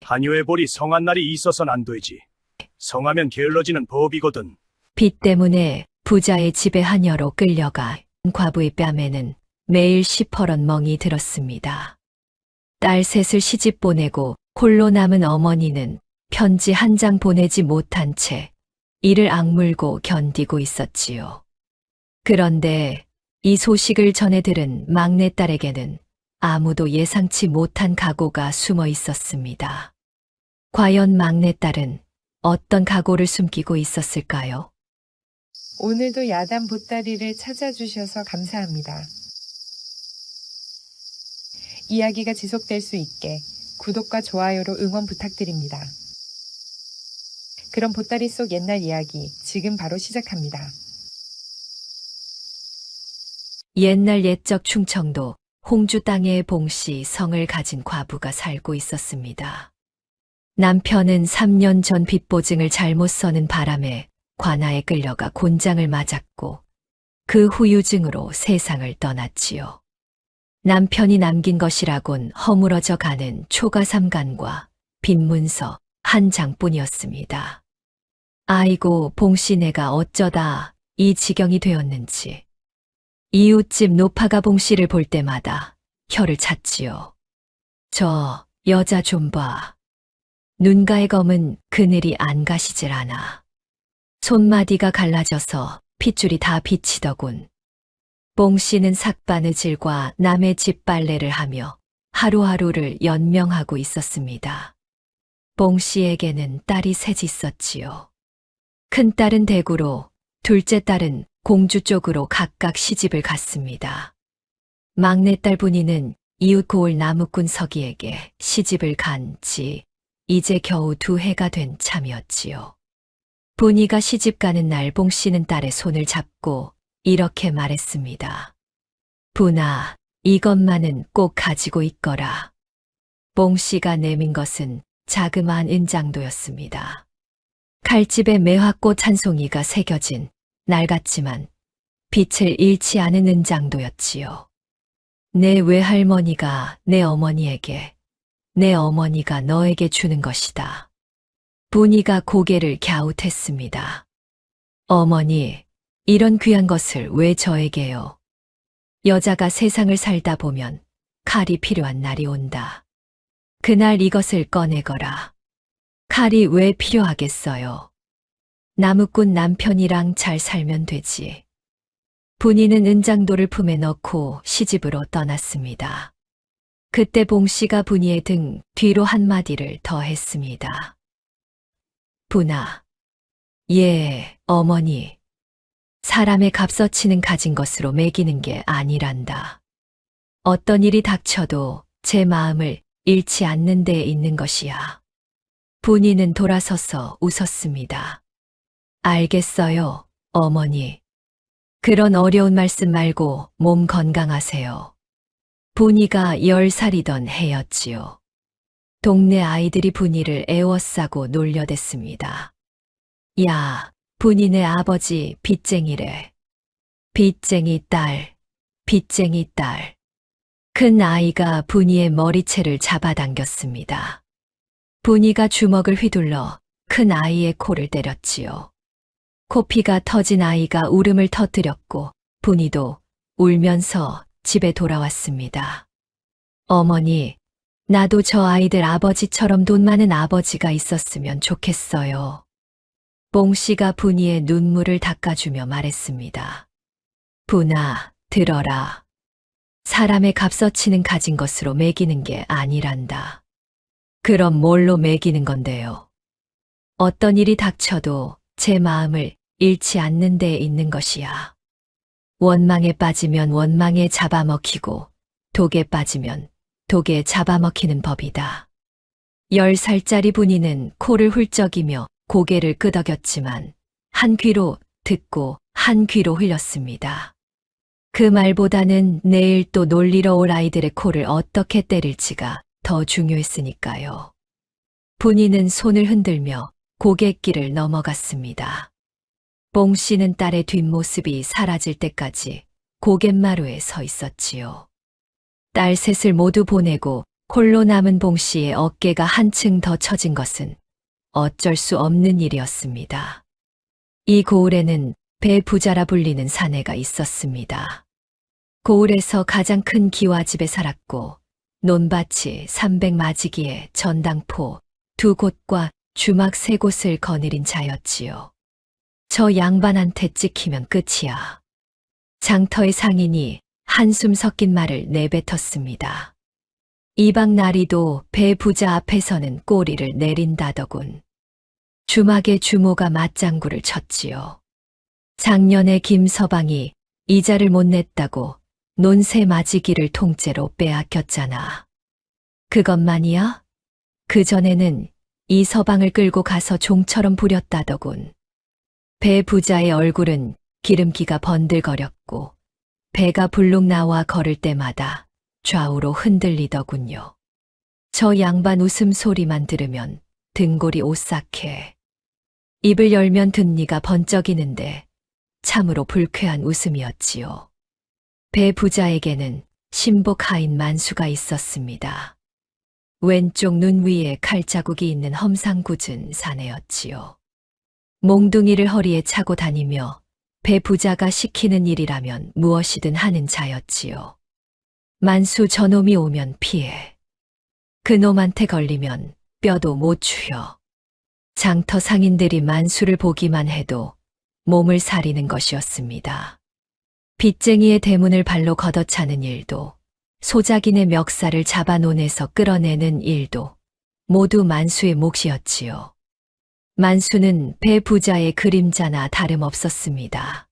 한유의 볼이 성한 날이 있어선 안 되지. 성하면 게을러지는 법이거든. 빚 때문에 부자의 집에 하녀로 끌려가 과부의 뺨에는 매일 10%원 멍이 들었습니다. 딸 셋을 시집 보내고 홀로 남은 어머니는 편지 한 장 보내지 못한 채 이를 악물고 견디고 있었지요. 그런데 이 소식을 전해 들은 막내딸에게는 아무도 예상치 못한 각오가 숨어 있었습니다. 과연 막내딸은 어떤 각오를 숨기고 있었을까요? 오늘도 야단 보따리를 찾아주셔서 감사합니다. 이야기가 지속될 수 있게 구독과 좋아요로 응원 부탁드립니다. 그럼 보따리 속 옛날 이야기 지금 바로 시작합니다. 옛날 옛적 충청도 홍주 땅에 봉씨 성을 가진 과부가 살고 있었습니다. 남편은 3년 전 빚보증을 잘못 서는 바람에 관아에 끌려가 곤장을 맞았고 그 후유증으로 세상을 떠났지요. 남편이 남긴 것이라곤 허물어져 가는 초가삼간과 빚문서 한 장뿐이었습니다. 아이고 봉씨 내가 어쩌다 이 지경이 되었는지. 이웃집 노파가 봉씨를 볼 때마다 혀를 찼지요. 저 여자 좀 봐. 눈가의 검은 그늘이 안 가시질 않아. 손마디가 갈라져서 핏줄이 다 비치더군. 봉씨는 삭바느질과 남의 집 빨래를 하며 하루하루를 연명하고 있었습니다. 봉씨에게는 딸이 셋 있었지요. 큰딸은 대구로, 둘째 딸은 공주 쪽으로 각각 시집을 갔습니다. 막내딸 분이는 이웃 고을 나무꾼 서기에게 시집을 간 지 이제 겨우 2해가 된 참이었지요. 분이가 시집 가는 날 봉씨는 딸의 손을 잡고 이렇게 말했습니다. 분아, 이것만은 꼭 가지고 있거라. 봉씨가 내민 것은 자그마한 은장도였습니다. 칼집에 매화꽃 한 송이가 새겨진 낡았지만 빛을 잃지 않은 은장도였지요. 내 외할머니가 내 어머니에게, 내 어머니가 너에게 주는 것이다. 분이가 고개를 갸웃했습니다. 어머니, 이런 귀한 것을 왜 저에게요? 여자가 세상을 살다 보면 칼이 필요한 날이 온다. 그날 이것을 꺼내거라. 칼이 왜 필요하겠어요? 나무꾼 남편이랑 잘 살면 되지. 분이는 은장도를 품에 넣고 시집으로 떠났습니다. 그때 봉씨가 분이의 등 뒤로 한마디를 더 했습니다. 분아. 예, 어머니. 사람의 값어치는 가진 것으로 매기는 게 아니란다. 어떤 일이 닥쳐도 제 마음을 잃지 않는 데에 있는 것이야. 분이는 돌아서서 웃었습니다. 알겠어요, 어머니. 그런 어려운 말씀 말고 몸 건강하세요. 분이가 10살이던 해였지요. 동네 아이들이 분이를 애워싸고 놀려댔습니다. 야, 분이네 아버지 빚쟁이래. 빚쟁이 딸, 빚쟁이 딸. 큰 아이가 분이의 머리채를 잡아당겼습니다. 분이가 주먹을 휘둘러 큰 아이의 코를 때렸지요. 코피가 터진 아이가 울음을 터뜨렸고 분이도 울면서 집에 돌아왔습니다. 어머니, 나도 저 아이들 아버지처럼 돈 많은 아버지가 있었으면 좋겠어요. 봉씨가 분이의 눈물을 닦아주며 말했습니다. 분아, 들어라. 사람의 값어치는 가진 것으로 매기는 게 아니란다. 그럼 뭘로 매기는 건데요? 어떤 일이 닥쳐도 제 마음을 잃지 않는 데에 있는 것이야. 원망에 빠지면 원망에 잡아먹히고 독에 빠지면 독에 잡아먹히는 법이다. 10살짜리 분이는 코를 훌쩍이며 고개를 끄덕였지만 한 귀로 듣고 한 귀로 흘렸습니다. 그 말보다는 내일 또 놀리러 올 아이들의 코를 어떻게 때릴지가 더 중요했으니까요. 분이는 손을 흔들며 고갯길을 넘어갔습니다. 봉씨는 딸의 뒷모습이 사라질 때까지 고갯마루에 서 있었지요. 딸 셋을 모두 보내고 홀로 남은 봉 씨의 어깨가 한층 더 처진 것은 어쩔 수 없는 일이었습니다. 이 고을에는 배 부자라 불리는 사내가 있었습니다. 고을에서 가장 큰 기와집에 살았고 논밭이 300마지기에 전당포 2곳과 주막 3곳을 거느린 자였지요. 저 양반한테 찍히면 끝이야. 장터의 상인이 한숨 섞인 말을 내뱉었습니다. 이방 나리도 배 부자 앞에서는 꼬리를 내린다더군. 주막의 주모가 맞장구를 쳤지요. 작년에 김서방이 이자를 못 냈다고 논세 마지기를 통째로 빼앗겼잖아. 그것만이야? 그전에는 이 서방을 끌고 가서 종처럼 부렸다더군. 배 부자의 얼굴은 기름기가 번들거렸고 배가 불룩 나와 걸을 때마다 좌우로 흔들리더군요. 저 양반 웃음소리만 들으면 등골이 오싹해. 입을 열면 듣니가 번쩍이는데 참으로 불쾌한 웃음이었지요. 배 부자에게는 신복하인 만수가 있었습니다. 왼쪽 눈 위에 칼자국이 있는 험상궂은 사내였지요. 몽둥이를 허리에 차고 다니며 배 부자가 시키는 일이라면 무엇이든 하는 자였지요. 만수 저놈이 오면 피해. 그놈한테 걸리면 뼈도 못 추여. 장터 상인들이 만수를 보기만 해도 몸을 사리는 것이었습니다. 빚쟁이의 대문을 발로 걷어차는 일도, 소작인의 멱살을 잡아 논에서 끌어내는 일도 모두 만수의 몫이었지요. 만수는 배 부자의 그림자나 다름없었습니다.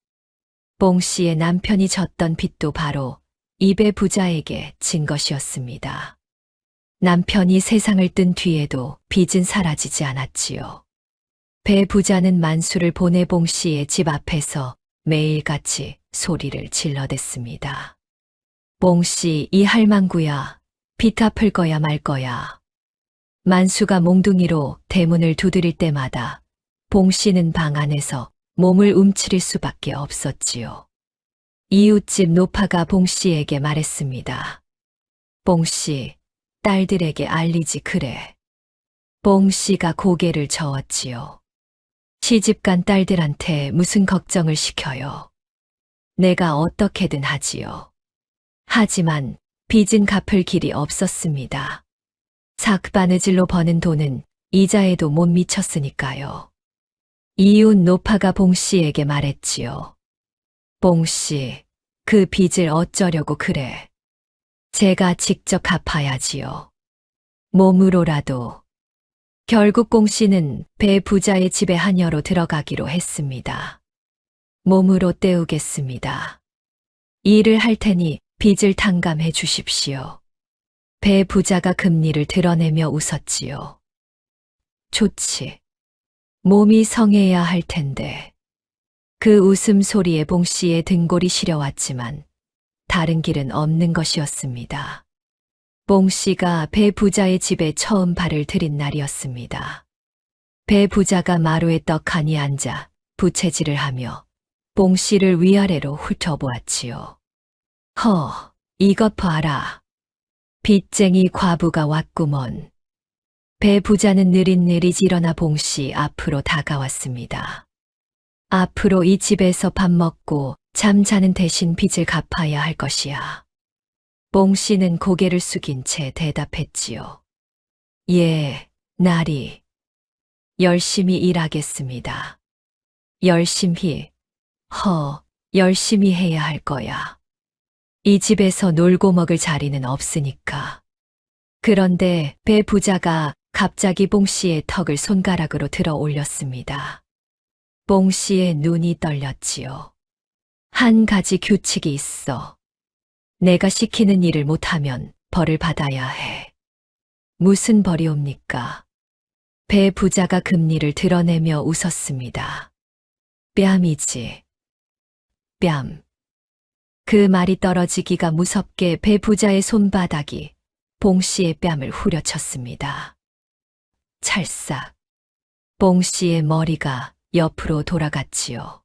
봉 씨의 남편이 졌던 빚도 바로 이 배 부자에게 진 것이었습니다. 남편이 세상을 뜬 뒤에도 빚은 사라지지 않았지요. 배 부자는 만수를 보내 봉 씨의 집 앞에서 매일같이 소리를 질러댔습니다. 봉 씨, 이 할망구야, 빚 갚을 거야 말 거야. 만수가 몽둥이로 대문을 두드릴 때마다 봉 씨는 방 안에서 몸을 움츠릴 수밖에 없었지요. 이웃집 노파가 봉 씨에게 말했습니다. 봉 씨, 딸들에게 알리지 그래. 봉 씨가 고개를 저었지요. 시집간 딸들한테 무슨 걱정을 시켜요. 내가 어떻게든 하지요. 하지만 빚은 갚을 길이 없었습니다. 삭바느질로 버는 돈은 이자에도 못 미쳤으니까요. 이웃 노파가 봉 씨에게 말했지요. 봉 씨, 그 빚을 어쩌려고 그래. 제가 직접 갚아야지요. 몸으로라도. 결국 봉 씨는 배 부자의 집에 하녀로 들어가기로 했습니다. 몸으로 때우겠습니다. 일을 할 테니 빚을 탕감해 주십시오. 배 부자가 금리를 드러내며 웃었지요. 좋지. 몸이 성해야 할 텐데. 그 웃음소리에 봉 씨의 등골이 시려왔지만 다른 길은 없는 것이었습니다. 봉 씨가 배 부자의 집에 처음 발을 들인 날이었습니다. 배 부자가 마루에 떡하니 앉아 부채질을 하며 봉 씨를 위아래로 훑어보았지요. 허, 이것 봐라. 빚쟁이 과부가 왔구먼. 배 부자는 느릿느릿 일어나 봉 씨 앞으로 다가왔습니다. 앞으로 이 집에서 밥 먹고 잠자는 대신 빚을 갚아야 할 것이야. 봉 씨는 고개를 숙인 채 대답했지요. 예, 나리. 열심히 일하겠습니다. 열심히, 열심히 해야 할 거야. 이 집에서 놀고 먹을 자리는 없으니까. 그런데 배 부자가 갑자기 봉 씨의 턱을 손가락으로 들어 올렸습니다. 봉 씨의 눈이 떨렸지요. 한 가지 규칙이 있어. 내가 시키는 일을 못하면 벌을 받아야 해. 무슨 벌이옵니까? 배 부자가 금리를 드러내며 웃었습니다. 뺨이지. 뺨. 그 말이 떨어지기가 무섭게 배 부자의 손바닥이 봉 씨의 뺨을 후려쳤습니다. 찰싹. 봉 씨의 머리가 옆으로 돌아갔지요.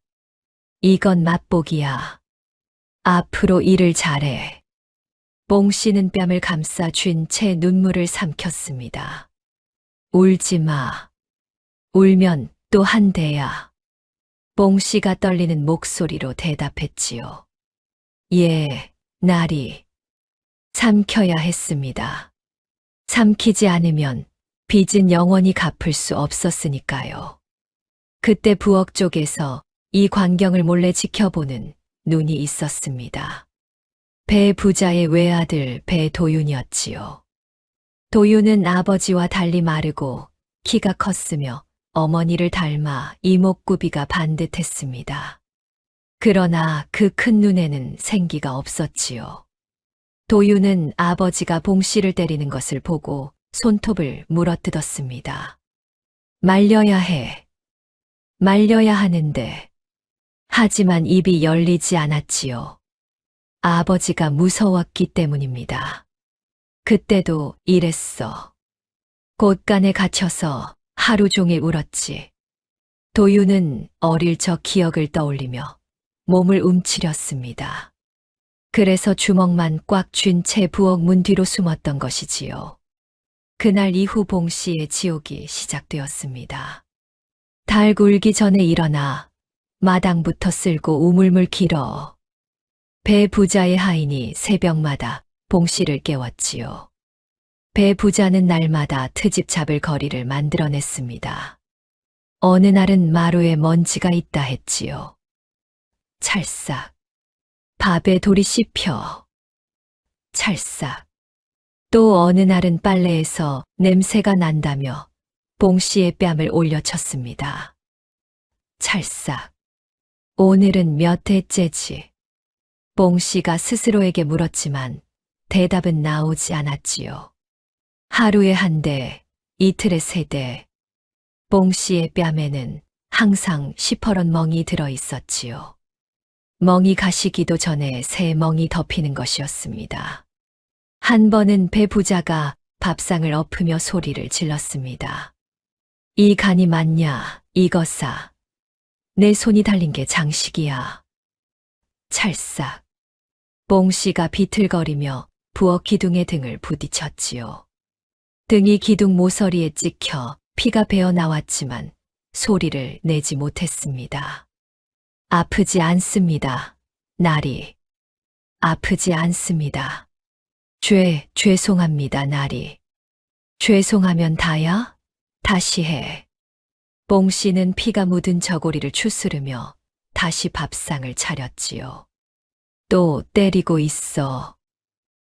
이건 맛보기야. 앞으로 일을 잘해. 봉 씨는 뺨을 감싸 쥔 채 눈물을 삼켰습니다. 울지 마. 울면 또 한 대야. 봉 씨가 떨리는 목소리로 대답했지요. 예, 나리. 삼켜야 했습니다. 삼키지 않으면 빚은 영원히 갚을 수 없었으니까요. 그때 부엌 쪽에서 이 광경을 몰래 지켜보는 눈이 있었습니다. 배 부자의 외아들 배 도윤이었지요. 도윤은 아버지와 달리 마르고 키가 컸으며 어머니를 닮아 이목구비가 반듯했습니다. 그러나 그 큰 눈에는 생기가 없었지요. 도윤은 아버지가 봉 씨를 때리는 것을 보고 손톱을 물어뜯었습니다. 말려야 해. 말려야 하는데. 하지만 입이 열리지 않았지요. 아버지가 무서웠기 때문입니다. 그때도 이랬어. 곳간에 갇혀서 하루 종일 울었지. 도윤은 어릴 적 기억을 떠올리며 몸을 움츠렸습니다. 그래서 주먹만 꽉 쥔 채 부엌 문 뒤로 숨었던 것이지요. 그날 이후 봉 씨의 지옥이 시작되었습니다. 달 굴기 전에 일어나 마당부터 쓸고 우물물 길어. 배 부자의 하인이 새벽마다 봉 씨를 깨웠지요. 배 부자는 날마다 트집 잡을 거리를 만들어냈습니다. 어느 날은 마루에 먼지가 있다 했지요. 찰싹. 밥에 돌이 씹혀. 찰싹. 또 어느 날은 빨래에서 냄새가 난다며 봉 씨의 뺨을 올려쳤습니다. 찰싹. 오늘은 몇 해째지. 봉 씨가 스스로에게 물었지만 대답은 나오지 않았지요. 하루에 한 대, 이틀에 세 대. 봉 씨의 뺨에는 항상 시퍼런 멍이 들어 있었지요. 멍이 가시기도 전에 새 멍이 덮이는 것이었습니다. 한 번은 배 부자가 밥상을 엎으며 소리를 질렀습니다. 이 간이 맞냐, 이것아. 내 손이 달린 게 장식이야. 찰싹. 봉 씨가 비틀거리며 부엌 기둥에 등을 부딪혔지요. 등이 기둥 모서리에 찍혀 피가 배어 나왔지만 소리를 내지 못했습니다. 아프지 않습니다. 나리. 아프지 않습니다. 죄송합니다, 나리. 죄송하면 다야? 다시 해. 봉 씨는 피가 묻은 저고리를 추스르며 다시 밥상을 차렸지요. 또 때리고 있어.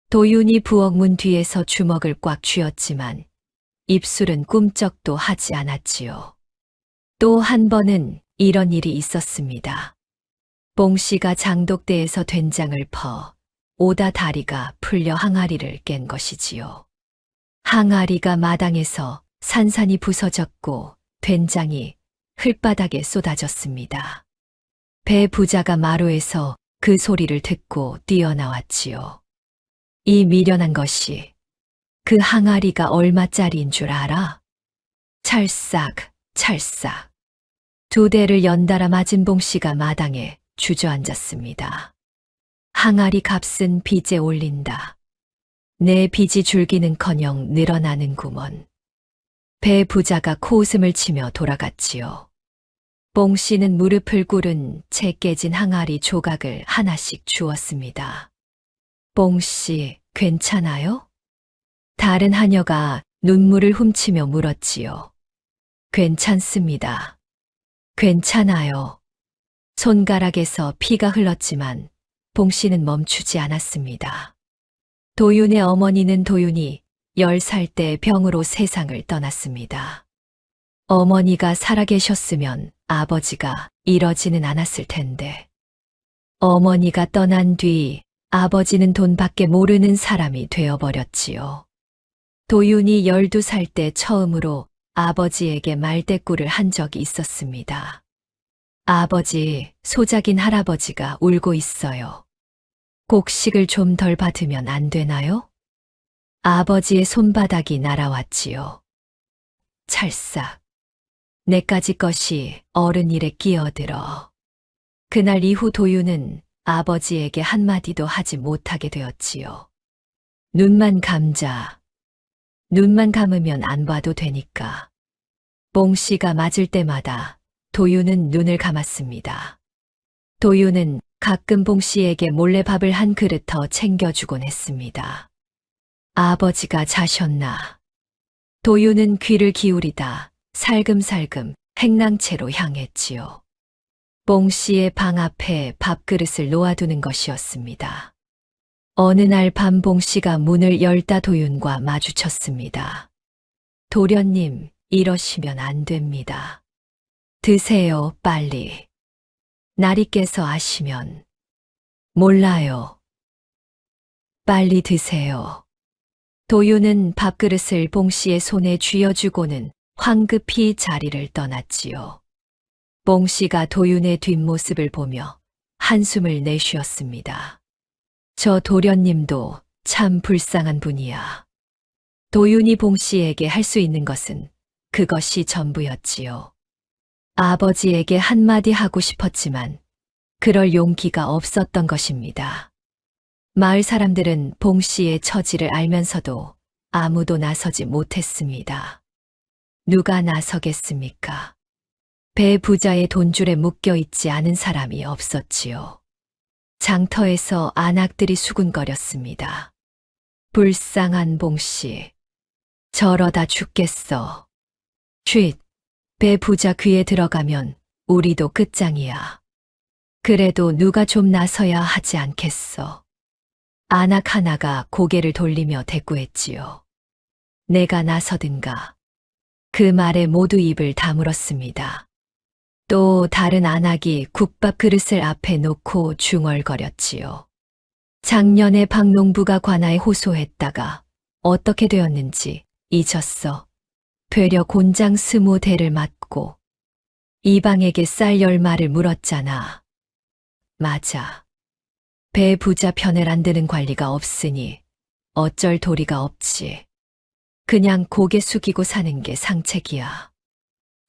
도윤이 부엌 문 뒤에서 주먹을 꽉 쥐었지만 입술은 꿈쩍도 하지 않았지요. 또 한 번은 이런 일이 있었습니다. 봉 씨가 장독대에서 된장을 퍼 오다 다리가 풀려 항아리를 깬 것이지요. 항아리가 마당에서 산산이 부서졌고 된장이 흙바닥에 쏟아졌습니다. 배 부자가 마루에서 그 소리를 듣고 뛰어나왔지요. 이 미련한 것이 그 항아리가 얼마짜리인 줄 알아? 찰싹, 찰싹. 두 대를 연달아 맞은 봉 씨가 마당에 주저앉았습니다. 항아리 값은 빚에 올린다. 내 빚이 줄기는커녕 늘어나는구먼. 배 부자가 코웃음을 치며 돌아갔지요. 봉 씨는 무릎을 꿇은 채 깨진 항아리 조각을 하나씩 주었습니다. 봉 씨, 괜찮아요? 다른 하녀가 눈물을 훔치며 물었지요. 괜찮습니다. 괜찮아요. 손가락에서 피가 흘렀지만 봉 씨는 멈추지 않았습니다. 도윤의 어머니는 도윤이 10살 때 병으로 세상을 떠났습니다. 어머니가 살아계셨으면 아버지가 이러지는 않았을 텐데. 어머니가 떠난 뒤 아버지는 돈밖에 모르는 사람이 되어버렸지요. 도윤이 12살 때 처음으로 아버지에게 말대꾸를 한 적이 있었습니다. 아버지, 소작인 할아버지가 울고 있어요. 곡식을 좀 덜 받으면 안 되나요? 아버지의 손바닥이 날아왔지요. 찰싹. 내까지 것이 어른 일에 끼어들어. 그날 이후 도윤은 아버지에게 한마디도 하지 못하게 되었지요. 눈만 감자. 눈만 감으면 안 봐도 되니까. 봉 씨가 맞을 때마다 도윤은 눈을 감았습니다. 도윤은 가끔 봉 씨에게 몰래 밥을 한 그릇 더 챙겨주곤 했습니다. 아버지가 자셨나. 도윤은 귀를 기울이다 살금살금 행랑채로 향했지요. 봉 씨의 방 앞에 밥그릇을 놓아두는 것이었습니다. 어느 날 밤 봉 씨가 문을 열다 도윤과 마주쳤습니다. 도련님, 이러시면 안 됩니다. 드세요, 빨리. 날이 깨서 아시면. 몰라요. 빨리 드세요. 도윤은 밥그릇을 봉 씨의 손에 쥐어주고는 황급히 자리를 떠났지요. 봉 씨가 도윤의 뒷모습을 보며 한숨을 내쉬었습니다. 저 도련님도 참 불쌍한 분이야. 도윤이 봉 씨에게 할 수 있는 것은 그것이 전부였지요. 아버지에게 한마디 하고 싶었지만 그럴 용기가 없었던 것입니다. 마을 사람들은 봉 씨의 처지를 알면서도 아무도 나서지 못했습니다. 누가 나서겠습니까? 배 부자의 돈줄에 묶여 있지 않은 사람이 없었지요. 장터에서 안악들이 수군거렸습니다. 불쌍한 봉 씨. 저러다 죽겠어. 쉿. 배 부자 귀에 들어가면 우리도 끝장이야. 그래도 누가 좀 나서야 하지 않겠어. 안악 하나가 고개를 돌리며 대꾸했지요. 내가 나서든가. 그 말에 모두 입을 다물었습니다. 또 다른 안악이 국밥 그릇을 앞에 놓고 중얼거렸지요. 작년에 박농부가 관아에 호소했다가 어떻게 되었는지 잊었어. 되려 곤장 20대를 맞고 이방에게 쌀 10마를 물었잖아. 맞아. 배 부자 편을 안 드는 관리가 없으니 어쩔 도리가 없지. 그냥 고개 숙이고 사는 게 상책이야.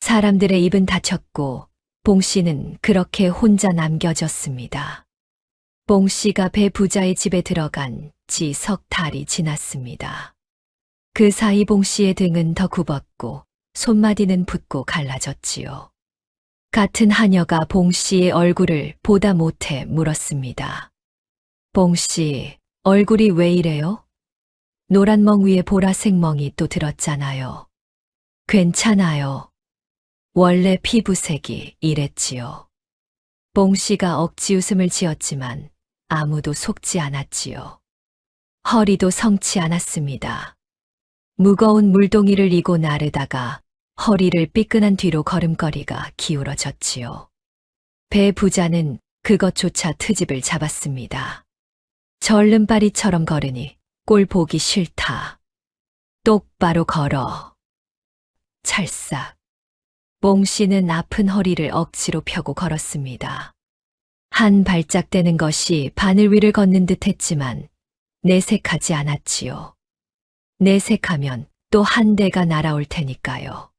사람들의 입은 닫혔고 봉 씨는 그렇게 혼자 남겨졌습니다. 봉 씨가 배 부자의 집에 들어간 지 석 달이 지났습니다. 그 사이 봉 씨의 등은 더 굽었고 손마디는 붓고 갈라졌지요. 같은 하녀가 봉 씨의 얼굴을 보다 못해 물었습니다. 봉 씨, 얼굴이 왜 이래요? 노란 멍 위에 보라색 멍이 또 들었잖아요. 괜찮아요. 원래 피부색이 이랬지요. 봉 씨가 억지 웃음을 지었지만 아무도 속지 않았지요. 허리도 성치 않았습니다. 무거운 물동이를 이고 나르다가 허리를 삐끈한 뒤로 걸음걸이가 기울어졌지요. 배 부자는 그것조차 트집을 잡았습니다. 절름발이처럼 걸으니 꼴 보기 싫다. 똑바로 걸어. 찰싹. 봉 씨는 아픈 허리를 억지로 펴고 걸었습니다. 한 발짝 떼는 것이 바늘 위를 걷는 듯 했지만 내색하지 않았지요. 내색하면 또 한 대가 날아올 테니까요.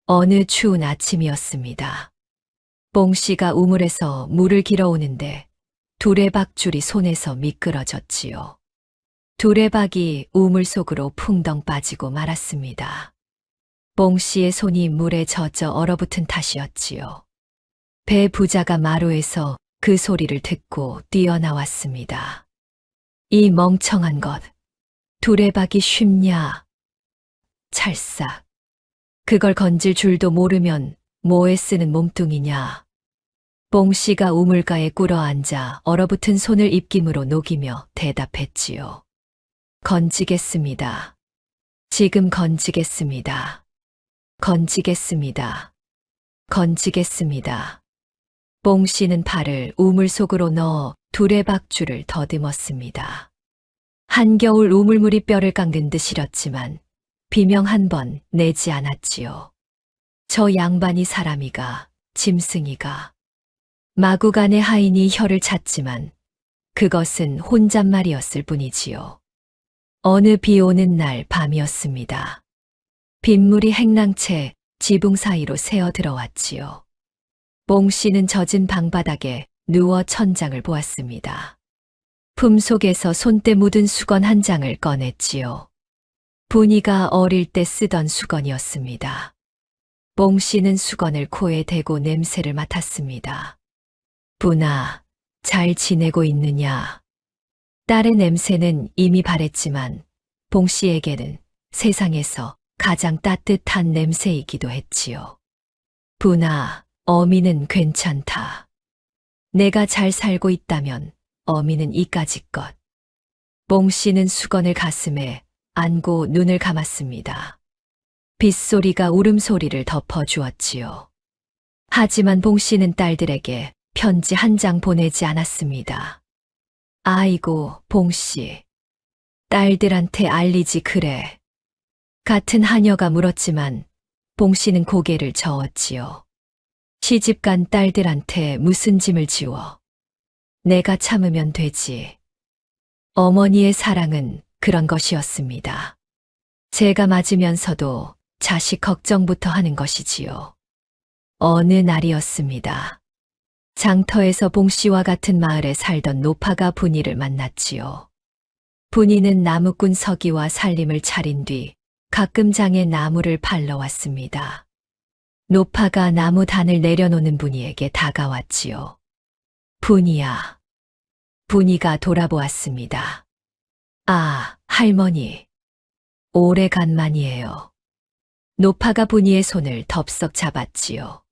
어느 추운 아침이었습니다. 봉 씨가 우물에서 물을 길어오는데 두레박줄이 손에서 미끄러졌지요. 두레박이 우물 속으로 풍덩 빠지고 말았습니다. 봉 씨의 손이 물에 젖어 얼어붙은 탓이었지요. 배 부자가 마루에서 그 소리를 듣고 뛰어나왔습니다. 이 멍청한 것, 두레박이 쉽냐? 찰싹. 그걸 건질 줄도 모르면 뭐에 쓰는 몸뚱이냐? 봉 씨가 우물가에 꿇어앉아 얼어붙은 손을 입김으로 녹이며 대답했지요. 건지겠습니다. 지금 건지겠습니다. 건지겠습니다. 건지겠습니다. 봉 씨는 팔을 우물 속으로 넣어 두레박줄을 더듬었습니다. 한겨울 우물물이 뼈를 깎는 듯 시렸지만 비명 한 번 내지 않았지요. 저 양반이 사람이가, 짐승이가. 마구간의 하인이 혀를 찼지만 그것은 혼잣말이었을 뿐이지요. 어느 비 오는 날 밤이었습니다. 빗물이 행랑채 지붕 사이로 새어 들어왔지요. 봉 씨는 젖은 방바닥에 누워 천장을 보았습니다. 품속에서 손때 묻은 수건 한 장을 꺼냈지요. 분이가 어릴 때 쓰던 수건이었습니다. 봉 씨는 수건을 코에 대고 냄새를 맡았습니다. 분아, 잘 지내고 있느냐? 딸의 냄새는 이미 바랬지만 봉 씨에게는 세상에서 가장 따뜻한 냄새이기도 했지요. 분아, 어미는 괜찮다. 내가 잘 살고 있다면 어미는 이까짓것. 봉 씨는 수건을 가슴에 안고 눈을 감았습니다. 빗소리가 울음소리를 덮어주었지요. 하지만 봉 씨는 딸들에게 편지 한 장 보내지 않았습니다. 아이고, 봉 씨. 딸들한테 알리지 그래. 같은 하녀가 물었지만 봉 씨는 고개를 저었지요. 시집간 딸들한테 무슨 짐을 지워. 내가 참으면 되지. 어머니의 사랑은 그런 것이었습니다. 제가 맞으면서도 자식 걱정부터 하는 것이지요. 어느 날이었습니다. 장터에서 봉 씨와 같은 마을에 살던 노파가 분이를 만났지요. 분이는 나무꾼 서기와 살림을 차린 뒤 가끔 장에 나무를 팔러 왔습니다. 노파가 나무 단을 내려놓는 분이에게 다가왔지요. 분이야. 분이가 돌아보았습니다. 아, 할머니. 오래간만이에요. 노파가 분이의 손을 덥석 잡았지요.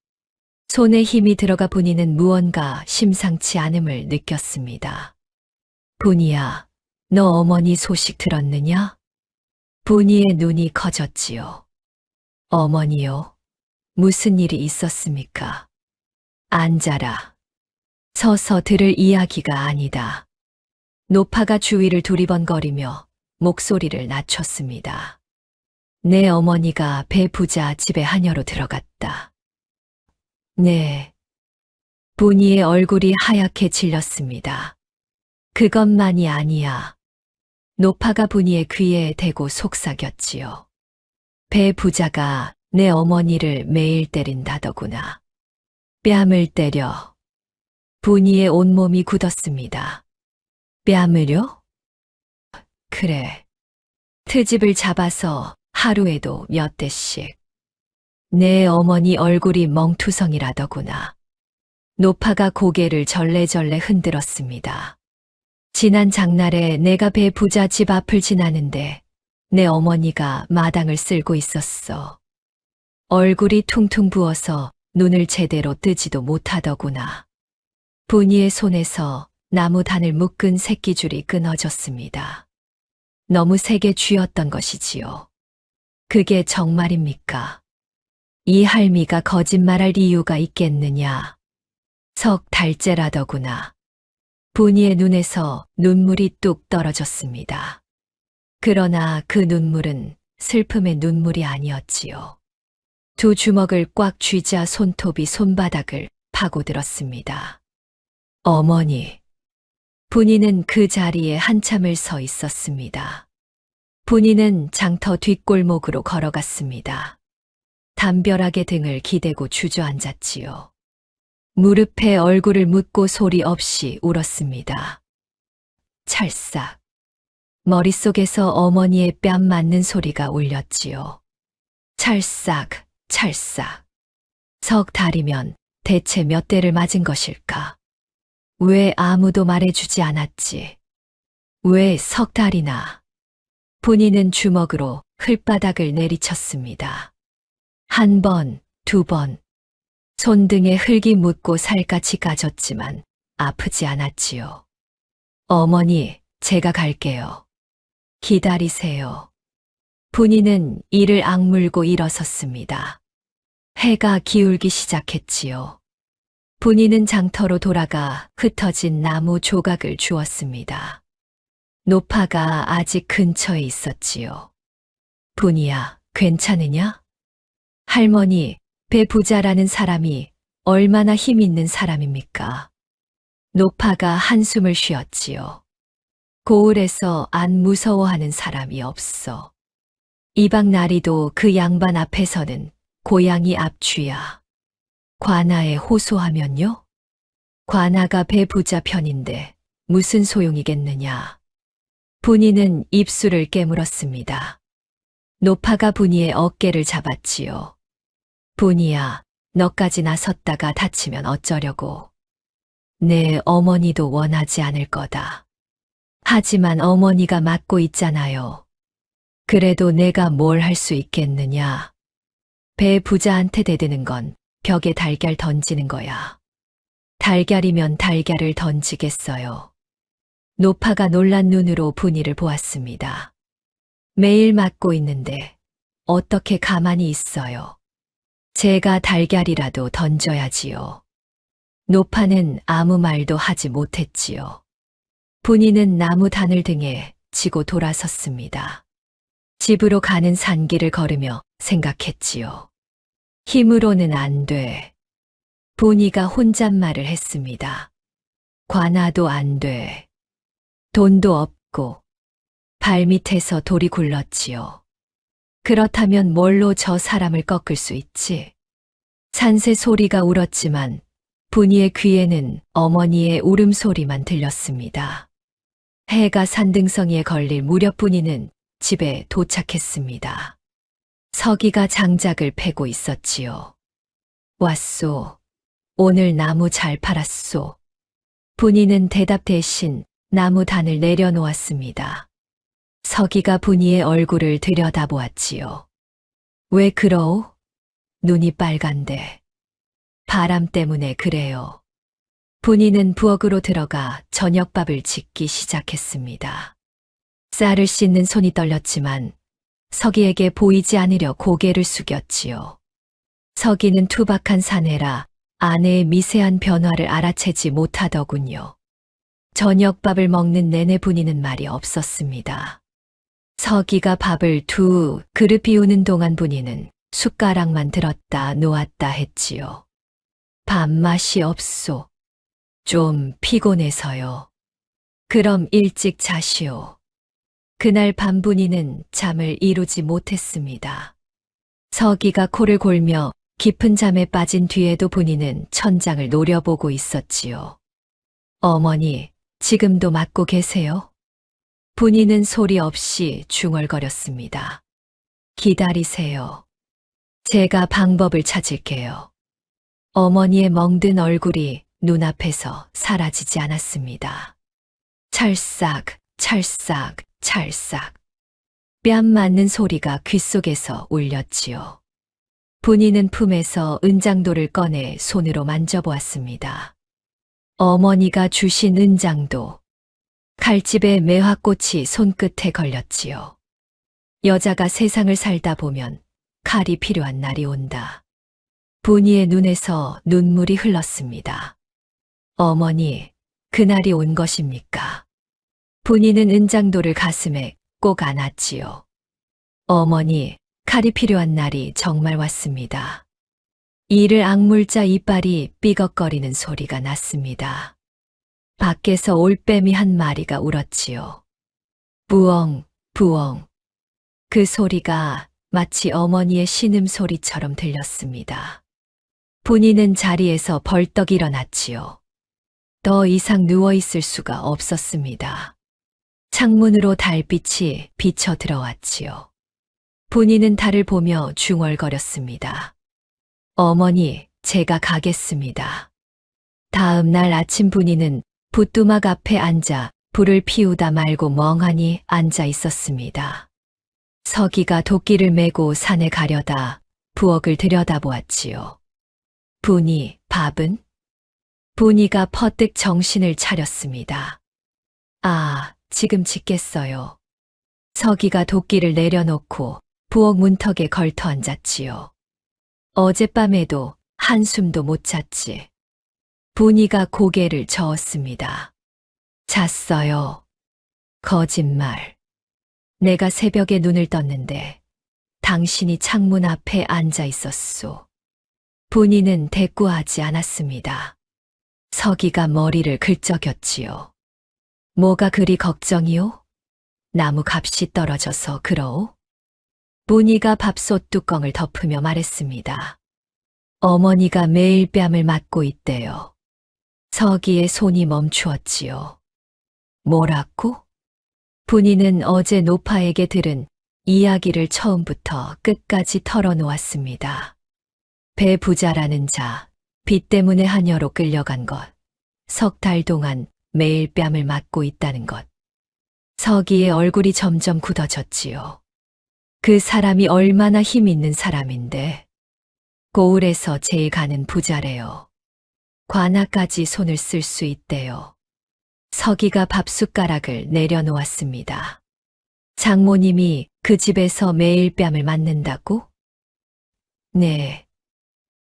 손에 힘이 들어가 분이는 무언가 심상치 않음을 느꼈습니다. 분이야, 너 어머니 소식 들었느냐? 분이의 눈이 커졌지요. 어머니요? 무슨 일이 있었습니까? 앉아라. 서서 들을 이야기가 아니다. 노파가 주위를 두리번거리며 목소리를 낮췄습니다. 내 어머니가 배 부자 집에 하녀로 들어갔다. 네. 분이의 얼굴이 하얗게 질렸습니다. 그것만이 아니야. 노파가 분이의 귀에 대고 속삭였지요. 배 부자가 내 어머니를 매일 때린다더구나. 뺨을 때려. 분이의 온몸이 굳었습니다. 뺨을요? 그래. 트집을 잡아서 하루에도 몇 대씩. 내 어머니 얼굴이 멍투성이라더구나. 노파가 고개를 절레절레 흔들었습니다. 지난 장날에 내가 배 부자 집 앞을 지나는데 내 어머니가 마당을 쓸고 있었어. 얼굴이 퉁퉁 부어서 눈을 제대로 뜨지도 못하더구나. 분이의 손에서 나무 단을 묶은 새끼줄이 끊어졌습니다. 너무 세게 쥐었던 것이지요. 그게 정말입니까? 이 할미가 거짓말할 이유가 있겠느냐? 석 달째라더구나. 분이의 눈에서 눈물이 뚝 떨어졌습니다. 그러나 그 눈물은 슬픔의 눈물이 아니었지요. 두 주먹을 꽉 쥐자 손톱이 손바닥을 파고들었습니다. 어머니. 분이는 그 자리에 한참을 서 있었습니다. 분이는 장터 뒷골목으로 걸어갔습니다. 담벼락에 등을 기대고 주저앉았지요. 무릎에 얼굴을 묻고 소리 없이 울었습니다. 찰싹. 머릿속에서 어머니의 뺨 맞는 소리가 울렸지요. 찰싹, 찰싹. 석 달이면 대체 몇 대를 맞은 것일까? 왜 아무도 말해주지 않았지? 왜 석 달이나? 분이는 주먹으로 흙바닥을 내리쳤습니다. 한 번, 두 번. 손등에 흙이 묻고 살갗이 까졌지만 아프지 않았지요. 어머니, 제가 갈게요. 기다리세요. 분이는 이를 악물고 일어섰습니다. 해가 기울기 시작했지요. 분이는 장터로 돌아가 흩어진 나무 조각을 주었습니다. 노파가 아직 근처에 있었지요. 분이야, 괜찮으냐? 할머니, 배 부자라는 사람이 얼마나 힘 있는 사람입니까? 노파가 한숨을 쉬었지요. 고을에서 안 무서워하는 사람이 없어. 이방 나리도 그 양반 앞에서는 고양이 앞쥐야. 관아에 호소하면요? 관아가 배 부자 편인데 무슨 소용이겠느냐. 분이는 입술을 깨물었습니다. 노파가 분이의 어깨를 잡았지요. 분이야, 너까지 나섰다가 다치면 어쩌려고. 내 어머니도 원하지 않을 거다. 하지만 어머니가 맡고 있잖아요. 그래도 내가 뭘 할 수 있겠느냐. 배 부자한테 대드는 건 벽에 달걀 던지는 거야. 달걀이면 달걀을 던지겠어요. 노파가 놀란 눈으로 분이를 보았습니다. 매일 맡고 있는데 어떻게 가만히 있어요. 제가 달걀이라도 던져야지요. 노파는 아무 말도 하지 못했지요. 분이는 나무 단을 등에 지고 돌아섰습니다. 집으로 가는 산길을 걸으며 생각했지요. 힘으로는 안 돼. 분이가 혼잣말을 했습니다. 관아도 안 돼. 돈도 없고 발밑에서 돌이 굴렀지요. 그렇다면 뭘로 저 사람을 꺾을 수 있지? 산새 소리가 울었지만 분이의 귀에는 어머니의 울음소리만 들렸습니다. 해가 산등성이에 걸릴 무렵 분이는 집에 도착했습니다. 서기가 장작을 패고 있었지요. 왔소. 오늘 나무 잘 팔았소. 분이는 대답 대신 나무 단을 내려놓았습니다. 서기가 분이의 얼굴을 들여다보았지요. 왜 그러오? 눈이 빨간데. 바람 때문에 그래요. 분이는 부엌으로 들어가 저녁밥을 짓기 시작했습니다. 쌀을 씻는 손이 떨렸지만 서기에게 보이지 않으려 고개를 숙였지요. 서기는 투박한 사내라 아내의 미세한 변화를 알아채지 못하더군요. 저녁밥을 먹는 내내 분이는 말이 없었습니다. 서기가 밥을 두 그릇 비우는 동안 분이는 숟가락만 들었다 놓았다 했지요. 밥맛이 없소. 좀 피곤해서요. 그럼 일찍 자시오. 그날 밤 분이는 잠을 이루지 못했습니다. 서기가 코를 골며 깊은 잠에 빠진 뒤에도 분이는 천장을 노려보고 있었지요. 어머니, 지금도 맡고 계세요? 분이는 소리 없이 중얼거렸습니다. 기다리세요. 제가 방법을 찾을게요. 어머니의 멍든 얼굴이 눈앞에서 사라지지 않았습니다. 찰싹, 찰싹, 찰싹. 뺨 맞는 소리가 귓속에서 울렸지요. 분이는 품에서 은장도를 꺼내 손으로 만져보았습니다. 어머니가 주신 은장도. 칼집에 매화꽃이 손끝에 걸렸지요. 여자가 세상을 살다 보면 칼이 필요한 날이 온다. 분이의 눈에서 눈물이 흘렀습니다. 어머니, 그날이 온 것입니까? 분이는 은장도를 가슴에 꼭 안았지요. 어머니, 칼이 필요한 날이 정말 왔습니다. 이를 악물자 이빨이 삐걱거리는 소리가 났습니다. 밖에서 올빼미 한 마리가 울었지요. 부엉, 부엉. 그 소리가 마치 어머니의 신음소리처럼 들렸습니다. 분이는 자리에서 벌떡 일어났지요. 더 이상 누워있을 수가 없었습니다. 창문으로 달빛이 비쳐 들어왔지요. 분이는 달을 보며 중얼거렸습니다. 어머니, 제가 가겠습니다. 다음 날 아침 분이는 붓두막 앞에 앉아 불을 피우다 말고 멍하니 앉아 있었습니다. 서기가 도끼를 메고 산에 가려다 부엌을 들여다보았지요. 분이, 밥은? 분이가 퍼뜩 정신을 차렸습니다. 아, 지금 짓겠어요. 서기가 도끼를 내려놓고 부엌 문턱에 걸터 앉았지요. 어젯밤에도 한숨도 못 잤지. 분이가 고개를 저었습니다. 잤어요. 거짓말. 내가 새벽에 눈을 떴는데 당신이 창문 앞에 앉아 있었소. 분이는 대꾸하지 않았습니다. 서기가 머리를 긁적였지요. 뭐가 그리 걱정이요? 나무 값이 떨어져서 그러오? 분이가 밥솥 뚜껑을 덮으며 말했습니다. 어머니가 매일 뺨을 맞고 있대요. 서기의 손이 멈추었지요. 뭐라고? 분이는 어제 노파에게 들은 이야기를 처음부터 끝까지 털어놓았습니다. 배 부자라는 자, 빚 때문에 하녀로 끌려간 것, 석 달 동안 매일 뺨을 맞고 있다는 것. 서기의 얼굴이 점점 굳어졌지요. 그 사람이 얼마나 힘 있는 사람인데, 고을에서 제일 가는 부자래요. 관아까지 손을 쓸 수 있대요. 서기가 밥숟가락을 내려놓았습니다. 장모님이 그 집에서 매일 뺨을 맞는다고? 네.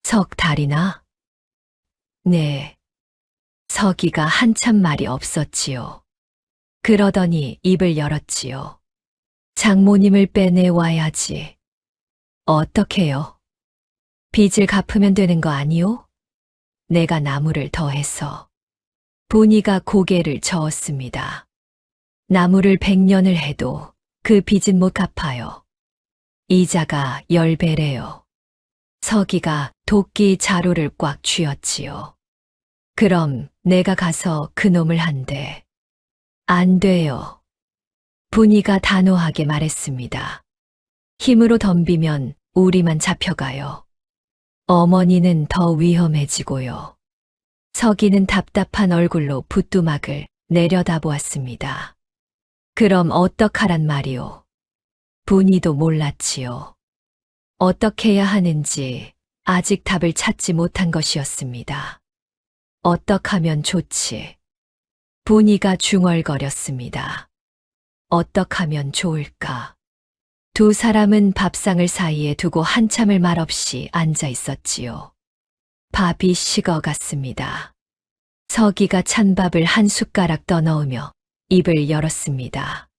석 달이나? 네. 서기가 한참 말이 없었지요. 그러더니 입을 열었지요. 장모님을 빼내와야지. 어떻게요? 빚을 갚으면 되는 거 아니오? 내가 나무를 더해서. 분이가 고개를 저었습니다. 나무를 100년을 해도 그 빚은 못 갚아요. 이자가 10배래요. 서기가 도끼 자루를 꽉 쥐었지요. 그럼 내가 가서 그놈을 한대. 안 돼요. 분이가 단호하게 말했습니다. 힘으로 덤비면 우리만 잡혀가요. 어머니는 더 위험해지고요. 서기는 답답한 얼굴로 붓두막을 내려다보았습니다. 그럼 어떡하란 말이오? 분이도 몰랐지요. 어떻게 해야 하는지 아직 답을 찾지 못한 것이었습니다. 어떡하면 좋지? 분이가 중얼거렸습니다. 어떡하면 좋을까? 두 사람은 밥상을 사이에 두고 한참을 말없이 앉아 있었지요. 밥이 식어갔습니다. 서기가 찬밥을 한 숟가락 떠넣으며 입을 열었습니다.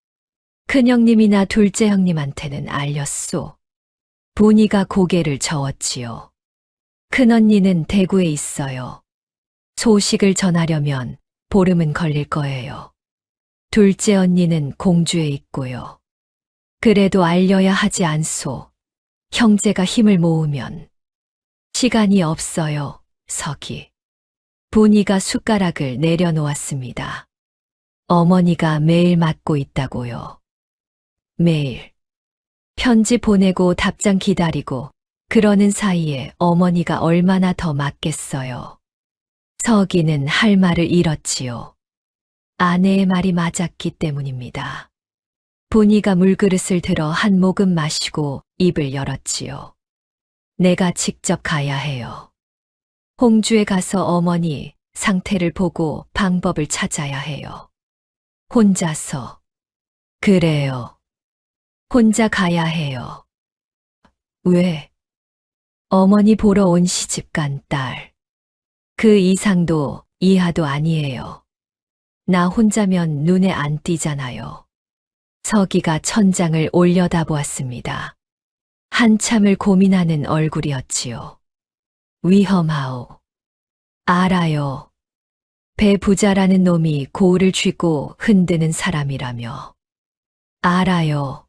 큰형님이나 둘째 형님한테는 알렸소. 분이가 고개를 저었지요. 큰언니는 대구에 있어요. 소식을 전하려면 보름은 걸릴 거예요. 둘째 언니는 공주에 있고요. 그래도 알려야 하지 않소. 형제가 힘을 모으면. 시간이 없어요, 서기. 분이가 숟가락을 내려놓았습니다. 어머니가 매일 맞고 있다고요. 매일. 편지 보내고 답장 기다리고 그러는 사이에 어머니가 얼마나 더 맞겠어요. 서기는 할 말을 잃었지요. 아내의 말이 맞았기 때문입니다. 분이가 물그릇을 들어 한 모금 마시고 입을 열었지요. 내가 직접 가야 해요. 홍주에 가서 어머니 상태를 보고 방법을 찾아야 해요. 혼자서. 그래요. 혼자 가야 해요. 왜? 어머니 보러 온 시집간 딸. 그 이상도 이하도 아니에요. 나 혼자면 눈에 안 띄잖아요. 서기가 천장을 올려다보았습니다. 한참을 고민하는 얼굴이었지요. 위험하오. 알아요. 배 부자라는 놈이 고을을 쥐고 흔드는 사람이라며. 알아요.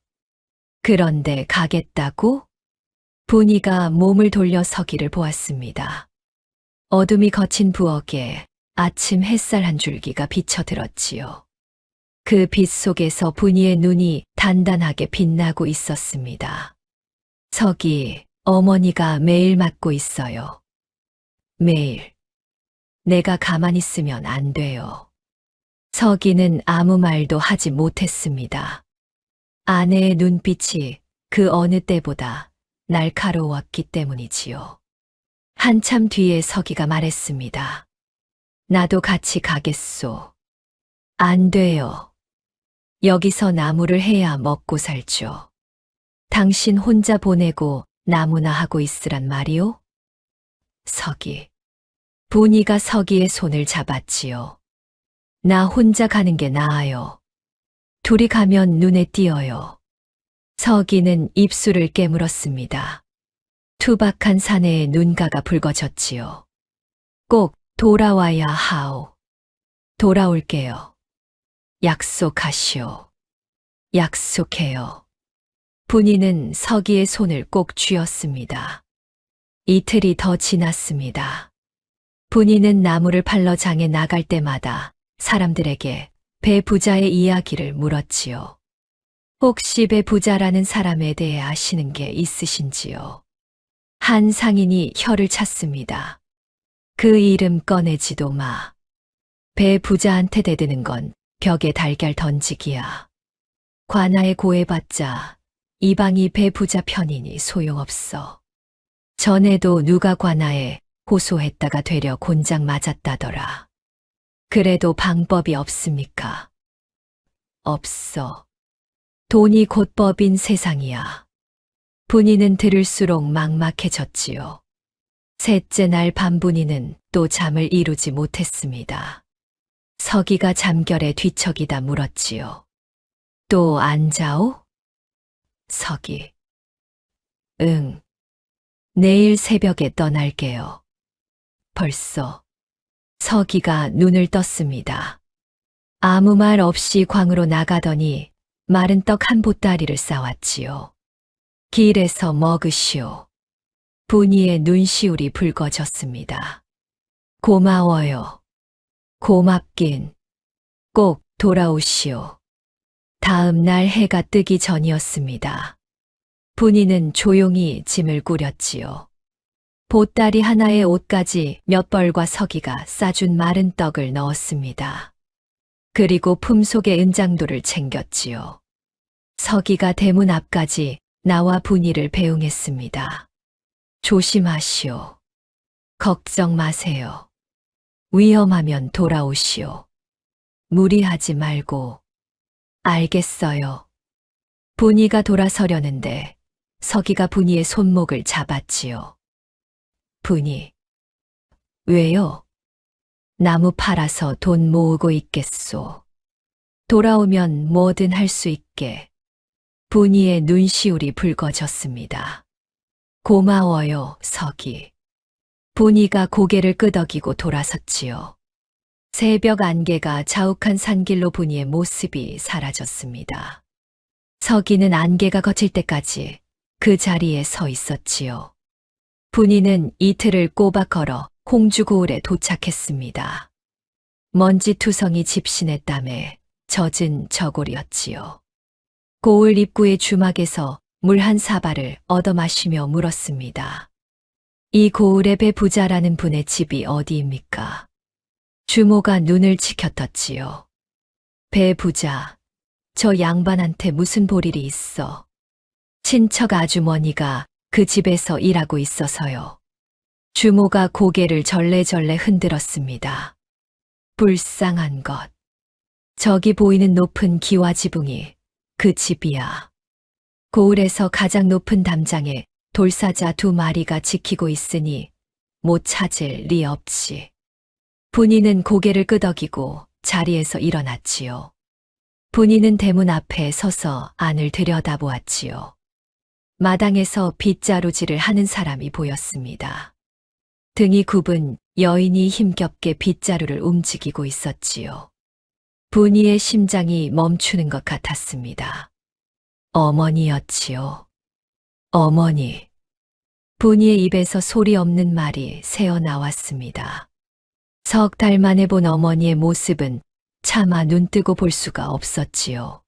그런데 가겠다고? 분이가 몸을 돌려 서기를 보았습니다. 어둠이 거친 부엌에 아침 햇살 한 줄기가 비쳐들었지요. 그 빛 속에서 분이의 눈이 단단하게 빛나고 있었습니다. 서기, 어머니가 매일 맞고 있어요. 매일. 내가 가만히 있으면 안 돼요. 서기는 아무 말도 하지 못했습니다. 아내의 눈빛이 그 어느 때보다 날카로웠기 때문이지요. 한참 뒤에 서기가 말했습니다. 나도 같이 가겠소. 안 돼요. 여기서 나무를 해야 먹고 살죠. 당신 혼자 보내고 나무나 하고 있으란 말이오? 서기. 분이가 서기의 손을 잡았지요. 나 혼자 가는 게 나아요. 둘이 가면 눈에 띄어요. 서기는 입술을 깨물었습니다. 투박한 사내의 눈가가 붉어졌지요. 꼭 돌아와야 하오. 돌아올게요. 약속하시오. 약속해요. 분이는 서기의 손을 꼭 쥐었습니다. 이틀이 더 지났습니다. 분이는 나무를 팔러 장에 나갈 때마다 사람들에게 배 부자의 이야기를 물었지요. 혹시 배 부자라는 사람에 대해 아시는 게 있으신지요? 한 상인이 혀를 찼습니다. 그 이름 꺼내지도 마. 배 부자한테 대드는 건 벽에 달걀 던지기야. 관아에 고해봤자 이방이 배 부자 편이니 소용없어. 전에도 누가 관아에 호소했다가 되려 곤장 맞았다더라. 그래도 방법이 없습니까? 없어. 돈이 곧 법인 세상이야. 분이는 들을수록 막막해졌지요. 셋째 날 밤 분이는 또 잠을 이루지 못했습니다. 서기가 잠결에 뒤척이다 물었지요. 또 안 자오? 서기. 응. 내일 새벽에 떠날게요. 벌써. 서기가 눈을 떴습니다. 아무 말 없이 광으로 나가더니 마른 떡 한 보따리를 싸왔지요. 길에서 먹으시오. 분이의 눈시울이 붉어졌습니다. 고마워요. 고맙긴. 꼭 돌아오시오. 다음 날 해가 뜨기 전이었습니다. 분이는 조용히 짐을 꾸렸지요. 보따리 하나에 옷까지 몇 벌과 서기가 싸준 마른 떡을 넣었습니다. 그리고 품속에 은장도를 챙겼지요. 서기가 대문 앞까지 나와 분이를 배웅했습니다. 조심하시오. 걱정 마세요. 위험하면 돌아오시오. 무리하지 말고. 알겠어요. 분이가 돌아서려는데 서기가 분이의 손목을 잡았지요. 분이. 왜요? 나무 팔아서 돈 모으고 있겠소. 돌아오면 뭐든 할 수 있게. 분이의 눈시울이 붉어졌습니다. 고마워요, 서기. 분이가 고개를 끄덕이고 돌아섰지요. 새벽 안개가 자욱한 산길로 분이의 모습이 사라졌습니다. 서기는 안개가 걷힐 때까지 그 자리에 서 있었지요. 분이는 이틀을 꼬박 걸어 홍주고을에 도착했습니다. 먼지투성이 집신의 땀에 젖은 저골이었지요. 고을 입구의 주막에서 물 한 사발을 얻어 마시며 물었습니다. 이 고을의 배 부자라는 분의 집이 어디입니까? 주모가 눈을 치켜떴지요. 배 부자, 저 양반한테 무슨 볼일이 있어? 친척 아주머니가 그 집에서 일하고 있어서요. 주모가 고개를 절레절레 흔들었습니다. 불쌍한 것. 저기 보이는 높은 기와 지붕이 그 집이야. 고을에서 가장 높은 담장에 돌사자 2마리가 지키고 있으니 못 찾을 리 없지. 분이는 고개를 끄덕이고 자리에서 일어났지요. 분이는 대문 앞에 서서 안을 들여다보았지요. 마당에서 빗자루질을 하는 사람이 보였습니다. 등이 굽은 여인이 힘겹게 빗자루를 움직이고 있었지요. 분이의 심장이 멈추는 것 같았습니다. 어머니였지요. 어머니. 분이의 입에서 소리 없는 말이 새어나왔습니다. 석 달 만에 본 어머니의 모습은 차마 눈뜨고 볼 수가 없었지요.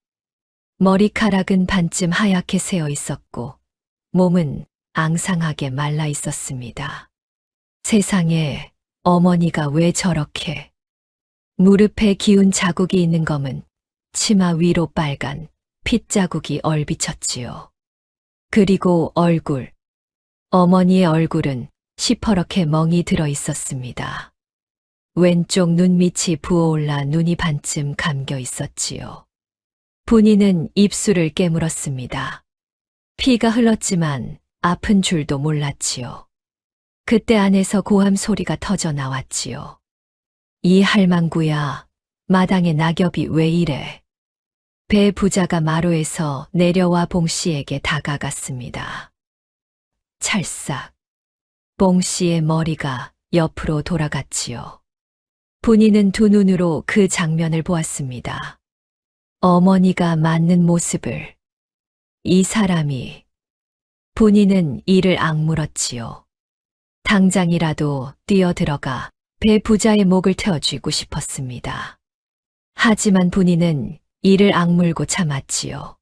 머리카락은 반쯤 하얗게 새어 있었고 몸은 앙상하게 말라 있었습니다. 세상에, 어머니가 왜 저렇게. 무릎에 기운 자국이 있는 검은 치마 위로 빨간 핏자국이 얼비쳤지요. 그리고 얼굴. 어머니의 얼굴은 시퍼렇게 멍이 들어 있었습니다. 왼쪽 눈밑이 부어올라 눈이 반쯤 감겨 있었지요. 분이는 입술을 깨물었습니다. 피가 흘렀지만 아픈 줄도 몰랐지요. 그때 안에서 고함 소리가 터져 나왔지요. 이 할망구야, 마당에 낙엽이 왜 이래? 배 부자가 마루에서 내려와 봉씨에게 다가갔습니다. 찰싹. 봉씨의 머리가 옆으로 돌아갔지요. 분이는 두 눈으로 그 장면을 보았습니다. 어머니가 맞는 모습을. 이 사람이. 분이는 이를 악물었지요. 당장이라도 뛰어들어가 배 부자의 목을 태워쥐고 싶었습니다. 하지만 분이는 이를 악물고 참았지요.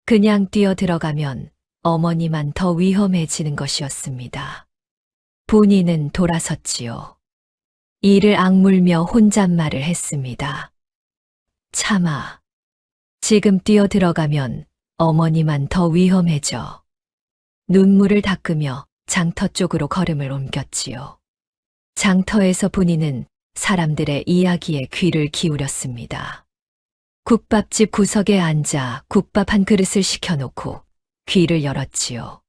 그냥 뛰어 들어가면 어머니만 더 위험해지는 것이었습니다. 분이는 돌아섰지요. 이를 악물며 혼잣말을 했습니다. 참아. 지금 뛰어 들어가면 어머니만 더 위험해져. 눈물을 닦으며 장터 쪽으로 걸음을 옮겼지요. 장터에서 분이는 사람들의 이야기에 귀를 기울였습니다. 국밥집 구석에 앉아 국밥 한 그릇을 시켜놓고 귀를 열었지요.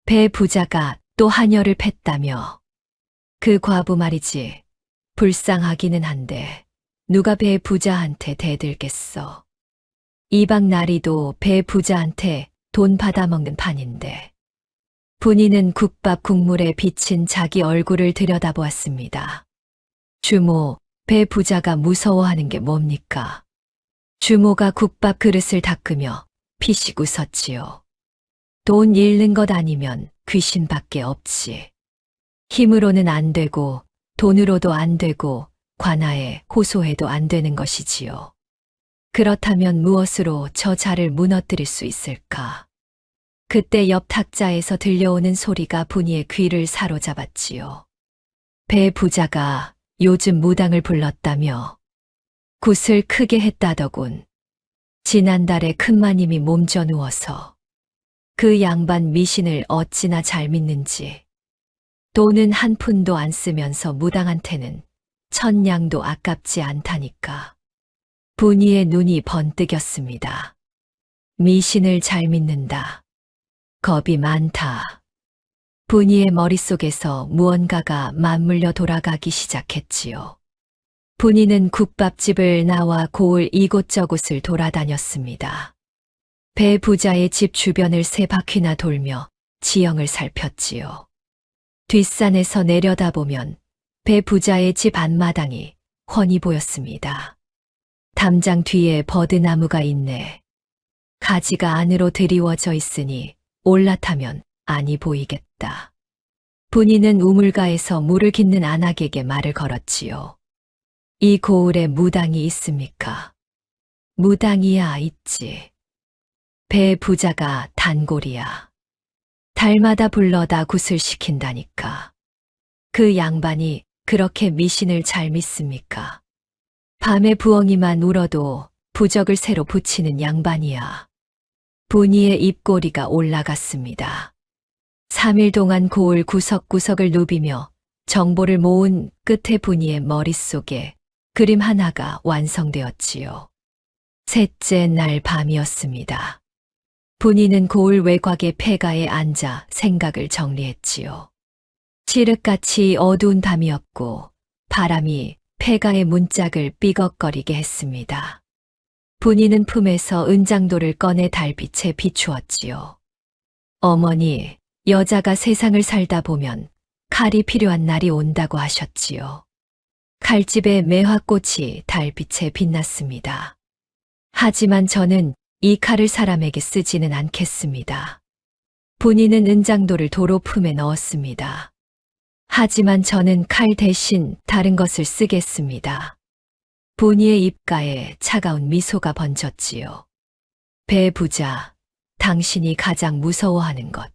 배 부자가 또 하녀를 팼다며. 그 과부 말이지. 불쌍하기는 한데 누가 배 부자한테 대들겠어. 이방 나리도 배 부자한테 돈 받아먹는 판인데. 분이는 국밥 국물에 비친 자기 얼굴을 들여다보았습니다. 주모, 배 부자가 무서워하는 게 뭡니까? 주모가 국밥 그릇을 닦으며 피식 웃었지요. 돈 잃는 것 아니면 귀신밖에 없지. 힘으로는 안 되고 돈으로도 안 되고 관아에 호소해도 안 되는 것이지요. 그렇다면 무엇으로 저 자를 무너뜨릴 수 있을까? 그때 옆 탁자에서 들려오는 소리가 분이의 귀를 사로잡았지요. 배 부자가 요즘 무당을 불렀다며 굿을 크게 했다더군. 지난달에 큰마님이 몸져 누워서 그 양반 미신을 어찌나 잘 믿는지. 돈은 한 푼도 안 쓰면서 무당한테는 천냥도 아깝지 않다니까. 분이의 눈이 번뜩였습니다. 미신을 잘 믿는다. 겁이 많다. 분이의 머릿속에서 무언가가 맞물려 돌아가기 시작했지요. 분이는 국밥집을 나와 고을 이곳저곳을 돌아다녔습니다. 배 부자의 집 주변을 세 바퀴나 돌며 지형을 살폈지요. 뒷산에서 내려다보면 배 부자의 집 앞마당이 훤히 보였습니다. 담장 뒤에 버드나무가 있네. 가지가 안으로 드리워져 있으니 올라타면 안이 보이겠다. 분이는 우물가에서 물을 깃는 안악에게 말을 걸었지요. 이 고을에 무당이 있습니까? 무당이야 있지. 배 부자가 단골이야. 달마다 불러다 굿을 시킨다니까. 그 양반이 그렇게 미신을 잘 믿습니까? 밤에 부엉이만 울어도 부적을 새로 붙이는 양반이야. 분이의 입꼬리가 올라갔습니다. 3일 동안 고을 구석구석을 누비며 정보를 모은 끝에 분이의 머릿속에 그림 하나가 완성되었지요. 셋째 날 밤이었습니다. 분이는 고을 외곽의 폐가에 앉아 생각을 정리했지요. 칠흑같이 어두운 밤이었고 바람이 폐가의 문짝을 삐걱거리게 했습니다. 분이는 품에서 은장도를 꺼내 달빛에 비추었지요. 어머니, 여자가 세상을 살다 보면 칼이 필요한 날이 온다고 하셨지요. 칼집에 매화꽃이 달빛에 빛났습니다. 하지만 저는 이 칼을 사람에게 쓰지는 않겠습니다. 분이는 은장도를 도로 품에 넣었습니다. 하지만 저는 칼 대신 다른 것을 쓰겠습니다. 분이의 입가에 차가운 미소가 번졌지요. 배 부자, 당신이 가장 무서워하는 것.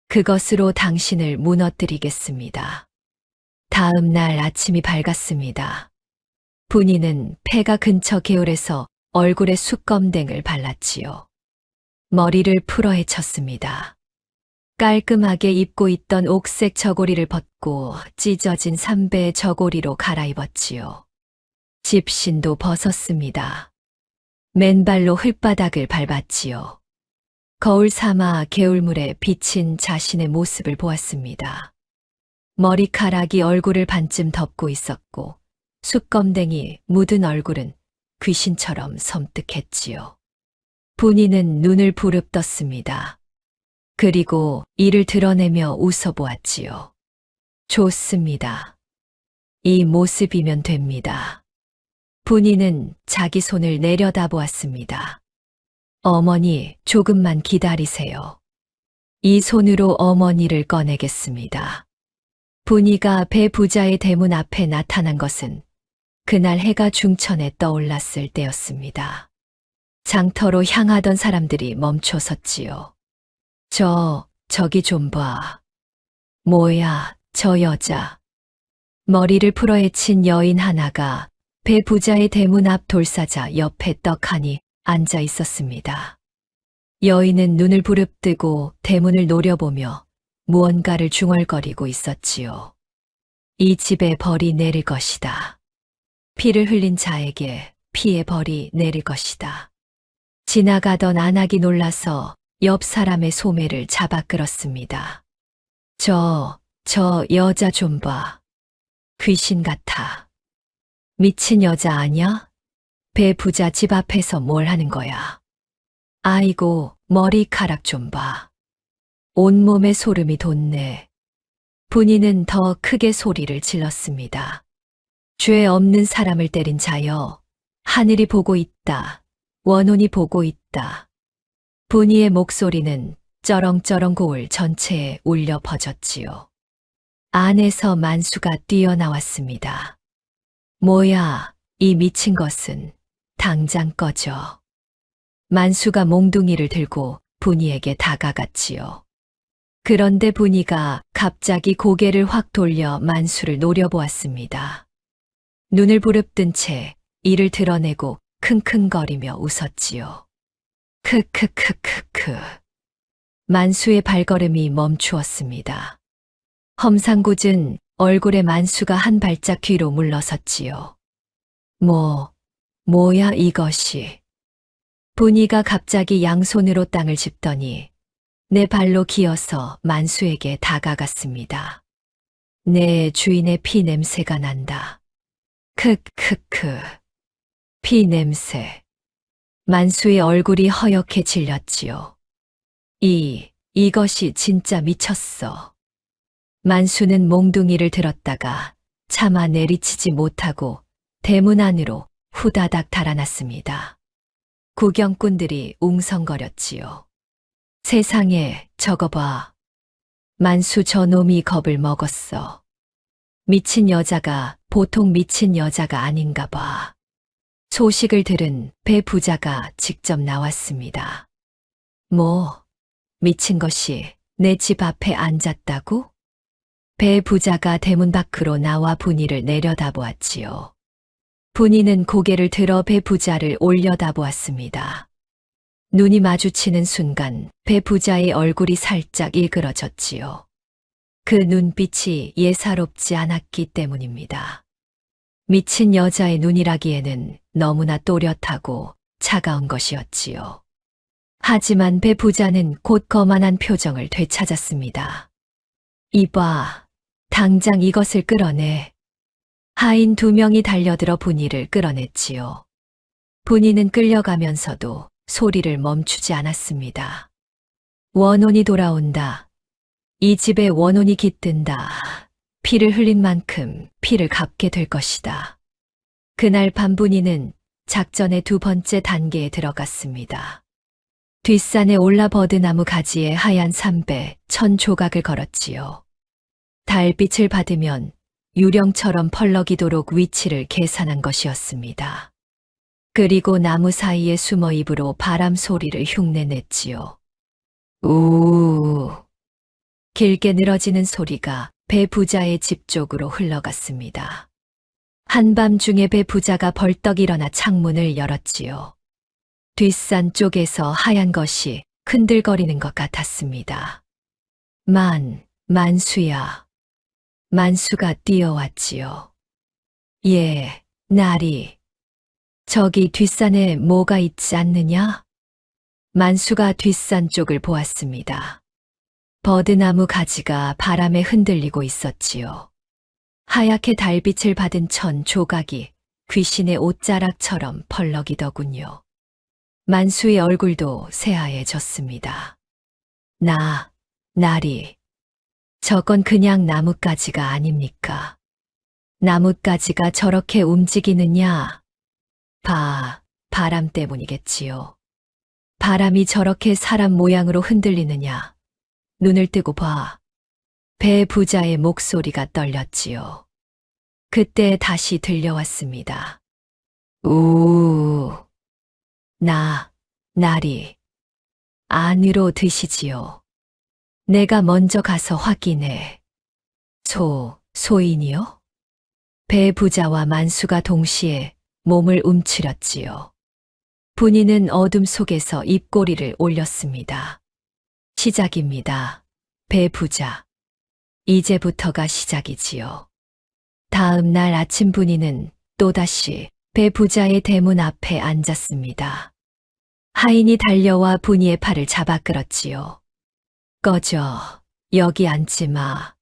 그것으로 당신을 무너뜨리겠습니다. 다음 날 아침이 밝았습니다. 분이는 폐가 근처 개울에서 얼굴에 숯검댕을 발랐지요. 머리를 풀어헤쳤습니다. 깔끔하게 입고 있던 옥색 저고리를 벗고 찢어진 삼배 저고리로 갈아입었지요. 집신도 벗었습니다. 맨발로 흙바닥을 밟았지요. 거울 삼아 개울물에 비친 자신의 모습을 보았습니다. 머리카락이 얼굴을 반쯤 덮고 있었고 숯검댕이 묻은 얼굴은 귀신처럼 섬뜩했지요. 분이는 눈을 부릅떴습니다. 그리고 이를 드러내며 웃어보았지요. 좋습니다. 이 모습이면 됩니다. 분이는 자기 손을 내려다보았습니다. 어머니, 조금만 기다리세요. 이 손으로 어머니를 꺼내겠습니다. 분이가 배 부자의 대문 앞에 나타난 것은 그날 해가 중천에 떠올랐을 때였습니다. 장터로 향하던 사람들이 멈춰 섰지요. 저기 좀 봐. 뭐야, 저 여자. 머리를 풀어헤친 여인 하나가 배 부자의 대문 앞 돌사자 옆에 떡하니 앉아 있었습니다. 여인은 눈을 부릅뜨고 대문을 노려보며 무언가를 중얼거리고 있었지요. 이 집에 벌이 내릴 것이다. 피를 흘린 자에게 피의 벌이 내릴 것이다. 지나가던 안악이 놀라서 옆 사람의 소매를 잡아 끌었습니다. 저 여자 좀 봐. 귀신 같아. 미친 여자 아냐? 배 부자 집 앞에서 뭘 하는 거야? 아이고, 머리카락 좀 봐. 온몸에 소름이 돋네. 분이는 더 크게 소리를 질렀습니다. 죄 없는 사람을 때린 자여, 하늘이 보고 있다. 원혼이 보고 있다. 분이의 목소리는 쩌렁쩌렁 고을 전체에 울려 퍼졌지요. 안에서 만수가 뛰어나왔습니다. 뭐야, 이 미친 것은 당장 꺼져. 만수가 몽둥이를 들고 분이에게 다가갔지요. 그런데 분이가 갑자기 고개를 확 돌려 만수를 노려보았습니다. 눈을 부릅뜬 채 이를 드러내고 킁킁거리며 웃었지요. 크크크크크. 만수의 발걸음이 멈추었습니다. 험상궂은 얼굴에 만수가 한 발짝 뒤로 물러섰지요. 뭐야 이것이. 분이가 갑자기 양손으로 땅을 짚더니 내 발로 기어서 만수에게 다가갔습니다. 내 주인의 피 냄새가 난다. 크크크. 피 냄새. 만수의 얼굴이 허옇게 질렸지요. 이것이 진짜 미쳤어. 만수는 몽둥이를 들었다가 차마 내리치지 못하고 대문 안으로 후다닥 달아났습니다. 구경꾼들이 웅성거렸지요. 세상에, 저거 봐. 만수 저놈이 겁을 먹었어. 미친 여자가 보통 미친 여자가 아닌가 봐. 소식을 들은 배 부자가 직접 나왔습니다. 미친 것이 내 집 앞에 앉았다고? 배 부자가 대문 밖으로 나와 분이를 내려다보았지요. 분이는 고개를 들어 배 부자를 올려다보았습니다. 눈이 마주치는 순간 배 부자의 얼굴이 살짝 일그러졌지요. 그 눈빛이 예사롭지 않았기 때문입니다. 미친 여자의 눈이라기에는 너무나 또렷하고 차가운 것이었지요. 하지만 배 부자는 곧 거만한 표정을 되찾았습니다. 이봐, 당장 이것을 끌어내. 하인 2명이 달려들어 분이를 끌어냈지요. 분이는 끌려가면서도 소리를 멈추지 않았습니다. 원혼이 돌아온다. 이 집에 원혼이 깃든다. 피를 흘린 만큼 피를 갚게 될 것이다. 그날 밤 분이는 작전의 2번째 단계에 들어갔습니다. 뒷산에 올라 버드나무 가지에 하얀 삼배 1000조각을 걸었지요. 달빛을 받으면 유령처럼 펄럭이도록 위치를 계산한 것이었습니다. 그리고 나무 사이에 숨어 입으로 바람 소리를 흉내냈지요. 우우. 길게 늘어지는 소리가 배 부자의 집 쪽으로 흘러갔습니다. 한밤중에 배 부자가 벌떡 일어나 창문을 열었지요. 뒷산 쪽에서 하얀 것이 흔들거리는 것 같았습니다. 만수야. 만수가 뛰어왔지요. 예, 나리. 저기 뒷산에 뭐가 있지 않느냐? 만수가 뒷산 쪽을 보았습니다. 버드나무 가지가 바람에 흔들리고 있었지요. 하얗게 달빛을 받은 1000조각이 귀신의 옷자락처럼 펄럭이더군요. 만수의 얼굴도 새하얘졌습니다. 나리. 저건 그냥 나뭇가지가 아닙니까? 나뭇가지가 저렇게 움직이느냐? 바람 때문이겠지요. 바람이 저렇게 사람 모양으로 흔들리느냐? 눈을 뜨고 봐. 배 부자의 목소리가 떨렸지요. 그때 다시 들려왔습니다. 우, 나리, 안으로 드시지요. 내가 먼저 가서 확인해. 소인이요? 배 부자와 만수가 동시에 몸을 움츠렸지요. 분이는 어둠 속에서 입꼬리를 올렸습니다. 시작입니다. 배 부자. 이제부터가 시작이지요. 다음 날 아침 분이는 또다시 배 부자의 대문 앞에 앉았습니다. 하인이 달려와 분이의 팔을 잡아 끌었지요. 꺼져, 여기 앉지 마.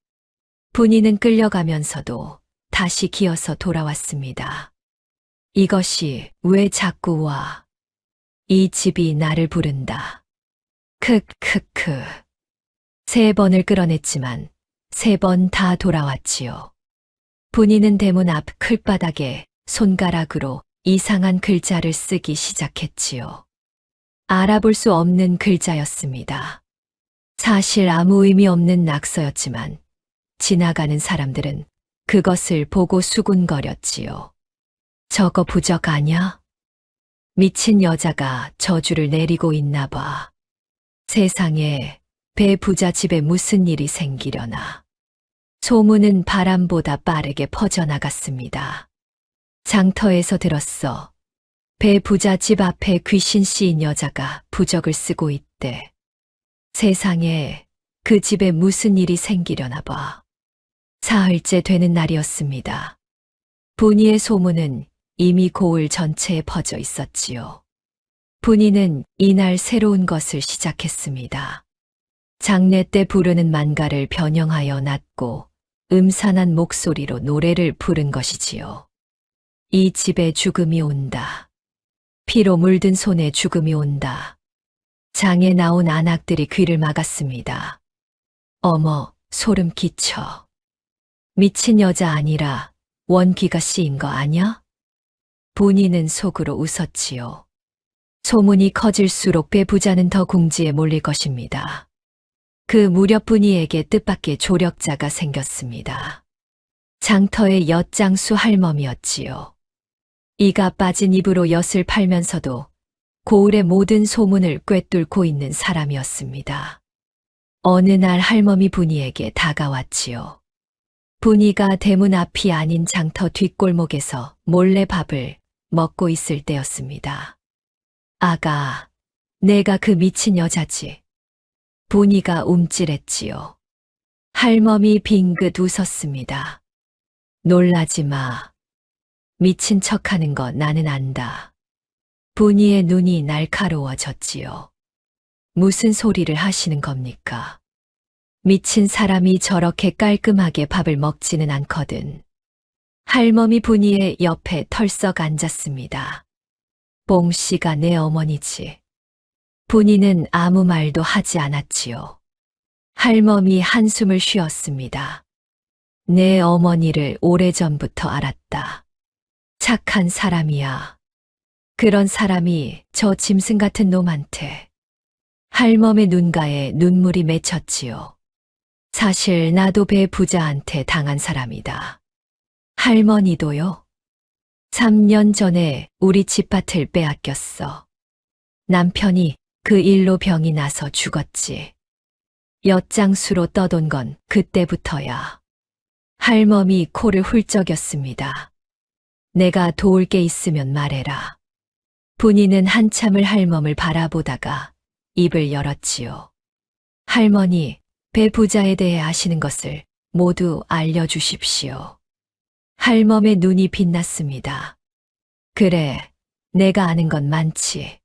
분이는 끌려가면서도 다시 기어서 돌아왔습니다. 이것이 왜 자꾸 와? 이 집이 나를 부른다. 크크크. 3번을 끌어냈지만 3번 다 돌아왔지요. 분이는 대문 앞 클바닥에 손가락으로 이상한 글자를 쓰기 시작했지요. 알아볼 수 없는 글자였습니다. 사실 아무 의미 없는 낙서였지만 지나가는 사람들은 그것을 보고 수군거렸지요. 저거 부적 아냐? 미친 여자가 저주를 내리고 있나 봐. 세상에 배 부자 집에 무슨 일이 생기려나. 소문은 바람보다 빠르게 퍼져나갔습니다. 장터에서 들었어. 배 부자 집 앞에 귀신 씌인 여자가 부적을 쓰고 있대. 세상에 그 집에 무슨 일이 생기려나 봐. 사흘째 되는 날이었습니다. 분이의 소문은 이미 고을 전체에 퍼져 있었지요. 분이는 이날 새로운 것을 시작했습니다. 장례 때 부르는 만가를 변형하여 낫고 음산한 목소리로 노래를 부른 것이지요. 이 집에 죽음이 온다. 피로 물든 손에 죽음이 온다. 장에 나온 안악들이 귀를 막았습니다. 어머, 소름 끼쳐. 미친 여자 아니라 원귀가 씌인 거 아냐? 분이는 속으로 웃었지요. 소문이 커질수록 배 부자는 더 궁지에 몰릴 것입니다. 그 무렵 분이에게 뜻밖의 조력자가 생겼습니다. 장터의 엿장수 할멈이었지요. 이가 빠진 입으로 엿을 팔면서도 고을의 모든 소문을 꿰뚫고 있는 사람이었습니다. 어느 날 할멈이 분이에게 다가왔지요. 분이가 대문 앞이 아닌 장터 뒷골목에서 몰래 밥을 먹고 있을 때였습니다. 아가, 내가 그 미친 여자지. 분이가 움찔했지요. 할멈이 빙긋 웃었습니다. 놀라지 마. 미친 척하는 거 나는 안다. 분이의 눈이 날카로워졌지요. 무슨 소리를 하시는 겁니까? 미친 사람이 저렇게 깔끔하게 밥을 먹지는 않거든. 할멈이 분이의 옆에 털썩 앉았습니다. 뽕씨가 내 어머니지. 분이는 아무 말도 하지 않았지요. 할멈이 한숨을 쉬었습니다. 내 어머니를 오래전부터 알았다. 착한 사람이야. 그런 사람이 저 짐승 같은 놈한테. 할멈의 눈가에 눈물이 맺혔지요. 사실 나도 배 부자한테 당한 사람이다. 할머니도요? 3년 전에 우리 집밭을 빼앗겼어. 남편이 그 일로 병이 나서 죽었지. 엿장수로 떠돈 건 그때부터야. 할멈이 코를 훌쩍였습니다. 내가 도울 게 있으면 말해라. 분이는 한참을 할멈을 바라보다가 입을 열었지요. 할머니, 배 부자에 대해 아시는 것을 모두 알려주십시오. 할멈의 눈이 빛났습니다. 그래, 내가 아는 건 많지.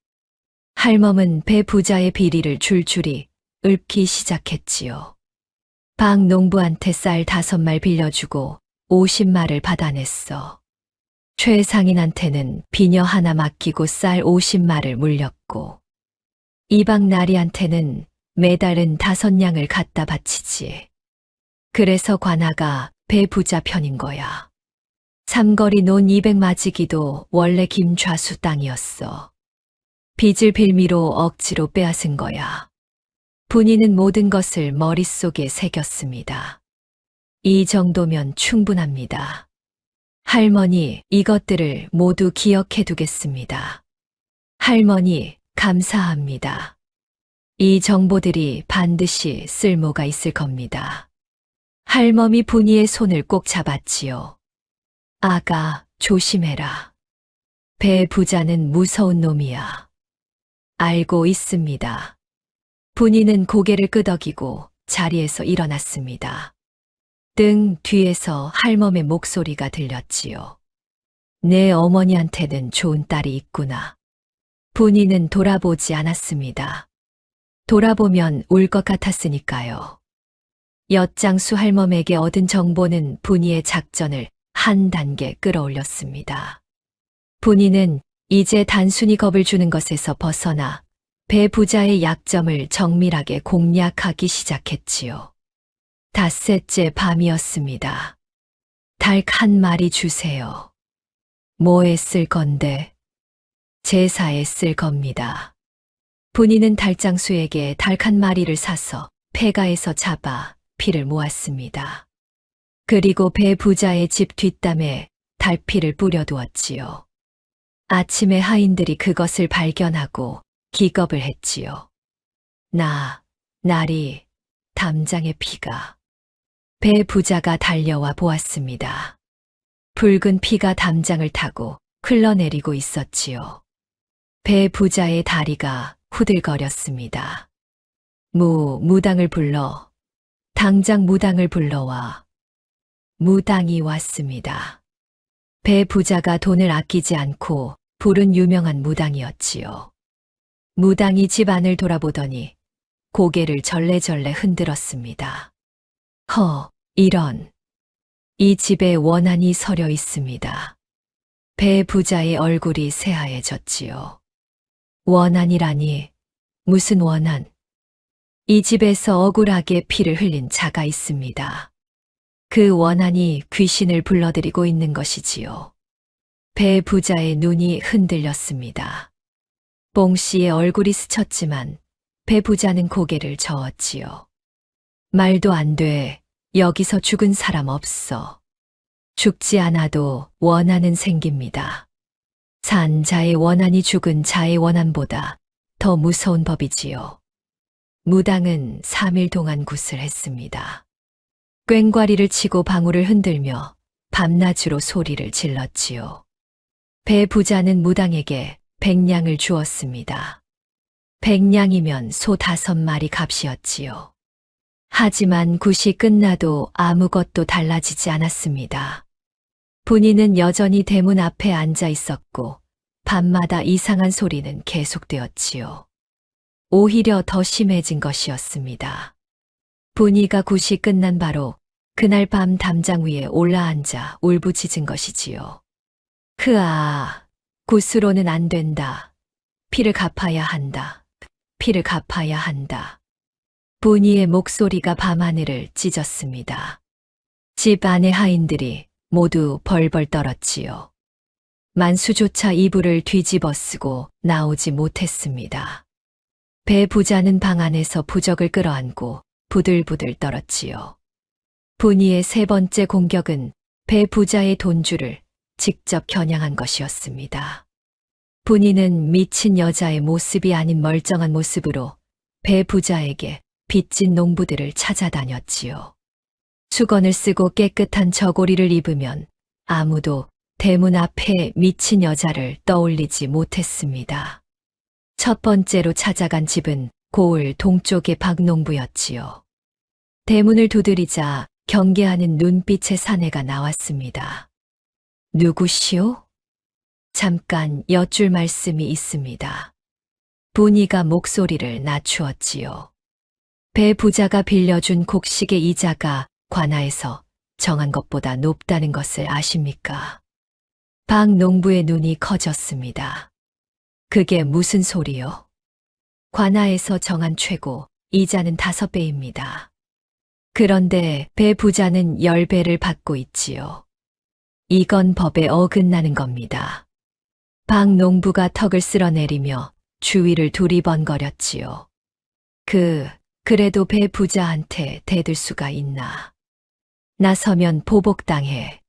할멈은 배 부자의 비리를 줄줄이 읊기 시작했지요. 박 농부한테 쌀 5말 빌려주고 50마를 받아냈어. 최상인한테는 비녀 하나 맡기고 쌀 50마를 물렸고, 이박 나리한테는 매달은 5냥을 갖다 바치지. 그래서 관아가 배 부자 편인 거야. 삼거리 논 200마지기도 원래 김좌수 땅이었어. 빚을 빌미로 억지로 빼앗은 거야. 분이는 모든 것을 머릿속에 새겼습니다. 이 정도면 충분합니다. 할머니, 이것들을 모두 기억해 두겠습니다. 할머니, 감사합니다. 이 정보들이 반드시 쓸모가 있을 겁니다. 할멈이 분이의 손을 꼭 잡았지요. 아가, 조심해라. 배 부자는 무서운 놈이야. 알고 있습니다. 분이는 고개를 끄덕이고 자리에서 일어났습니다. 등 뒤에서 할멈의 목소리가 들렸지요. 내 어머니한테는 좋은 딸이 있구나. 분이는 돌아보지 않았습니다. 돌아보면 울 것 같았으니까요. 엿장수 할멈에게 얻은 정보는 분이의 작전을 한 단계 끌어올렸습니다. 분이는 이제 단순히 겁을 주는 것에서 벗어나 배 부자의 약점을 정밀하게 공략하기 시작했지요. 닷새째 밤이었습니다. 닭 한 마리 주세요. 뭐에 쓸 건데? 제사에 쓸 겁니다. 분이는 달장수에게 닭 한 마리를 사서 폐가에서 잡아 피를 모았습니다. 그리고 배 부자의 집 뒷담에 달피를 뿌려두었지요. 아침에 하인들이 그것을 발견하고 기겁을 했지요. 나리, 담장의 피가. 배 부자가 달려와 보았습니다. 붉은 피가 담장을 타고 흘러내리고 있었지요. 배 부자의 다리가 후들거렸습니다. 무당을 불러. 당장 무당을 불러와. 무당이 왔습니다. 배 부자가 돈을 아끼지 않고 부른 유명한 무당이었지요. 무당이 집 안을 돌아보더니 고개를 절레절레 흔들었습니다. 이런. 이 집에 원한이 서려 있습니다. 배 부자의 얼굴이 새하얘졌지요. 원한이라니, 무슨 원한? 이 집에서 억울하게 피를 흘린 자가 있습니다. 그 원한이 귀신을 불러들이고 있는 것이지요. 배 부자의 눈이 흔들렸습니다. 뽕 씨의 얼굴이 스쳤지만 배 부자는 고개를 저었지요. 말도 안 돼. 여기서 죽은 사람 없어. 죽지 않아도 원한은 생깁니다. 산 자의 원한이 죽은 자의 원한보다 더 무서운 법이지요. 무당은 3일 동안 굿을했습니다. 꽹과리를 치고 방울을 흔들며 밤낮으로 소리를 질렀지요. 배 부자는 무당에게 100냥을 주었습니다. 100냥이면 소 5마리 값이었지요. 하지만 굿이 끝나도 아무것도 달라지지 않았습니다. 분이는 여전히 대문 앞에 앉아 있었고 밤마다 이상한 소리는 계속되었지요. 오히려 더 심해진 것이었습니다. 분이가 굿이 끝난 바로 그날 밤 담장 위에 올라앉아 울부짖은 것이지요. 굿으로는 안 된다. 피를 갚아야 한다. 피를 갚아야 한다. 분이의 목소리가 밤하늘을 찢었습니다. 집 안의 하인들이 모두 벌벌 떨었지요. 만수조차 이불을 뒤집어 쓰고 나오지 못했습니다. 배 부자는 방 안에서 부적을 끌어안고 부들부들 떨었지요. 분이의 3번째 공격은 배 부자의 돈줄을 직접 겨냥한 것이었습니다. 분이는 미친 여자의 모습이 아닌 멀쩡한 모습으로 배 부자에게 빚진 농부들을 찾아다녔지요. 수건을 쓰고 깨끗한 저고리를 입으면 아무도 대문 앞에 미친 여자를 떠올리지 못했습니다. 첫 번째로 찾아간 집은 고을 동쪽의 박농부였지요. 대문을 두드리자 경계하는 눈빛의 사내가 나왔습니다. 누구시오? 잠깐 여쭐 말씀이 있습니다. 분이가 목소리를 낮추었지요. 배 부자가 빌려준 곡식의 이자가 관아에서 정한 것보다 높다는 것을 아십니까? 박 농부의 눈이 커졌습니다. 그게 무슨 소리요? 관아에서 정한 최고 이자는 5배입니다. 그런데 배 부자는 10배를 받고 있지요. 이건 법에 어긋나는 겁니다. 박 농부가 턱을 쓸어내리며 주위를 두리번거렸지요. 그래도 배 부자한테 대들 수가 있나. 나서면 보복당해.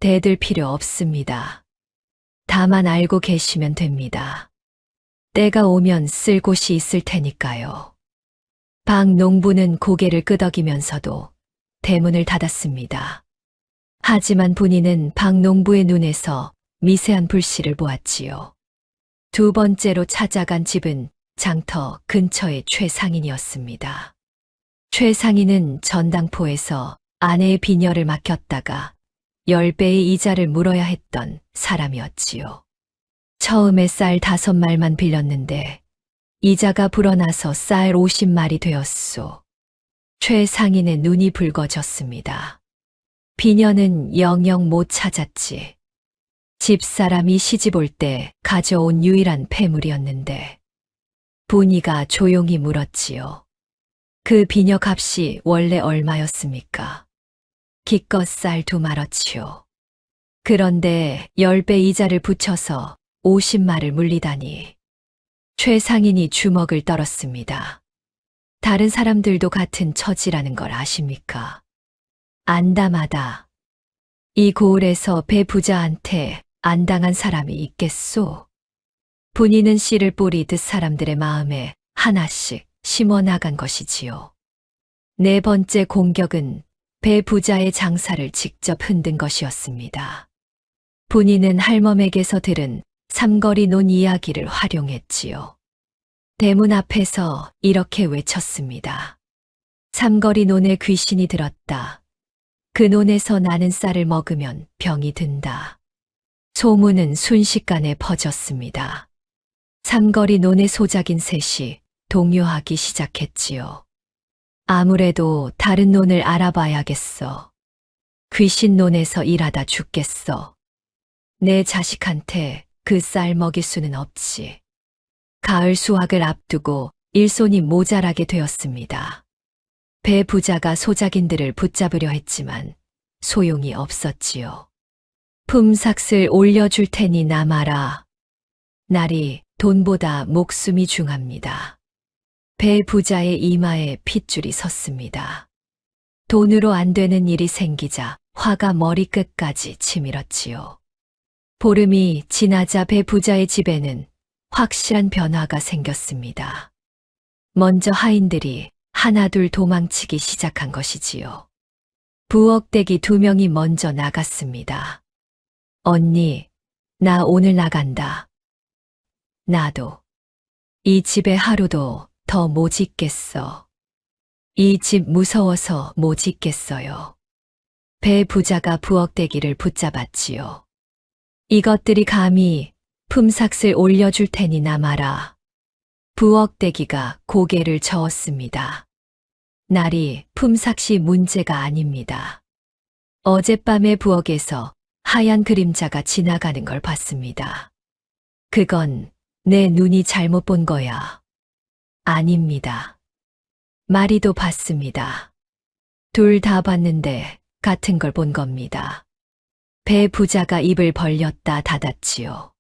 대들 필요 없습니다. 다만 알고 계시면 됩니다. 때가 오면 쓸 곳이 있을 테니까요. 박 농부는 고개를 끄덕이면서도 대문을 닫았습니다. 하지만 본인은 박 농부의 눈에서 미세한 불씨를 보았지요. 두 번째로 찾아간 집은 장터 근처의 최상인이었습니다. 최상인은 전당포에서 아내의 빈혈을 맡겼다가 10배의 이자를 물어야 했던 사람이었지요. 처음에 쌀 5말만 빌렸는데 이자가 불어나서 쌀 50말이 되었소. 최상인의 눈이 붉어졌습니다. 빈혈은 영영 못 찾았지. 집사람이 시집 올 때 가져온 유일한 폐물이었는데 분이가 조용히 물었지요. 그 비녀 값이 원래 얼마였습니까? 기껏 쌀 2말어치요. 그런데 10배 이자를 붙여서 50말을 물리다니. 최상인이 주먹을 떨었습니다. 다른 사람들도 같은 처지라는 걸 아십니까? 안다마다. 이 고을에서 배 부자한테 안 당한 사람이 있겠소? 분이는 씨를 뿌리듯 사람들의 마음에 하나씩 심어 나간 것이지요. 네 번째 공격은 배 부자의 장사를 직접 흔든 것이었습니다. 분이는 할멈에게서 들은 삼거리 논 이야기를 활용했지요. 대문 앞에서 이렇게 외쳤습니다. 삼거리 논에 귀신이 들었다. 그 논에서 나는 쌀을 먹으면 병이 든다. 소문은 순식간에 퍼졌습니다. 삼거리 논의 소작인 셋이 동요하기 시작했지요. 아무래도 다른 논을 알아봐야겠어. 귀신 논에서 일하다 죽겠어. 내 자식한테 그 쌀 먹일 수는 없지. 가을 수확을 앞두고 일손이 모자라게 되었습니다. 배 부자가 소작인들을 붙잡으려 했지만 소용이 없었지요. 품삯을 올려줄 테니 남아라. 날이 돈보다 목숨이 중합니다. 배 부자의 이마에 핏줄이 섰습니다. 돈으로 안 되는 일이 생기자 화가 머리끝까지 치밀었지요. 보름이 지나자 배 부자의 집에는 확실한 변화가 생겼습니다. 먼저 하인들이 하나둘 도망치기 시작한 것이지요. 부엌대기 2명이 먼저 나갔습니다. 언니, 나 오늘 나간다. 나도. 이 집에 하루도 더 못 있겠어. 이 집 무서워서 못 있겠어요. 배 부자가 부엌대기를 붙잡았지요. 이것들이 감히 품삯을 올려줄 테니 남아라. 부엌대기가 고개를 저었습니다. 날이 품삯이 문제가 아닙니다. 어젯밤에 부엌에서 하얀 그림자가 지나가는 걸 봤습니다. 그건 내 눈이 잘못 본 거야. 아닙니다. 마리도 봤습니다. 둘 다 봤는데 같은 걸 본 겁니다. 배 부자가 입을 벌렸다 닫았지요.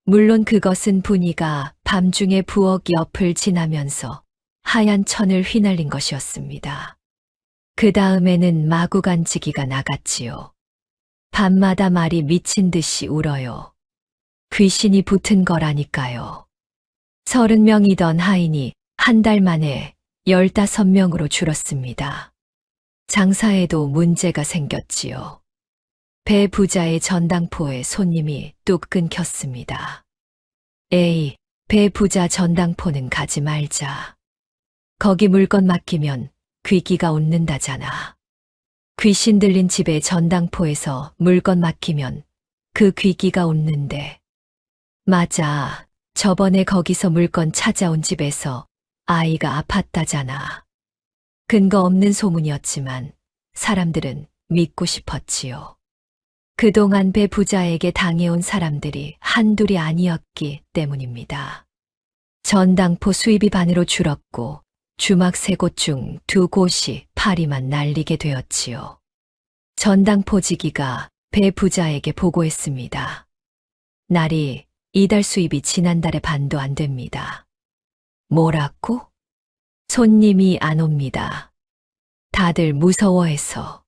물론 그것은 분이가 밤중에 부엌 옆을 지나면서 하얀 천을 휘날린 것이었습니다. 그 다음에는 마구간지기가 나갔지요. 밤마다 말이 미친 듯이 울어요. 귀신이 붙은 거라니까요. 30명이던 하인이 한 달 만에 15명으로 줄었습니다. 장사에도 문제가 생겼지요. 배 부자의 전당포에 손님이 뚝 끊겼습니다. 에이, 배 부자 전당포는 가지 말자. 거기 물건 맡기면 귀기가 웃는다잖아. 귀신 들린 집에 전당포에서 물건 맡기면 그 귀기가 웃는데. 맞아. 저번에 거기서 물건 찾아온 집에서 아이가 아팠다잖아. 근거 없는 소문이었지만 사람들은 믿고 싶었지요. 그동안 배 부자에게 당해온 사람들이 한둘이 아니었기 때문입니다. 전당포 수입이 반으로 줄었고 주막 3곳 중 2곳이 파리만 날리게 되었지요. 전당포지기가 배 부자에게 보고했습니다. 날이 이달 수입이 지난달의 반도 안 됩니다. 뭐라고? 손님이 안 옵니다. 다들 무서워해서.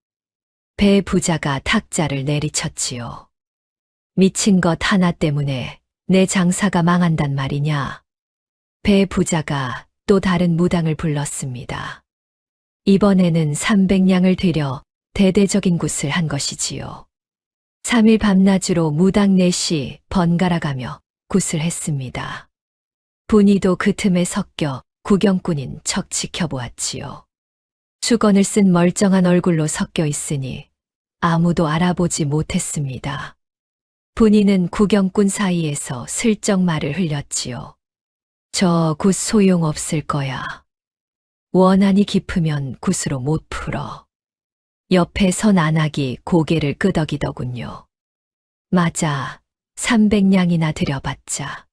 배 부자가 탁자를 내리쳤지요. 미친 것 하나 때문에 내 장사가 망한단 말이냐. 배 부자가 또 다른 무당을 불렀습니다. 이번에는 300냥을 들여 대대적인 굿을 한 것이지요. 3일 밤낮으로 무당 넷이 번갈아가며 굿을 했습니다. 분이도 그 틈에 섞여 구경꾼인 척 지켜보았지요. 수건을 쓴 멀쩡한 얼굴로 섞여 있으니 아무도 알아보지 못했습니다. 분이는 구경꾼 사이에서 슬쩍 말을 흘렸지요. 저 굿 소용없을 거야. 원한이 깊으면 굿으로 못 풀어. 옆에 선 안악이 고개를 끄덕이더군요. 맞아, 300냥이나 들여봤자.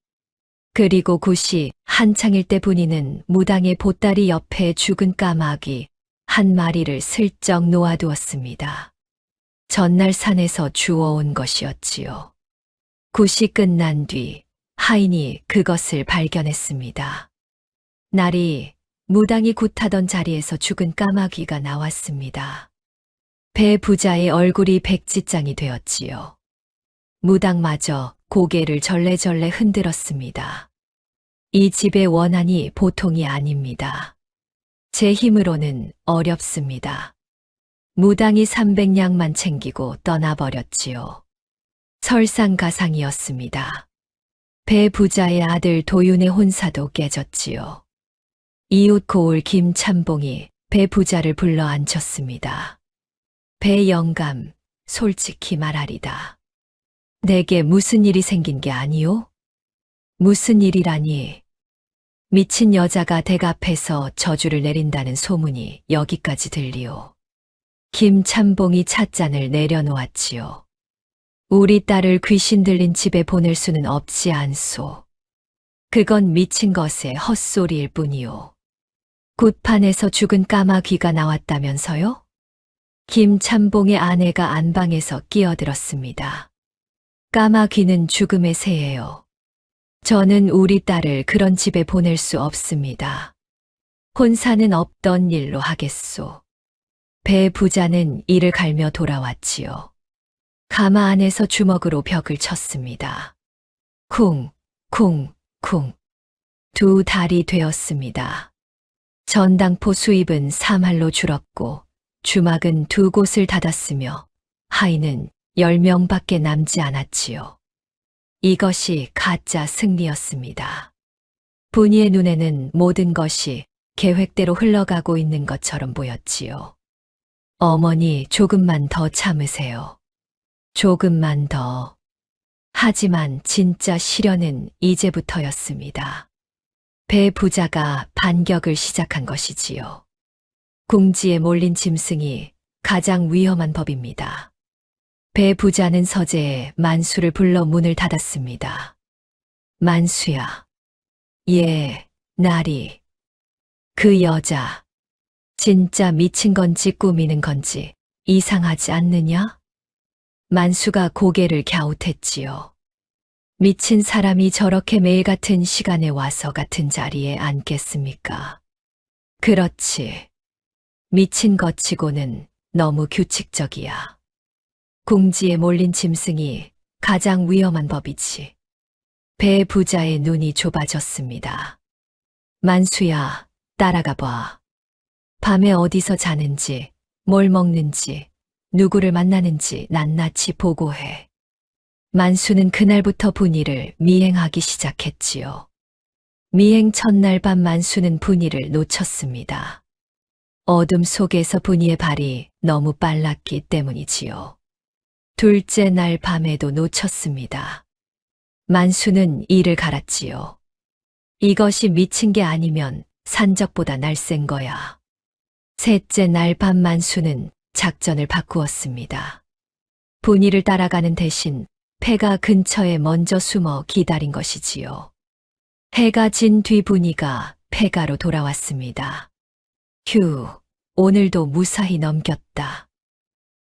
그리고 굿이 한창일 때 분이는 무당의 보따리 옆에 죽은 까마귀 한 마리를 슬쩍 놓아두었습니다. 전날 산에서 주워온 것이었지요. 굿이 끝난 뒤 하인이 그것을 발견했습니다. 날이 무당이 굿하던 자리에서 죽은 까마귀가 나왔습니다. 배 부자의 얼굴이 백지장이 되었지요. 무당마저 고개를 절레절레 흔들었습니다. 이 집의 원한이 보통이 아닙니다. 제 힘으로는 어렵습니다. 무당이 300냥만 챙기고 떠나버렸지요. 설상가상이었습니다. 배 부자의 아들 도윤의 혼사도 깨졌지요. 이웃 고을 김참봉이 배 부자를 불러 앉혔습니다. 배 영감, 솔직히 말하리다. 내게 무슨 일이 생긴 게 아니오? 무슨 일이라니? 미친 여자가 댁 앞에서 저주를 내린다는 소문이 여기까지 들리오. 김참봉이 찻잔을 내려놓았지요. 우리 딸을 귀신 들린 집에 보낼 수는 없지 않소. 그건 미친 것의 헛소리일 뿐이오. 굿판에서 죽은 까마귀가 나왔다면서요? 김참봉의 아내가 안방에서 끼어들었습니다. 까마귀는 죽음의 새예요. 저는 우리 딸을 그런 집에 보낼 수 없습니다. 혼사는 없던 일로 하겠소. 배 부자는 이를 갈며 돌아왔지요. 가마 안에서 주먹으로 벽을 쳤습니다. 쿵, 쿵, 쿵. 두 달이 되었습니다. 전당포 수입은 3할로 줄었고 주막은 2곳을 닫았으며 하인은 10명밖에 남지 않았지요. 이것이 가짜 승리였습니다. 분이의 눈에는 모든 것이 계획대로 흘러가고 있는 것처럼 보였지요. 어머니, 조금만 더 참으세요. 조금만 더. 하지만 진짜 시련은 이제부터였습니다. 배 부자가 반격을 시작한 것이지요. 궁지에 몰린 짐승이 가장 위험한 법입니다. 배 부자는 서재에 만수를 불러 문을 닫았습니다. 만수야. 예, 나리. 그 여자. 진짜 미친 건지 꾸미는 건지 이상하지 않느냐? 만수가 고개를 갸웃했지요. 미친 사람이 저렇게 매일 같은 시간에 와서 같은 자리에 앉겠습니까? 그렇지. 미친 것치고는 너무 규칙적이야. 궁지에 몰린 짐승이 가장 위험한 법이지. 배 부자의 눈이 좁아졌습니다. 만수야, 따라가 봐. 밤에 어디서 자는지, 뭘 먹는지, 누구를 만나는지 낱낱이 보고해. 만수는 그날부터 분이를 미행하기 시작했지요. 미행 첫날 밤 만수는 분이를 놓쳤습니다. 어둠 속에서 분이의 발이 너무 빨랐기 때문이지요. 둘째 날 밤에도 놓쳤습니다. 만수는 이를 갈았지요. 이것이 미친 게 아니면 산적보다 날쌘 거야. 셋째 날 밤 만수는 작전을 바꾸었습니다. 분이를 따라가는 대신 폐가 근처에 먼저 숨어 기다린 것이지요. 해가 진 뒤 분이가 폐가로 돌아왔습니다. 휴, 오늘도 무사히 넘겼다.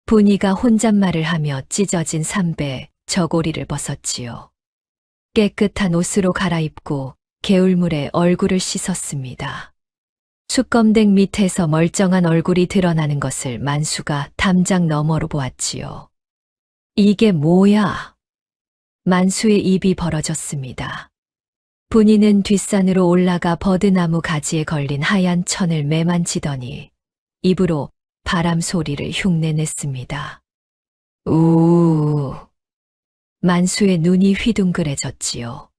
분이가 혼잣말을 하며 찢어진 삼배 저고리를 벗었지요. 깨끗한 옷으로 갈아입고 개울물에 얼굴을 씻었습니다. 숯검댕 밑에서 멀쩡한 얼굴이 드러나는 것을 만수가 담장 너머로 보았지요. 이게 뭐야? 만수의 입이 벌어졌습니다. 분이는 뒷산으로 올라가 버드나무 가지에 걸린 하얀 천을 매만지더니 입으로 바람 소리를 흉내냈습니다. 우우. 만수의 눈이 휘둥그레졌지요.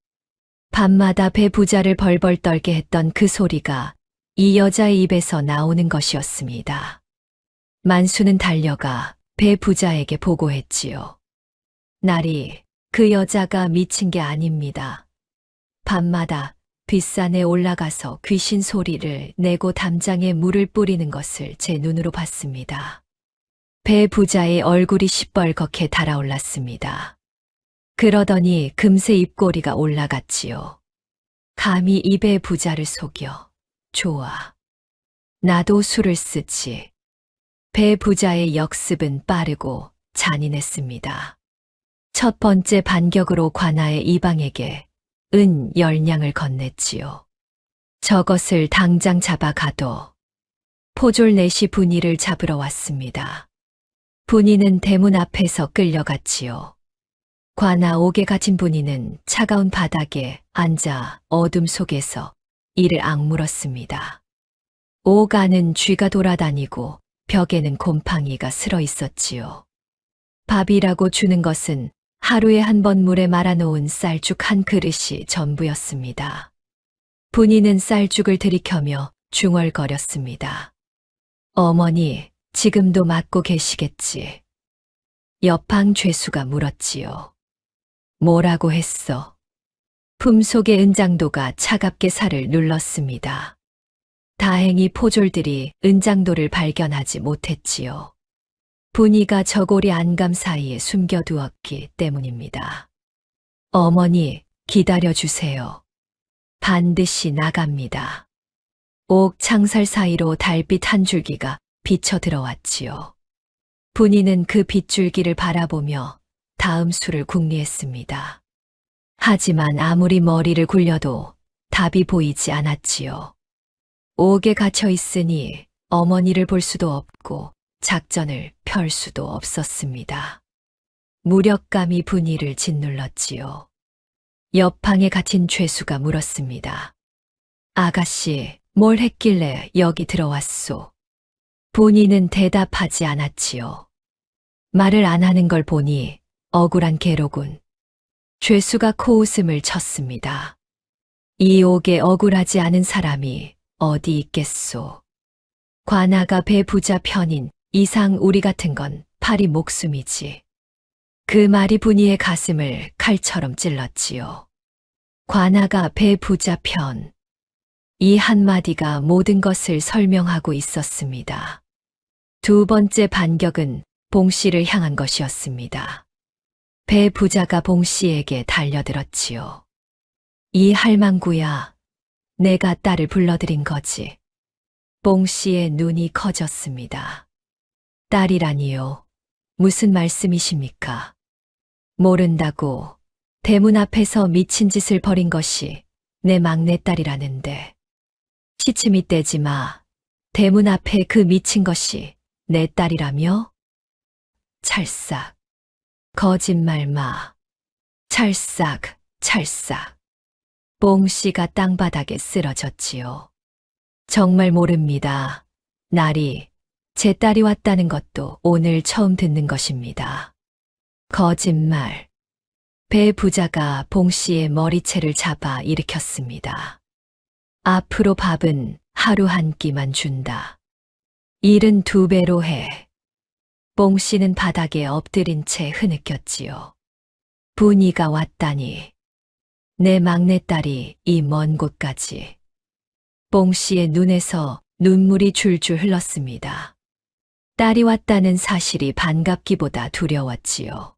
밤마다 배 부자를 벌벌 떨게 했던 그 소리가 이 여자의 입에서 나오는 것이었습니다. 만수는 달려가 배 부자에게 보고했지요. 나리, 그 여자가 미친 게 아닙니다. 밤마다 뒷산에 올라가서 귀신 소리를 내고 담장에 물을 뿌리는 것을 제 눈으로 봤습니다. 배 부자의 얼굴이 시뻘겋게 달아올랐습니다. 그러더니 금세 입꼬리가 올라갔지요. 감히 이 배 부자를 속여. 좋아. 나도 술을 쓰지. 배 부자의 역습은 빠르고 잔인했습니다. 첫 번째 반격으로 관아의 이방에게 은 10냥을 건넸지요. 저것을 당장 잡아 가도 포졸 넷이 분이를 잡으러 왔습니다. 분이는 대문 앞에서 끌려갔지요. 관아 옥에 갇힌 분이는 차가운 바닥에 앉아 어둠 속에서 이를 악물었습니다. 옥 안은 쥐가 돌아다니고 벽에는 곰팡이가 슬어 있었지요. 밥이라고 주는 것은 하루에 한 번 물에 말아놓은 쌀죽 한 그릇이 전부였습니다. 분이는 쌀죽을 들이켜며 중얼거렸습니다. 어머니, 지금도 맞고 계시겠지. 옆방 죄수가 물었지요. 뭐라고 했어? 품속의 은장도가 차갑게 살을 눌렀습니다. 다행히 포졸들이 은장도를 발견하지 못했지요. 분이가 저고리 안감 사이에 숨겨두었기 때문입니다. 어머니, 기다려주세요. 반드시 나갑니다. 옥 창살 사이로 달빛 한 줄기가 비쳐 들어왔지요. 분이는 그 빗줄기를 바라보며 다음 수를 궁리했습니다. 하지만 아무리 머리를 굴려도 답이 보이지 않았지요. 옥에 갇혀 있으니 어머니를 볼 수도 없고 작전을 펼 수도 없었습니다. 무력감이 분이를 짓눌렀지요. 옆방에 갇힌 죄수가 물었습니다. 아가씨, 뭘 했길래 여기 들어왔소? 분이는 대답하지 않았지요. 말을 안 하는 걸 보니 억울한 개로군. 죄수가 코웃음을 쳤습니다. 이 옥에 억울하지 않은 사람이 어디 있겠소. 관아가 배 부자 편인 이상 우리 같은 건 파리 목숨이지. 그 말이 분이의 가슴을 칼처럼 찔렀지요. 관아가 배 부자 편. 이 한마디가 모든 것을 설명하고 있었습니다. 두 번째 반격은 봉 씨를 향한 것이었습니다. 배 부자가 봉 씨에게 달려들었지요. 이 할망구야, 내가 딸을 불러들인 거지. 봉 씨의 눈이 커졌습니다. 딸이라니요. 무슨 말씀이십니까? 모른다고. 대문 앞에서 미친 짓을 벌인 것이 내 막내딸이라는데. 시침이 떼지 마. 대문 앞에 그 미친 것이 내 딸이라며? 찰싹. 거짓말 마. 찰싹, 찰싹. 봉 씨가 땅바닥에 쓰러졌지요. 정말 모릅니다. 날이 제 딸이 왔다는 것도 오늘 처음 듣는 것입니다. 거짓말. 배 부자가 봉 씨의 머리채를 잡아 일으켰습니다. 앞으로 밥은 하루 한 끼만 준다. 일은 2배로 해. 봉 씨는 바닥에 엎드린 채 흐느꼈지요. 분이가 왔다니. 내 막내딸이 이 먼 곳까지. 봉 씨의 눈에서 눈물이 줄줄 흘렀습니다. 딸이 왔다는 사실이 반갑기보다 두려웠지요.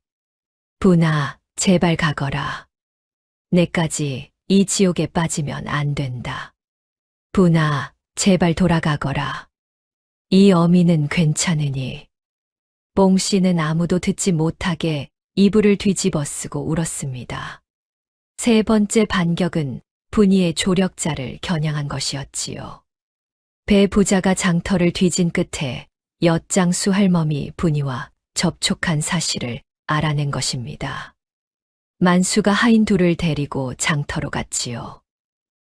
분아, 제발 가거라. 내까지 이 지옥에 빠지면 안 된다. 분아, 제발 돌아가거라. 이 어미는 괜찮으니. 봉 씨는 아무도 듣지 못하게 이불을 뒤집어 쓰고 울었습니다. 세 번째 반격은 분이의 조력자를 겨냥한 것이었지요. 배 부자가 장터를 뒤진 끝에 엿장수 할멈이 분이와 접촉한 사실을 알아낸 것입니다. 만수가 하인 둘을 데리고 장터로 갔지요.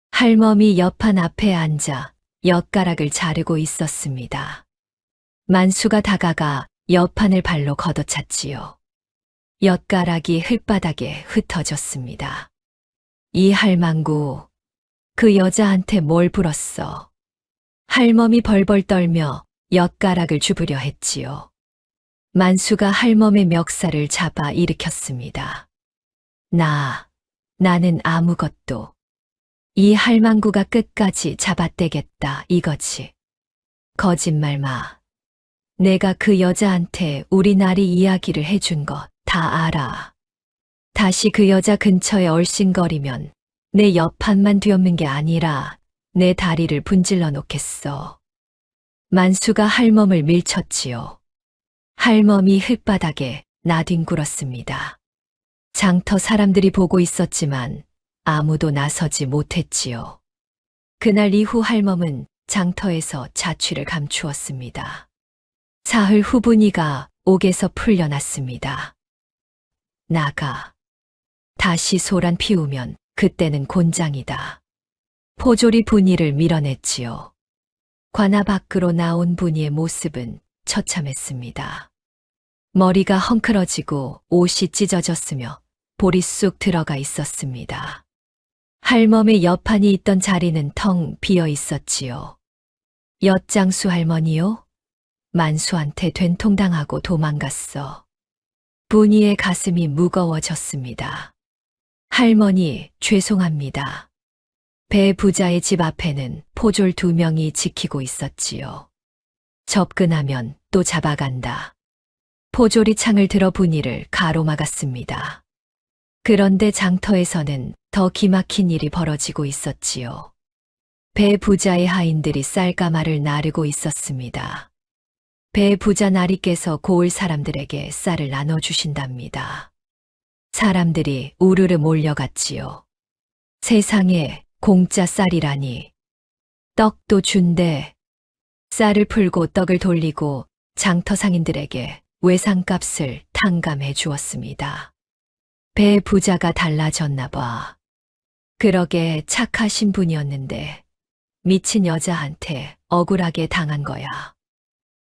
할멈이 옆판 앞에 앉아 엿가락을 자르고 있었습니다. 만수가 다가가 옆판을 발로 걷어찼지요. 엿가락이 흙바닥에 흩어졌습니다. 이 할망구, 그 여자한테 뭘 불었어? 할멈이 벌벌 떨며 엿가락을 주부려 했지요. 만수가 할멈의 멱살을 잡아 일으켰습니다. 나는 아무것도. 이 할망구가 끝까지 잡아떼겠다 이거지. 거짓말 마. 내가 그 여자한테 우리 나리 이야기를 해준 것 다 알아. 다시 그 여자 근처에 얼씬거리면 내 옆판만 뒤엎는 게 아니라 내 다리를 분질러 놓겠어. 만수가 할멈을 밀쳤지요. 할멈이 흙바닥에 나뒹굴었습니다. 장터 사람들이 보고 있었지만 아무도 나서지 못했지요. 그날 이후 할멈은 장터에서 자취를 감추었습니다. 사흘 후 분이가 옥에서 풀려났습니다. 나가. 다시 소란 피우면 그때는 곤장이다. 포졸이 분이를 밀어냈지요. 관아 밖으로 나온 분이의 모습은 처참했습니다. 머리가 헝클어지고 옷이 찢어졌으며 볼이 쑥 들어가 있었습니다. 할멈의 옆판이 있던 자리는 텅 비어 있었지요. 엿장수 할머니요? 만수한테 된통당하고 도망갔어. 분이의 가슴이 무거워졌습니다. 할머니, 죄송합니다. 배 부자의 집 앞에는 포졸 2명이 지키고 있었지요. 접근하면 또 잡아간다. 포졸이 창을 들어 분이를 가로막았습니다. 그런데 장터에서는 더 기막힌 일이 벌어지고 있었지요. 배 부자의 하인들이 쌀가마를 나르고 있었습니다. 배 부자 나리께서 고을 사람들에게 쌀을 나눠주신답니다. 사람들이 우르르 몰려갔지요. 세상에 공짜 쌀이라니. 떡도 준대. 쌀을 풀고 떡을 돌리고 장터 상인들에게 외상값을 탕감해 주었습니다. 배 부자가 달라졌나 봐. 그러게 착하신 분이었는데 미친 여자한테 억울하게 당한 거야.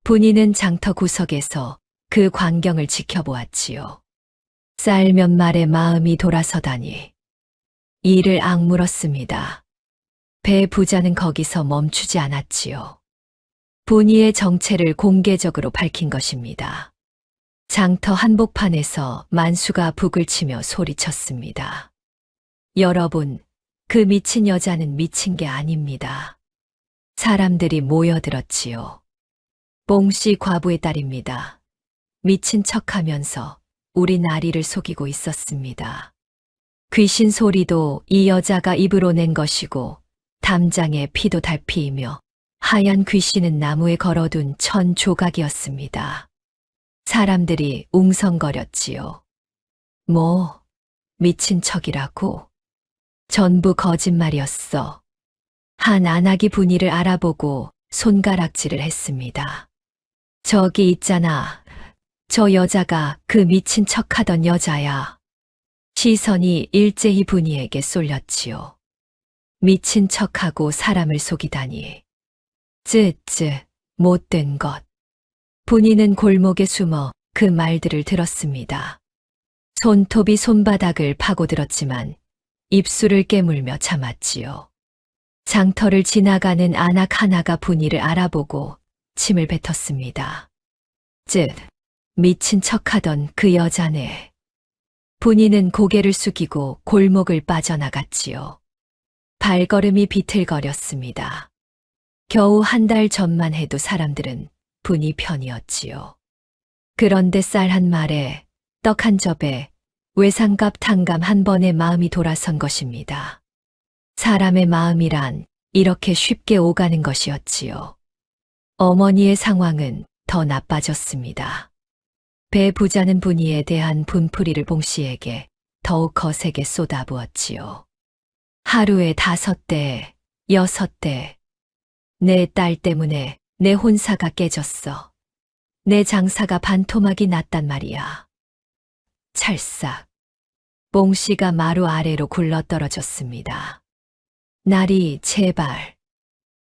분이는 장터 구석에서 그 광경을 지켜보았지요. 쌀 몇 말에 마음이 돌아서다니. 이를 악물었습니다. 배 부자는 거기서 멈추지 않았지요. 분이의 정체를 공개적으로 밝힌 것입니다. 장터 한복판에서 만수가 북을 치며 소리쳤습니다. 여러분, 그 미친 여자는 미친 게 아닙니다. 사람들이 모여들었지요. 뽕씨 과부의 딸입니다. 미친 척하면서 우리 나리를 속이고 있었습니다. 귀신 소리도 이 여자가 입으로 낸 것이고 담장에 피도 달피이며 하얀 귀신은 나무에 걸어둔 천 조각이었습니다. 사람들이 웅성거렸지요. 뭐, 미친 척이라고? 전부 거짓말이었어. 한 안하기 분이를 알아보고 손가락질을 했습니다. 저기 있잖아. 저 여자가 그 미친 척하던 여자야. 시선이 일제히 분이에게 쏠렸지요. 미친 척하고 사람을 속이다니. 쯔쯔, 못된 것. 분이는 골목에 숨어 그 말들을 들었습니다. 손톱이 손바닥을 파고들었지만 입술을 깨물며 참았지요. 장터를 지나가는 안악 하나가 분이를 알아보고 침을 뱉었습니다. 미친 척하던 그 여자네. 분이는 고개를 숙이고 골목을 빠져나갔지요. 발걸음이 비틀거렸습니다. 겨우 한 달 전만 해도 사람들은 분이 편이었지요. 그런데 쌀 한 말에, 떡 한 접에, 외상값 탕감 한 번에 마음이 돌아선 것입니다. 사람의 마음이란 이렇게 쉽게 오가는 것이었지요. 어머니의 상황은 더 나빠졌습니다. 배 부자는 분이에 대한 분풀이를 봉씨에게 더욱 거세게 쏟아부었지요. 하루에 5대, 6대. 내 딸 때문에 내 혼사가 깨졌어. 내 장사가 반토막이 났단 말이야. 찰싹. 몽씨가 마루 아래로 굴러떨어졌습니다. 나리, 제발.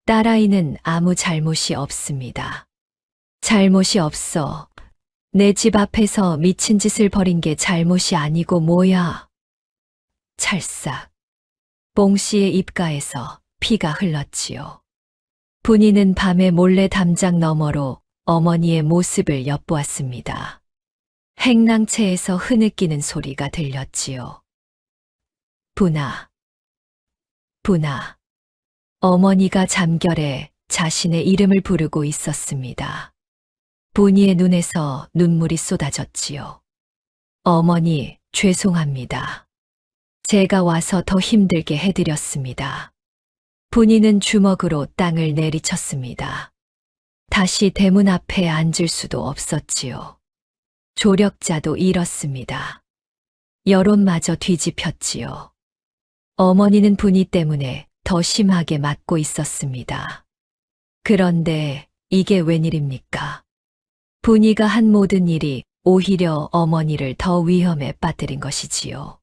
딸아이는 아무 잘못이 없습니다. 잘못이 없어. 내 집 앞에서 미친 짓을 벌인 게 잘못이 아니고 뭐야. 찰싹. 몽씨의 입가에서 피가 흘렀지요. 분이는 밤에 몰래 담장 너머로 어머니의 모습을 엿보았습니다. 행랑채에서 흐느끼는 소리가 들렸지요. 분아, 분아. 어머니가 잠결에 자신의 이름을 부르고 있었습니다. 분이의 눈에서 눈물이 쏟아졌지요. 어머니, 죄송합니다. 제가 와서 더 힘들게 해드렸습니다. 분이는 주먹으로 땅을 내리쳤습니다. 다시 대문 앞에 앉을 수도 없었지요. 조력자도 잃었습니다. 여론마저 뒤집혔지요. 어머니는 분이 때문에 더 심하게 맞고 있었습니다. 그런데 이게 웬일입니까? 분이가 한 모든 일이 오히려 어머니를 더 위험에 빠뜨린 것이지요.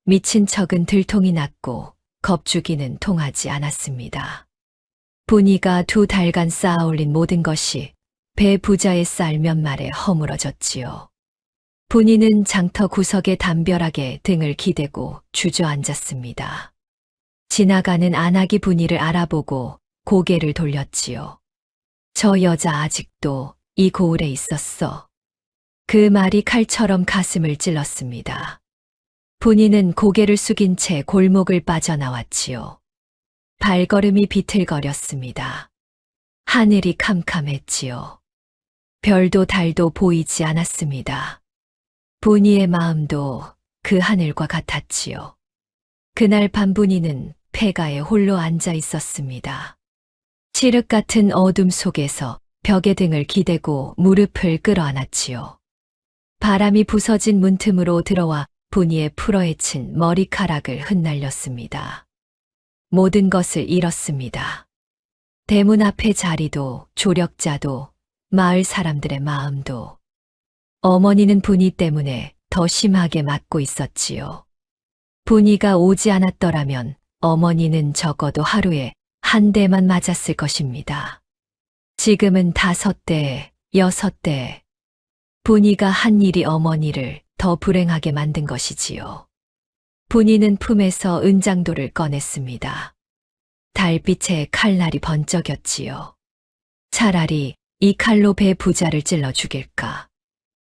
미친 척은 들통이 났고 겁주기는 통하지 않았습니다. 분이가 2달간 쌓아올린 모든 것이 배 부자의 쌀 몇 말에 허물어졌지요. 분이는 장터 구석에 담벼락에 등을 기대고 주저앉았습니다. 지나가는 안하기 분이를 알아보고 고개를 돌렸지요. 저 여자 아직도 이 고을에 있었어. 그 말이 칼처럼 가슴을 찔렀습니다. 분이는 고개를 숙인 채 골목을 빠져나왔지요. 발걸음이 비틀거렸습니다. 하늘이 캄캄했지요. 별도 달도 보이지 않았습니다. 분이의 마음도 그 하늘과 같았지요. 그날 밤 분이는 폐가에 홀로 앉아 있었습니다. 칠흑 같은 어둠 속에서 벽에 등을 기대고 무릎을 끌어안았지요. 바람이 부서진 문틈으로 들어와 분이의 풀어헤친 머리카락을 흩날렸습니다. 모든 것을 잃었습니다. 대문 앞의 자리도, 조력자도, 마을 사람들의 마음도. 어머니는 분이 때문에 더 심하게 맞고 있었지요. 분이가 오지 않았더라면 어머니는 적어도 하루에 한 대만 맞았을 것입니다. 지금은 5대, 6대. 분이가 한 일이 어머니를 더 불행하게 만든 것이지요. 분이는 품에서 은장도를 꺼냈습니다. 달빛에 칼날이 번쩍였지요. 차라리 이 칼로 배 부자를 찔러 죽일까.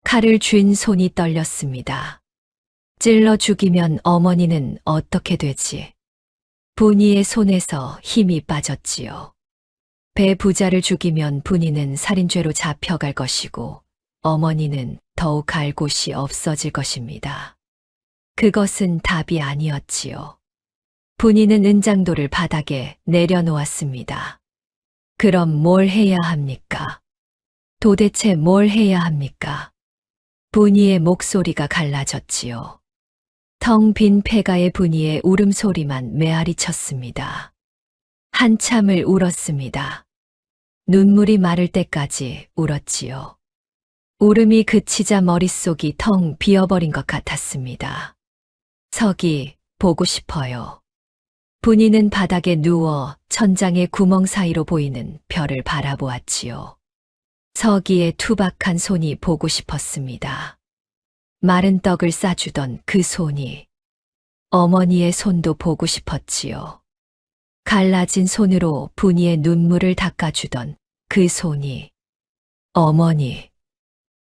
칼을 쥔 손이 떨렸습니다. 찔러 죽이면 어머니는 어떻게 되지? 분이의 손에서 힘이 빠졌지요. 배 부자를 죽이면 분이는 살인죄로 잡혀갈 것이고 어머니는 더욱 갈 곳이 없어질 것입니다. 그것은 답이 아니었지요. 분이는 은장도를 바닥에 내려놓았습니다. 그럼 뭘 해야 합니까? 도대체 뭘 해야 합니까? 분이의 목소리가 갈라졌지요. 텅 빈 폐가의 분이의 울음소리만 메아리 쳤습니다. 한참을 울었습니다. 눈물이 마를 때까지 울었지요. 울음이 그치자 머릿속이 텅 비어버린 것 같았습니다. 석이 보고 싶어요. 분이는 바닥에 누워 천장의 구멍 사이로 보이는 별을 바라보았지요. 서기의 투박한 손이 보고 싶었습니다. 마른 떡을 싸주던 그 손이. 어머니의 손도 보고 싶었지요. 갈라진 손으로 분이의 눈물을 닦아주던 그 손이. 어머니.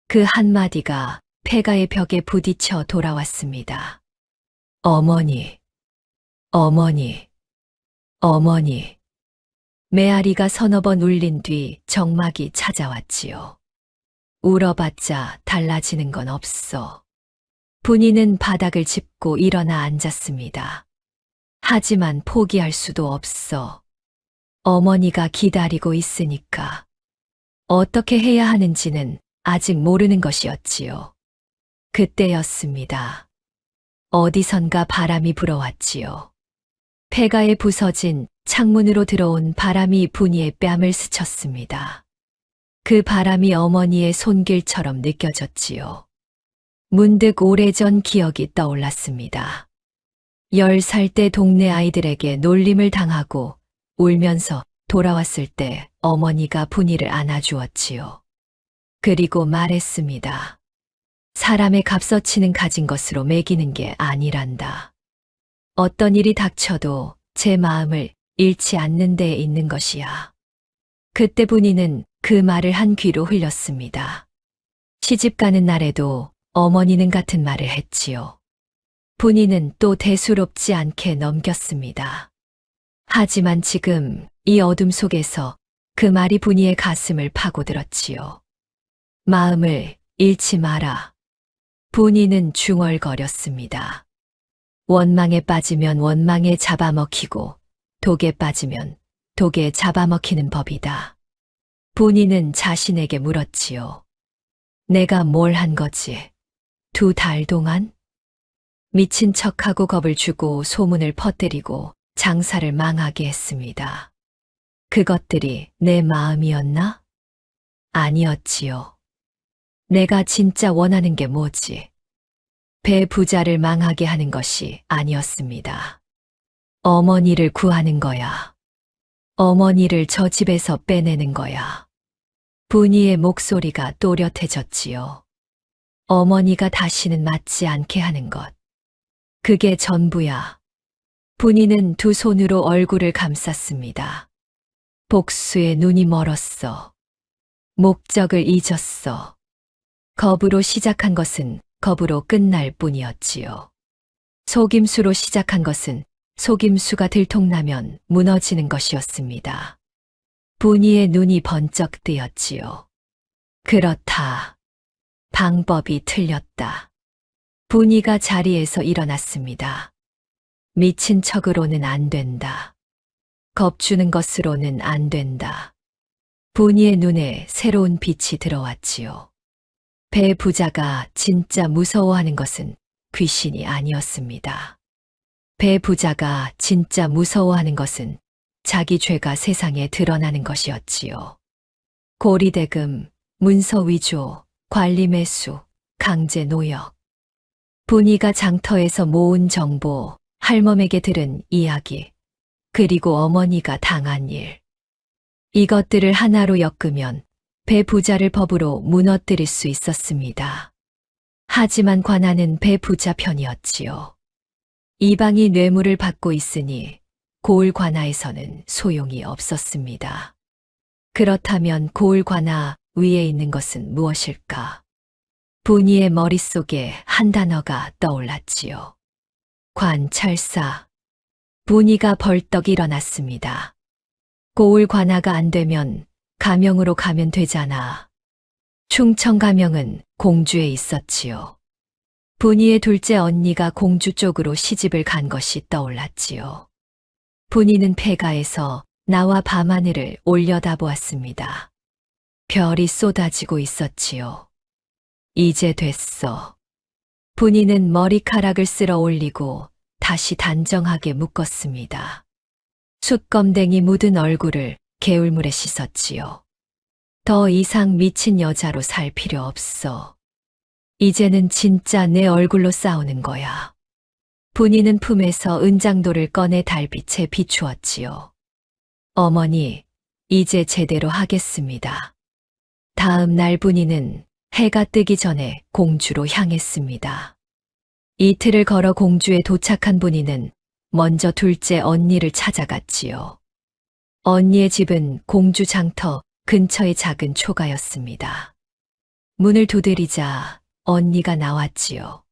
그 한마디가 폐가의 벽에 부딪혀 돌아왔습니다. 어머니. 어머니. 어머니. 메아리가 서너 번 울린 뒤 정막이 찾아왔지요. 울어봤자 달라지는 건 없어. 분이는 바닥을 짚고 일어나 앉았습니다. 하지만 포기할 수도 없어. 어머니가 기다리고 있으니까. 어떻게 해야 하는지는 아직 모르는 것이었지요. 그때였습니다. 어디선가 바람이 불어왔지요. 폐가에 부서진 창문으로 들어온 바람이 분이의 뺨을 스쳤습니다. 그 바람이 어머니의 손길처럼 느껴졌지요. 문득 오래전 기억이 떠올랐습니다. 10살 때 동네 아이들에게 놀림을 당하고 울면서 돌아왔을 때 어머니가 분이를 안아주었지요. 그리고 말했습니다. 사람의 값어치는 가진 것으로 매기는 게 아니란다. 어떤 일이 닥쳐도 제 마음을 잃지 않는 데에 있는 것이야. 그때 분이는 그 말을 한 귀로 흘렸습니다. 시집 가는 날에도 어머니는 같은 말을 했지요. 분이는 또 대수롭지 않게 넘겼습니다. 하지만 지금 이 어둠 속에서 그 말이 분이의 가슴을 파고들었지요. 마음을 잃지 마라. 분이는 중얼거렸습니다. 원망에 빠지면 원망에 잡아먹히고 독에 빠지면 독에 잡아먹히는 법이다. 분이는 자신에게 물었지요. 내가 뭘 한 거지? 2달 동안? 미친 척하고 겁을 주고 소문을 퍼뜨리고 장사를 망하게 했습니다. 그것들이 내 마음이었나? 아니었지요. 내가 진짜 원하는 게 뭐지? 배 부자를 망하게 하는 것이 아니었습니다. 어머니를 구하는 거야. 어머니를 저 집에서 빼내는 거야. 분이의 목소리가 또렷해졌지요. 어머니가 다시는 맞지 않게 하는 것. 그게 전부야. 분이는 두 손으로 얼굴을 감쌌습니다. 복수의 눈이 멀었어. 목적을 잊었어. 겁으로 시작한 것은 겁으로 끝날 뿐이었지요. 속임수로 시작한 것은 속임수가 들통나면 무너지는 것이었습니다. 분이의 눈이 번쩍 뜨였지요. 그렇다. 방법이 틀렸다. 분이가 자리에서 일어났습니다. 미친 척으로는 안 된다. 겁주는 것으로는 안 된다. 분이의 눈에 새로운 빛이 들어왔지요. 배 부자가 진짜 무서워하는 것은 귀신이 아니었습니다. 배 부자가 진짜 무서워하는 것은 자기 죄가 세상에 드러나는 것이었지요. 고리대금, 문서위조, 관리매수, 강제노역. 분이가 장터에서 모은 정보, 할멈에게 들은 이야기, 그리고 어머니가 당한 일. 이것들을 하나로 엮으면 배 부자를 법으로 무너뜨릴 수 있었습니다. 하지만 관아는 배 부자 편이었지요. 이방이 뇌물을 받고 있으니 고을 관아에서는 소용이 없었습니다. 그렇다면 고을 관아 위에 있는 것은 무엇일까? 분이의 머릿속에 한 단어가 떠올랐지요. 관찰사. 분이가 벌떡 일어났습니다. 고을 관아가 안 되면 가명으로 가면 되잖아. 충청 가명은 공주에 있었지요. 분이의 둘째 언니가 공주 쪽으로 시집을 간 것이 떠올랐지요. 분이는 폐가에서 나와 밤하늘을 올려다보았습니다. 별이 쏟아지고 있었지요. 이제 됐어. 분이는 머리카락을 쓸어 올리고 다시 단정하게 묶었습니다. 숯검댕이 묻은 얼굴을 개울물에 씻었지요. 더 이상 미친 여자로 살 필요 없어. 이제는 진짜 내 얼굴로 싸우는 거야. 분이는 품에서 은장도를 꺼내 달빛에 비추었지요. 어머니, 이제 제대로 하겠습니다. 다음 날 분이는 해가 뜨기 전에 공주로 향했습니다. 이틀을 걸어 공주에 도착한 분이는 먼저 둘째 언니를 찾아갔지요. 언니의 집은 공주 장터 근처의 작은 초가였습니다. 문을 두드리자 언니가 나왔지요.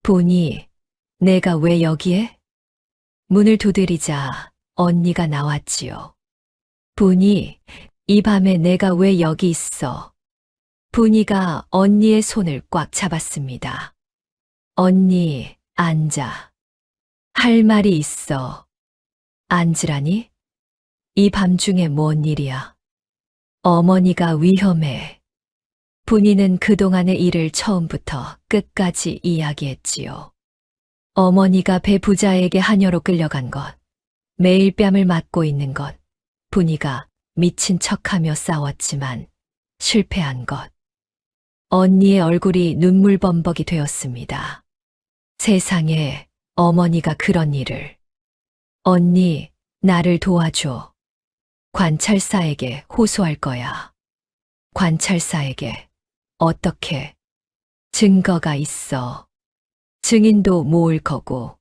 분이, 내가 왜 여기에? 문을 두드리자 언니가 나왔지요. 분이, 이 밤에 내가 왜 여기 있어? 분이가 언니의 손을 꽉 잡았습니다. 언니, 앉아. 할 말이 있어. 앉으라니? 이 밤중에 뭔 일이야? 어머니가 위험해. 분이는 그동안의 일을 처음부터 끝까지 이야기했지요. 어머니가 배 부자에게 하녀로 끌려간 것, 매일 뺨을 맞고 있는 것, 분이가 미친 척하며 싸웠지만 실패한 것. 언니의 얼굴이 눈물범벅이 되었습니다. 세상에 어머니가 그런 일을. 언니, 나를 도와줘. 관찰사에게 호소할 거야. 관찰사에게. 어떻게? 증거가 있어. 증인도 모을 거고.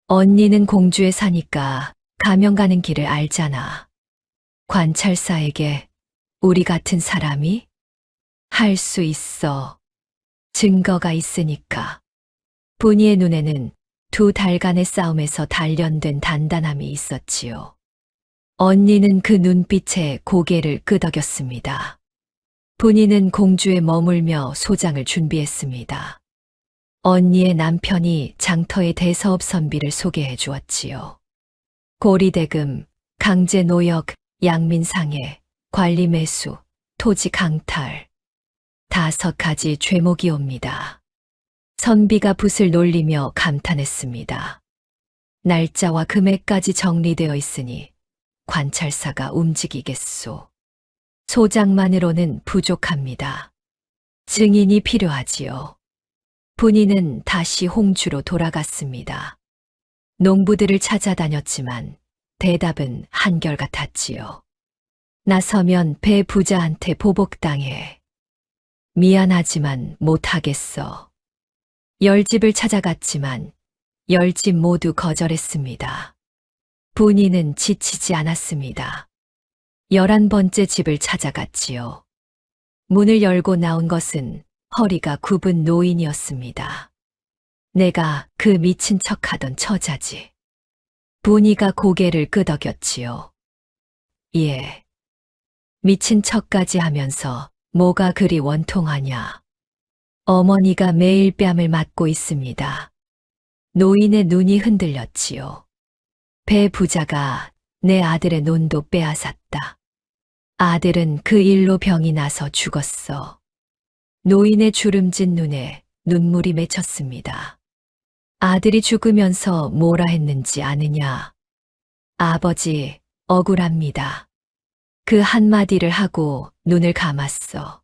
언니는 공주에 사니까 가면 가는 길을 알잖아. 관찰사에게 우리 같은 사람이? 할 수 있어. 증거가 있으니까. 분이의 눈에는 2달간의 싸움에서 단련된 단단함이 있었지요. 언니는 그 눈빛에 고개를 끄덕였습니다. 분이는 공주에 머물며 소장을 준비했습니다. 언니의 남편이 장터의 대사업 선비를 소개해 주었지요. 고리대금, 강제노역, 양민상해, 관리매수, 토지 강탈. 5가지 죄목이옵니다. 선비가 붓을 놀리며 감탄했습니다. 날짜와 금액까지 정리되어 있으니 관찰사가 움직이겠소. 소장만으로는 부족합니다. 증인이 필요하지요. 분이는 다시 홍주로 돌아갔습니다. 농부들을 찾아다녔지만 대답은 한결같았지요. 나서면 배 부자한테 보복당해. 미안하지만 못하겠어. 10집을 찾아갔지만 10집 모두 거절했습니다. 분이는 지치지 않았습니다. 11번째 집을 찾아갔지요. 문을 열고 나온 것은 허리가 굽은 노인이었습니다. 내가 그 미친 척하던 처자지. 분이가 고개를 끄덕였지요. 예. 미친 척까지 하면서 뭐가 그리 원통하냐. 어머니가 매일 뺨을 맞고 있습니다. 노인의 눈이 흔들렸지요. 배 부자가 내 아들의 논도 빼앗았다. 아들은 그 일로 병이 나서 죽었어. 노인의 주름진 눈에 눈물이 맺혔습니다. 아들이 죽으면서 뭐라 했는지 아느냐. 아버지, 억울합니다. 그 한마디를 하고 눈을 감았어.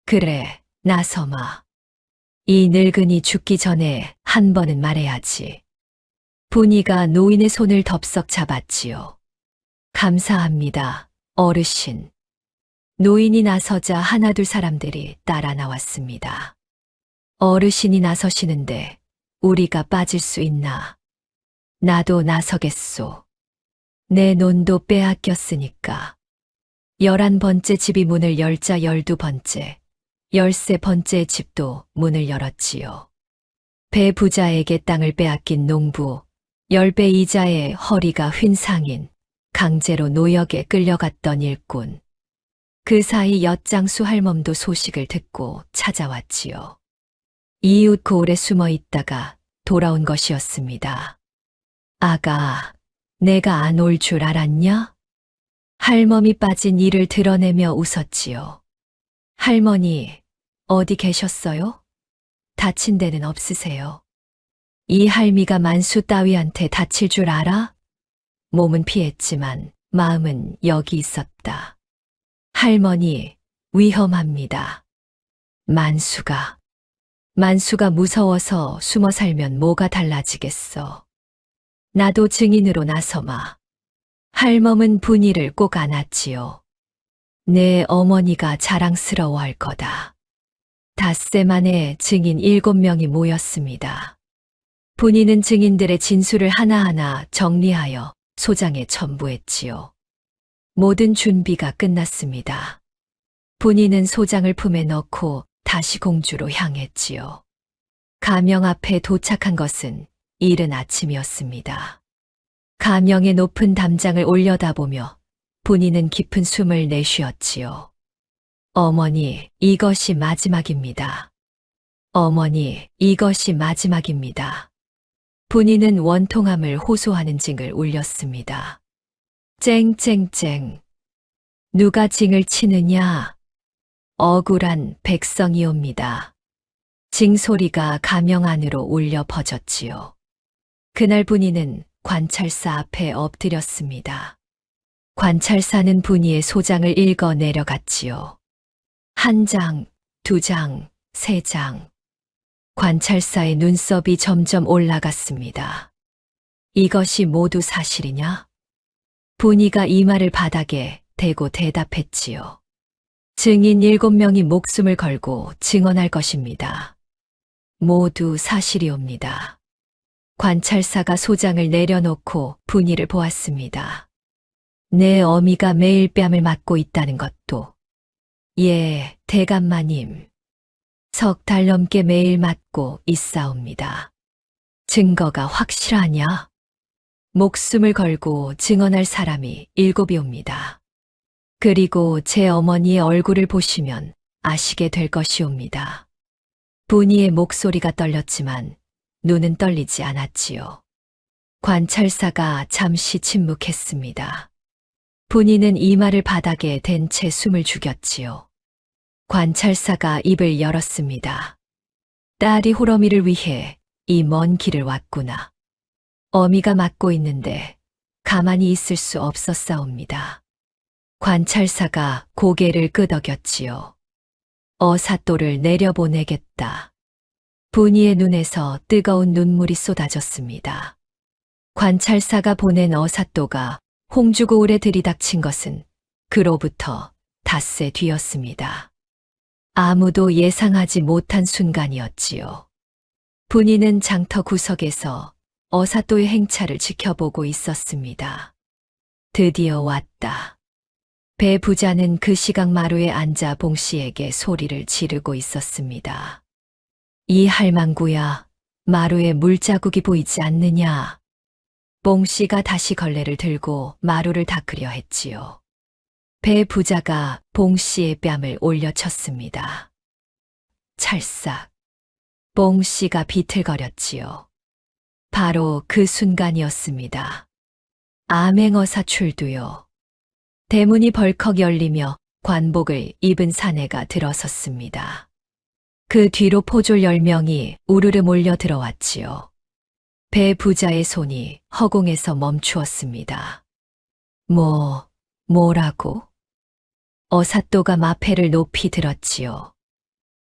그래, 나서마. 이 늙은이 죽기 전에 한 번은 말해야지. 분이가 노인의 손을 덥석 잡았지요. 감사합니다, 어르신. 노인이 나서자 하나둘 사람들이 따라 나왔습니다. 어르신이 나서시는데 우리가 빠질 수 있나? 나도 나서겠소. 내 논도 빼앗겼으니까. 11번째 집이 문을 열자 12번째, 13번째 집도 문을 열었지요. 배 부자에게 땅을 빼앗긴 농부, 10배 이자에 허리가 휜 상인, 강제로 노역에 끌려갔던 일꾼. 그 사이 엿장수 할멈도 소식을 듣고 찾아왔지요. 이웃 고을에 숨어 있다가 돌아온 것이었습니다. 아가, 내가 안 올 줄 알았냐? 할멈이 빠진 이를 드러내며 웃었지요. 할머니, 어디 계셨어요? 다친 데는 없으세요? 이 할미가 만수 따위한테 다칠 줄 알아? 몸은 피했지만 마음은 여기 있었다. 할머니, 위험합니다. 만수가 무서워서 숨어 살면 뭐가 달라지겠어. 나도 증인으로 나서마. 할멈은 분이를 꼭 안았지요. 내 어머니가 자랑스러워할 거다. 닷새 만에 증인 7명이 모였습니다. 분이는 증인들의 진술을 하나하나 정리하여 소장에 첨부했지요. 모든 준비가 끝났습니다. 분이는 소장을 품에 넣고 다시 공주로 향했지요. 가명 앞에 도착한 것은 이른 아침이었습니다. 가명의 높은 담장을 올려다보며 분이는 깊은 숨을 내쉬었지요. 어머니, 이것이 마지막입니다. 어머니, 이것이 마지막입니다. 분이는 원통함을 호소하는 징을 울렸습니다. 쨍쨍쨍. 누가 징을 치느냐? 억울한 백성이옵니다. 징소리가 가명 안으로 울려 퍼졌지요. 그날 분이는 관찰사 앞에 엎드렸습니다. 관찰사는 분이의 소장을 읽어 내려갔지요. 1장, 2장, 3장. 관찰사의 눈썹이 점점 올라갔습니다. 이것이 모두 사실이냐? 분이가 이 말을 바닥에 대고 대답했지요. 증인 7명이 목숨을 걸고 증언할 것입니다. 모두 사실이옵니다. 관찰사가 소장을 내려놓고 분이를 보았습니다. 내 어미가 매일 뺨을 맞고 있다는 것도. 예, 대감마님. 3달 넘게 매일 맞고 있사옵니다. 증거가 확실하냐? 목숨을 걸고 증언할 사람이 7이옵니다. 그리고 제 어머니의 얼굴을 보시면 아시게 될 것이옵니다. 분이의 목소리가 떨렸지만 눈은 떨리지 않았지요. 관찰사가 잠시 침묵했습니다. 분이는 이 말을 바닥에 댄 채 숨을 죽였지요. 관찰사가 입을 열었습니다. 딸이 호러미를 위해 이 먼 길을 왔구나. 어미가 맞고 있는데 가만히 있을 수 없었사옵니다. 관찰사가 고개를 끄덕였지요. 어사또를 내려보내겠다. 분이의 눈에서 뜨거운 눈물이 쏟아졌습니다. 관찰사가 보낸 어사또가 홍주고을에 들이닥친 것은 그로부터 닷새 뒤였습니다. 아무도 예상하지 못한 순간이었지요. 분이는 장터 구석에서 어사또의 행차를 지켜보고 있었습니다. 드디어 왔다. 배 부자는 그 시각 마루에 앉아 봉씨에게 소리를 지르고 있었습니다. 이 할망구야, 마루에 물자국이 보이지 않느냐? 봉씨가 다시 걸레를 들고 마루를 닦으려 했지요. 배 부자가 봉씨의 뺨을 올려쳤습니다. 찰싹. 봉씨가 비틀거렸지요. 바로 그 순간이었습니다. 암행어사 출두요. 대문이 벌컥 열리며 관복을 입은 사내가 들어섰습니다. 그 뒤로 포졸 10명이 우르르 몰려 들어왔지요. 배 부자의 손이 허공에서 멈추었습니다. 뭐라고? 어사또가 마패를 높이 들었지요.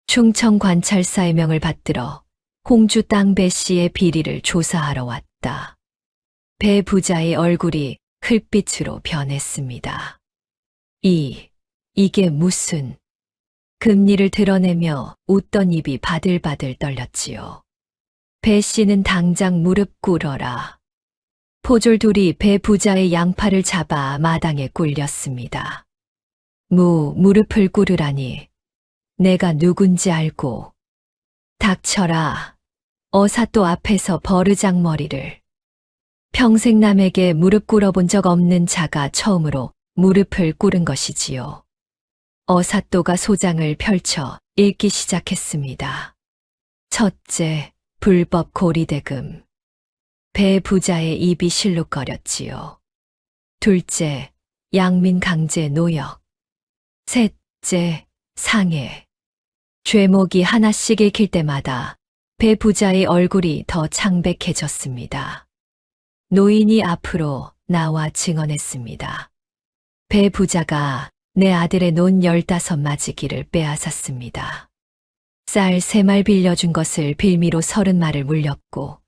충청 관찰사의 명을 받들어 홍주 땅 배 씨의 비리를 조사하러 왔다. 배 부자의 얼굴이 흙빛으로 변했습니다. 이게 무슨... 금리를 드러내며 웃던 입이 바들바들 떨렸지요. 배 씨는 당장 무릎 꿇어라. 포졸 둘이 배 부자의 양팔을 잡아 마당에 꿇렸습니다. 무릎을 꿇으라니. 내가 누군지 알고. 닥쳐라. 어사또 앞에서 버르장머리를. 평생 남에게 무릎 꿇어본 적 없는 자가 처음으로 무릎을 꿇은 것이지요. 어사또가 소장을 펼쳐 읽기 시작했습니다. 첫째, 불법 고리대금. 배 부자의 입이 실룩거렸지요. 둘째, 양민 강제 노역. 셋째, 상해. 죄목이 하나씩 읽힐 때마다 배 부자의 얼굴이 더 창백해졌습니다. 노인이 앞으로 나와 증언했습니다. 배 부자가 내 아들의 논 15마지기를 빼앗았습니다. 쌀 3말 빌려준 것을 빌미로 30말을 물렸고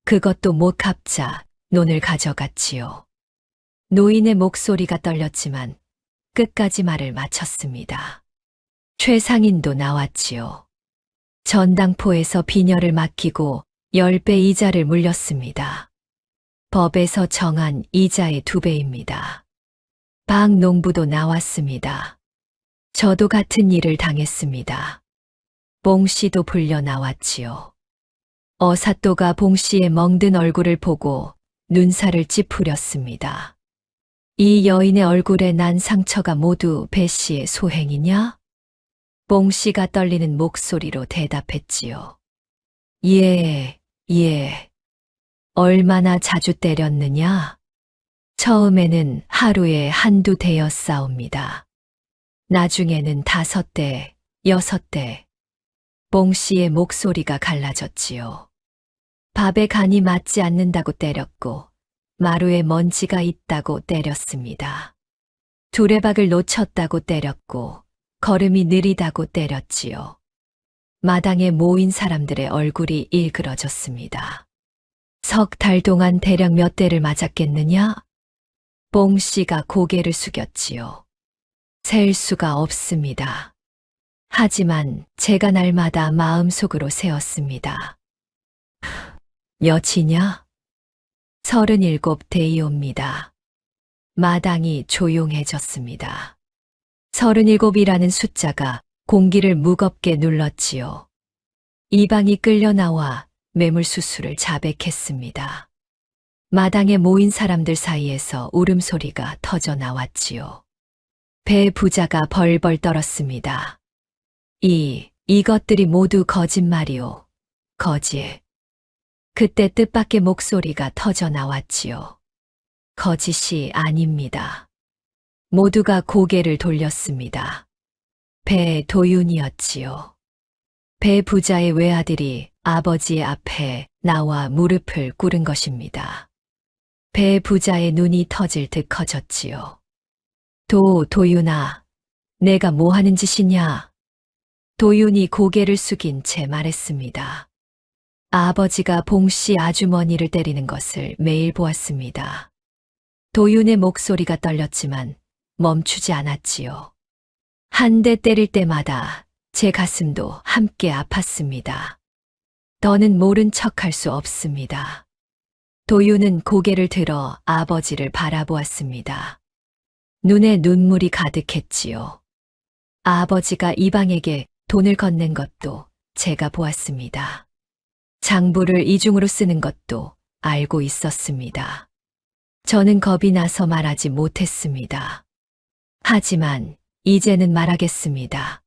그것도 못 갚자 논을 가져갔지요. 노인의 목소리가 떨렸지만 끝까지 말을 마쳤습니다. 최상인도 나왔지요. 전당포에서 빈혈을 맡기고 10배 이자를 물렸습니다. 법에서 정한 이자의 2배입니다. 박농부도 나왔습니다. 저도 같은 일을 당했습니다. 봉씨도 불려 나왔지요. 어사또가 봉씨의 멍든 얼굴을 보고 눈살을 찌푸렸습니다. 이 여인의 얼굴에 난 상처가 모두 배씨의 소행이냐? 봉씨가 떨리는 목소리로 대답했지요. 예. 얼마나 자주 때렸느냐? 처음에는 하루에 1~2대여 싸웁니다. 나중에는 5대, 6대. 봉씨의 목소리가 갈라졌지요. 밥에 간이 맞지 않는다고 때렸고, 마루에 먼지가 있다고 때렸습니다. 두레박을 놓쳤다고 때렸고 걸음이 느리다고 때렸지요. 마당에 모인 사람들의 얼굴이 일그러졌습니다. 석 달 동안 대략 몇 대를 맞았겠느냐? 뽕 씨가 고개를 숙였지요. 셀 수가 없습니다. 하지만 제가 날마다 마음속으로 세었습니다. 여치냐? 37대이옵니다. 마당이 조용해졌습니다. 37이라는 숫자가 공기를 무겁게 눌렀지요. 이방이 끌려 나와 매물수수를 자백했습니다. 마당에 모인 사람들 사이에서 울음소리가 터져 나왔지요. 배 부자가 벌벌 떨었습니다. 이것들이 모두 거짓말이오. 거짓. 그때 뜻밖의 목소리가 터져 나왔지요. 거짓이 아닙니다. 모두가 고개를 돌렸습니다. 배 도윤이었지요. 배 부자의 외아들이 아버지의 앞에 나와 무릎을 꿇은 것입니다. 배 부자의 눈이 터질 듯 커졌지요. 도윤아, 내가 뭐 하는 짓이냐? 도윤이 고개를 숙인 채 말했습니다. 아버지가 봉씨 아주머니를 때리는 것을 매일 보았습니다. 도윤의 목소리가 떨렸지만 멈추지 않았지요. 한 대 때릴 때마다 제 가슴도 함께 아팠습니다. 더는 모른 척할 수 없습니다. 도윤은 고개를 들어 아버지를 바라보았습니다. 눈에 눈물이 가득했지요. 아버지가 이방에게 돈을 건넨 것도 제가 보았습니다. 장부를 이중으로 쓰는 것도 알고 있었습니다. 저는 겁이 나서 말하지 못했습니다. 하지만 이제는 말하겠습니다.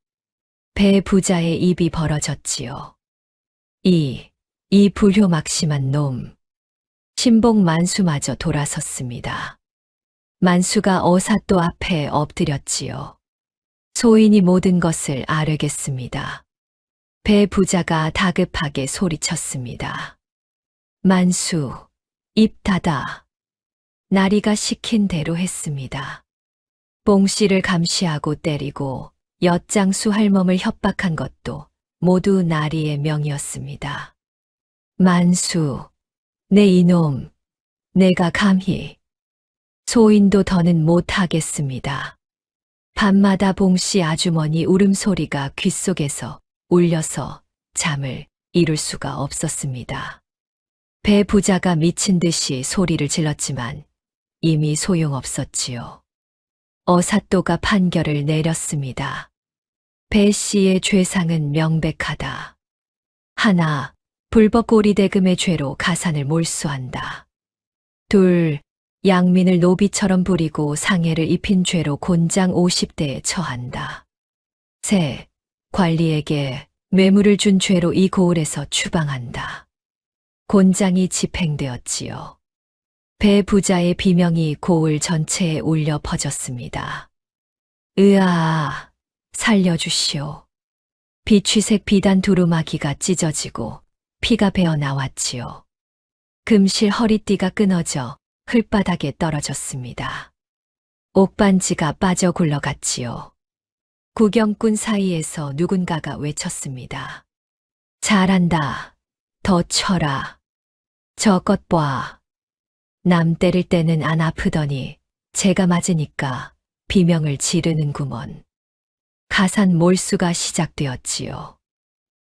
배 부자의 입이 벌어졌지요. 이 불효막심한 놈. 신봉 만수마저 돌아섰습니다. 만수가 어사또 앞에 엎드렸지요. 소인이 모든 것을 아뢰겠습니다. 배 부자가 다급하게 소리쳤습니다. 만수, 입 닫아. 나리가 시킨 대로 했습니다. 봉씨를 감시하고 때리고 엿장수 할멈을 협박한 것도 모두 나리의 명이었습니다. 만수, 내 이놈, 내가 감히. 소인도 더는 못하겠습니다. 밤마다 봉씨 아주머니 울음소리가 귓속에서 울려서 잠을 이룰 수가 없었습니다. 배 부자가 미친 듯이 소리를 질렀지만 이미 소용없었지요. 어사또가 판결을 내렸습니다. 배 씨의 죄상은 명백하다. 하나, 불법 고리대금의 죄로 가산을 몰수한다. 둘, 양민을 노비처럼 부리고 상해를 입힌 죄로 곤장 50대에 처한다. 셋, 관리에게 뇌물을 준 죄로 이 고을에서 추방한다. 곤장이 집행되었지요. 배 부자의 비명이 고을 전체에 울려 퍼졌습니다. 으아, 살려주시오. 비취색 비단 두루마기가 찢어지고 피가 배어 나왔지요. 금실 허리띠가 끊어져 흙바닥에 떨어졌습니다. 옥반지가 빠져 굴러갔지요. 구경꾼 사이에서 누군가가 외쳤습니다. 잘한다. 더 쳐라. 저것 봐. 남 때릴 때는 안 아프더니 제가 맞으니까 비명을 지르는구먼. 가산 몰수가 시작되었지요.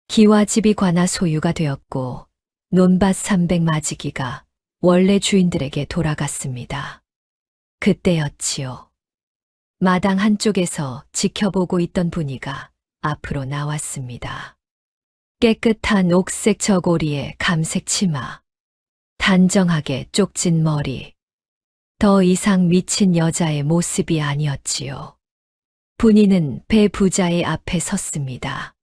기와집이 관아 소유가 되었고 논밭 300마지기가 원래 주인들에게 돌아갔습니다. 그때였지요. 마당 한쪽에서 지켜보고 있던 분이가 앞으로 나왔습니다. 깨끗한 옥색 저고리에 감색 치마, 단정하게 쪽진 머리. 더 이상 미친 여자의 모습이 아니었지요. 분이는 배 부자의 앞에 섰습니다.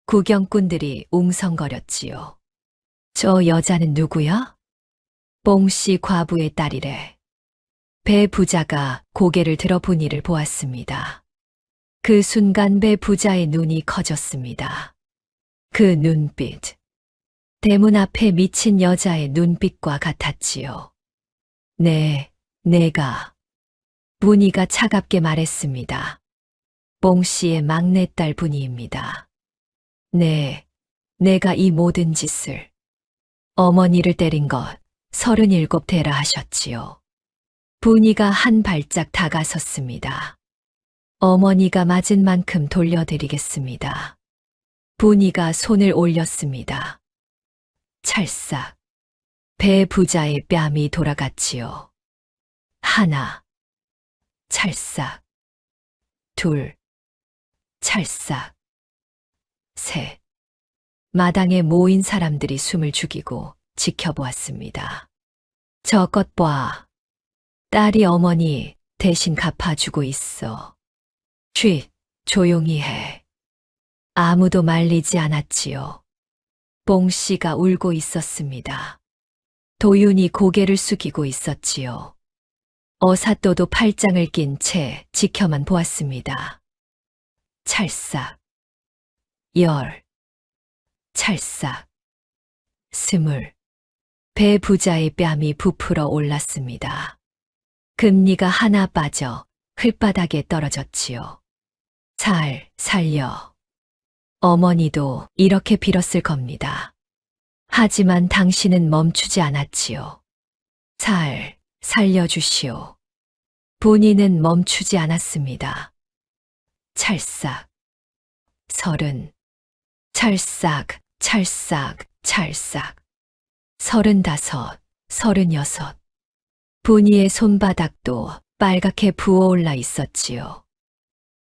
구경꾼들이 웅성거렸지요. 저 여자는 누구야? 봉씨 과부의 딸이래. 배 부자가 고개를 들어 분이를 보았습니다. 그 순간 배 부자의 눈이 커졌습니다. 그 눈빛. 대문 앞에 미친 여자의 눈빛과 같았지요. 네, 내가. 분이가 차갑게 말했습니다. 봉 씨의 막내딸 분이입니다. 네, 내가 이 모든 짓을. 어머니를 때린 것 37대라 하셨지요. 분이가 한 발짝 다가섰습니다. 어머니가 맞은 만큼 돌려드리겠습니다. 분이가 손을 올렸습니다. 찰싹. 배 부자의 뺨이 돌아갔지요. 하나. 찰싹. 둘. 찰싹. 셋. 마당에 모인 사람들이 숨을 죽이고 지켜보았습니다. 저것 봐. 딸이 어머니 대신 갚아주고 있어. 쉿, 조용히 해. 아무도 말리지 않았지요. 봉 씨가 울고 있었습니다. 도윤이 고개를 숙이고 있었지요. 어사또도 팔짱을 낀 채 지켜만 보았습니다. 찰싹. 열. 찰싹. 스물. 배 부자의 뺨이 부풀어 올랐습니다. 금리가 하나 빠져 흙바닥에 떨어졌지요. 살려. 어머니도 이렇게 빌었을 겁니다. 하지만 당신은 멈추지 않았지요. 살려주시오. 본인은 멈추지 않았습니다. 찰싹. 30. 찰싹. 35. 36. 분이의 손바닥도 빨갛게 부어올라 있었지요.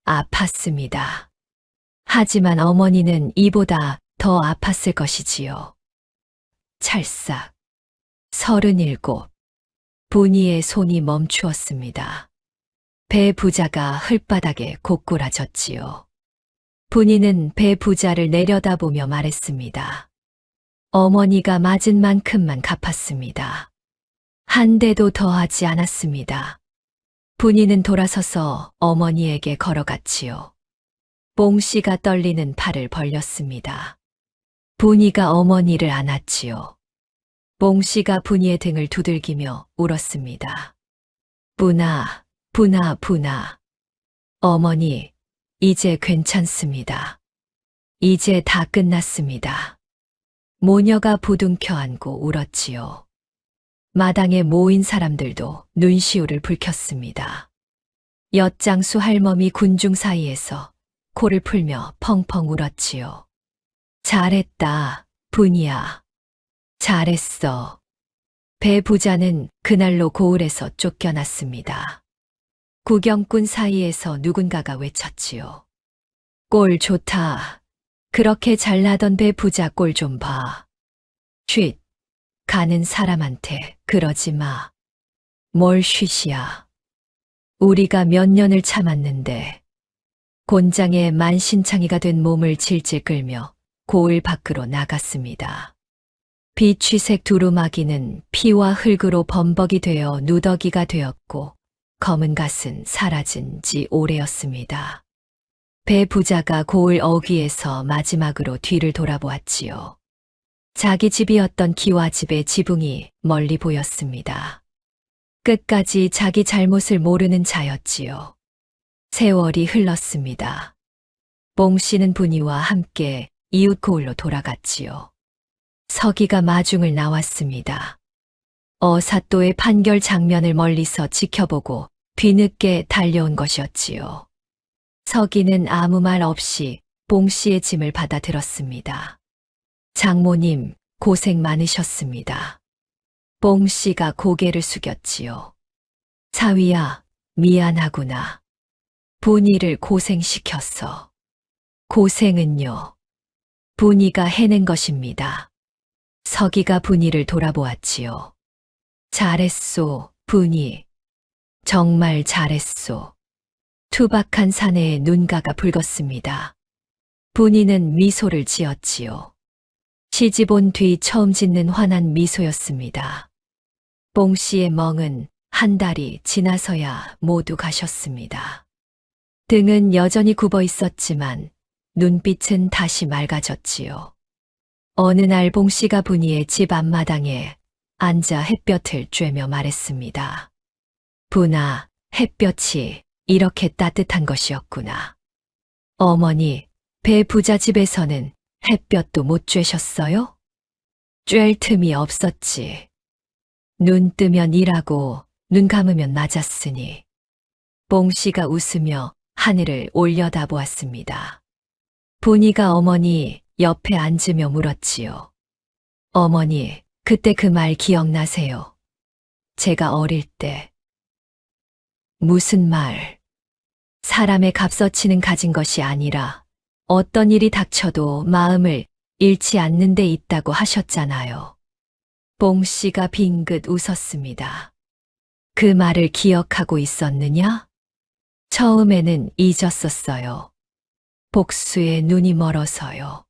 아팠습니다. 하지만 어머니는 이보다 더 아팠을 것이지요. 찰싹. 37. 분이의 손이 멈추었습니다. 배 부자가 흙바닥에 고꾸라졌지요. 분이는 배 부자를 내려다보며 말했습니다. 어머니가 맞은 만큼만 갚았습니다. 한 대도 더하지 않았습니다. 분이는 돌아서서 어머니에게 걸어갔지요. 봉 씨가 떨리는 팔을 벌렸습니다. 분이가 어머니를 안았지요. 봉 씨가 분이의 등을 두들기며 울었습니다. 분아. 어머니, 이제 괜찮습니다. 이제 다 끝났습니다. 모녀가 부둥켜 안고 울었지요. 마당에 모인 사람들도 눈시울을 붉혔습니다. 엿장수 할멈이 군중 사이에서 코를 풀며 펑펑 울었지요. 잘했다, 분이야. 잘했어. 배 부자는 그날로 고을에서 쫓겨났습니다. 구경꾼 사이에서 누군가가 외쳤지요. 꼴 좋다. 그렇게 잘나던 배 부자 꼴 좀 봐. 쉿. 가는 사람한테 그러지 마. 뭘 쉿이야. 우리가 몇 년을 참았는데 곤장에 만신창이가 된 몸을 질질 끌며 고을 밖으로 나갔습니다. 비취색 두루마기는 피와 흙으로 범벅이 되어 누더기가 되었고 검은 갓은 사라진 지 오래였습니다. 배 부자가 고을 어귀에서 마지막으로 뒤를 돌아보았지요. 자기 집이었던 기와집의 지붕이 멀리 보였습니다. 끝까지 자기 잘못을 모르는 자였지요. 세월이 흘렀습니다. 봉 씨는 분이와 함께 이웃 고을로 돌아갔지요. 서기가 마중을 나왔습니다. 어사또의 판결 장면을 멀리서 지켜보고 뒤늦게 달려온 것이었지요. 서기는 아무 말 없이 봉 씨의 짐을 받아들었습니다. 장모님, 고생 많으셨습니다. 봉 씨가 고개를 숙였지요. 사위야, 미안하구나. 분이를 고생시켰어. 고생은요. 분이가 해낸 것입니다. 서기가 분이를 돌아보았지요. 잘했소, 분이. 정말 잘했소. 투박한 사내의 눈가가 붉었습니다. 분이는 미소를 지었지요. 시집 온 뒤 처음 짓는 환한 미소였습니다. 봉 씨의 멍은 한 달이 지나서야 모두 가셨습니다. 등은 여전히 굽어 있었지만 눈빛은 다시 맑아졌지요. 어느 날 봉 씨가 분이의 집 앞마당에 앉아 햇볕을 쬐며 말했습니다. 분아, 햇볕이 이렇게 따뜻한 것이었구나. 어머니, 배 부자 집에서는 햇볕도 못 쬐셨어요? 쬐일 틈이 없었지. 눈 뜨면 일하고 눈 감으면 맞았으니. 봉씨가 웃으며 하늘을 올려다보았습니다. 분이가 어머니 옆에 앉으며 물었지요. 어머니, 그때 그 말 기억나세요? 제가 어릴 때. 무슨 말? 사람의 값어치는 가진 것이 아니라 어떤 일이 닥쳐도 마음을 잃지 않는 데 있다고 하셨잖아요. 봉씨가 빙긋 웃었습니다. 그 말을 기억하고 있었느냐? 처음에는 잊었었어요. 복수에 눈이 멀어서요.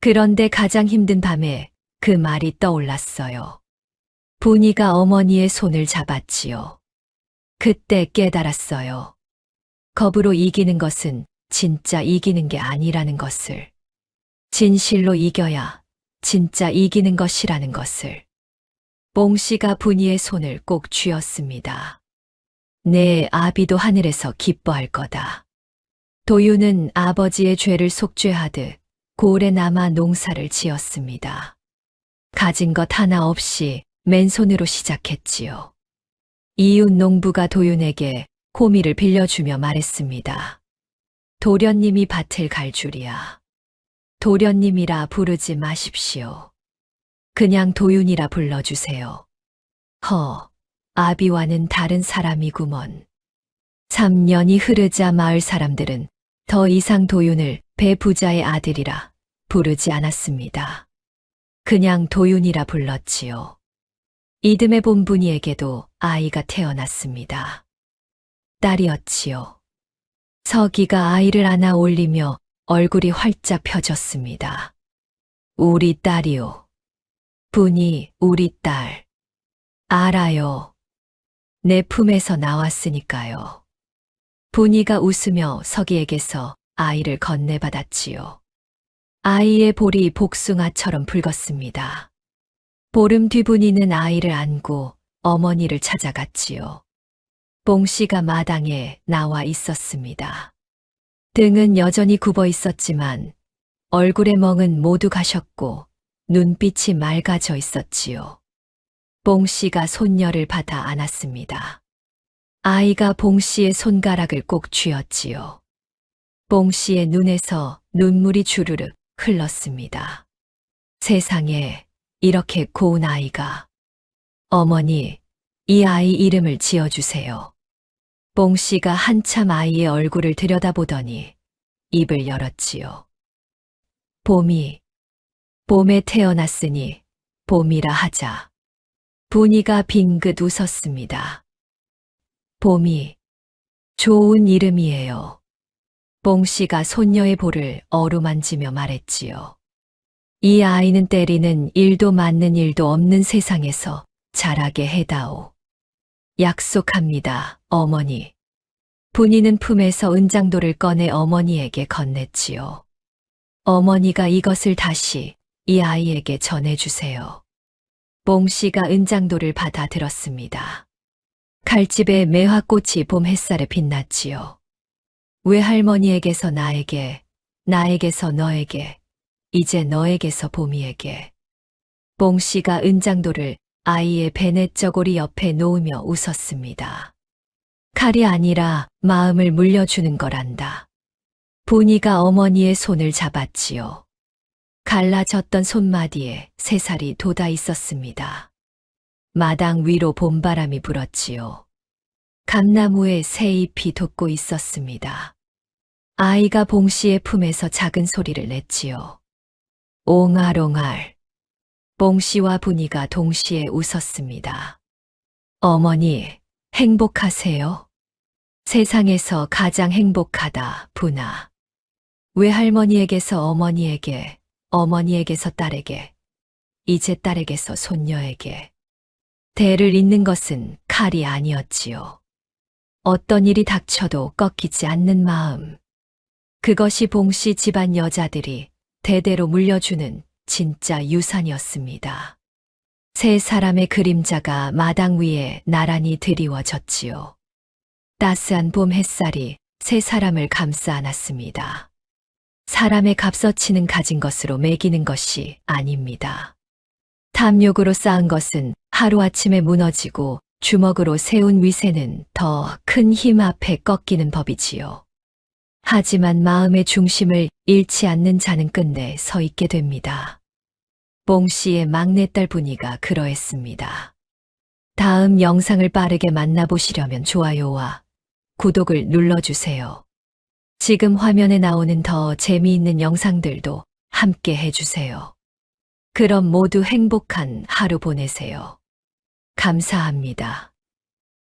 그런데 가장 힘든 밤에 그 말이 떠올랐어요. 분이가 어머니의 손을 잡았지요. 그때 깨달았어요. 겁으로 이기는 것은 진짜 이기는 게 아니라는 것을. 진실로 이겨야 진짜 이기는 것이라는 것을. 봉씨가 분이의 손을 꼭 쥐었습니다. 내 아비도 하늘에서 기뻐할 거다. 도유는 아버지의 죄를 속죄하듯 고을에 남아 농사를 지었습니다. 가진 것 하나 없이 맨손으로 시작했지요. 이웃 농부가 도윤에게 호미를 빌려주며 말했습니다. 도련님이 밭을 갈 줄이야. 도련님이라 부르지 마십시오. 그냥 도윤이라 불러주세요. 아비와는 다른 사람이구먼. 3년이 흐르자 마을 사람들은 더 이상 도윤을 배 부자의 아들이라 부르지 않았습니다. 그냥 도윤이라 불렀지요. 이듬해 본분이에게도 아이가 태어났습니다. 딸이었지요. 서기가 아이를 안아 올리며 얼굴이 활짝 펴졌습니다. 우리 딸이요. 분이 우리 딸. 알아요. 내 품에서 나왔으니까요. 분이가 웃으며 서기에게서 아이를 건네받았지요. 아이의 볼이 복숭아처럼 붉었습니다. 보름 뒤 분이는 아이를 안고 어머니를 찾아갔지요. 봉씨가 마당에 나와 있었습니다. 등은 여전히 굽어 있었지만 얼굴의 멍은 모두 가셨고 눈빛이 맑아져 있었지요. 봉씨가 손녀를 받아 안았습니다. 아이가 봉씨의 손가락을 꼭 쥐었지요. 봉씨의 눈에서 눈물이 주르륵 흘렀습니다. 세상에 이렇게 고운 아이가. 어머니, 이 아이 이름을 지어주세요. 봉씨가 한참 아이의 얼굴을 들여다보더니 입을 열었지요. 봄에 태어났으니 봄이라 하자. 분이가 빙긋 웃었습니다. 봄이 좋은 이름이에요. 봉씨가 손녀의 볼을 어루만지며 말했지요. 이 아이는 때리는 일도 맞는 일도 없는 세상에서 자라게 해다오. 약속합니다, 어머니. 분이는 품에서 은장도를 꺼내 어머니에게 건넸지요. 어머니가 이것을 다시 이 아이에게 전해주세요. 봉씨가 은장도를 받아 들었습니다. 칼집에 매화꽃이 봄 햇살에 빛났지요. 외할머니에게서 나에게, 나에게서 너에게, 이제 너에게서 봄이에게. 봉씨가 은장도를 아이의 베넷저고리 옆에 놓으며 웃었습니다. 칼이 아니라 마음을 물려주는 거란다. 분이가 어머니의 손을 잡았지요. 갈라졌던 손마디에 새살이 돋아 있었습니다. 마당 위로 봄바람이 불었지요. 감나무에 새잎이 돋고 있었습니다. 아이가 봉씨의 품에서 작은 소리를 냈지요. 옹알옹알. 봉씨와 분이가 동시에 웃었습니다. 어머니, 행복하세요? 세상에서 가장 행복하다, 분아. 외할머니에게서 어머니에게, 어머니에게서 딸에게, 이제 딸에게서 손녀에게. 대를 잇는 것은 칼이 아니었지요. 어떤 일이 닥쳐도 꺾이지 않는 마음. 그것이 봉씨 집안 여자들이 대대로 물려주는 진짜 유산이었습니다. 세 사람의 그림자가 마당 위에 나란히 드리워졌지요. 따스한 봄 햇살이 세 사람을 감싸 안았습니다. 사람의 값어치는 가진 것으로 매기는 것이 아닙니다. 탐욕으로 쌓은 것은 하루아침에 무너지고 주먹으로 세운 위세는 더 큰 힘 앞에 꺾이는 법이지요. 하지만 마음의 중심을 잃지 않는 자는 끝내 서 있게 됩니다. 봉 씨의 막내딸 분이가 그러했습니다. 다음 영상을 빠르게 만나보시려면 좋아요와 구독을 눌러주세요. 지금 화면에 나오는 더 재미있는 영상들도 함께 해주세요. 그럼 모두 행복한 하루 보내세요. 감사합니다.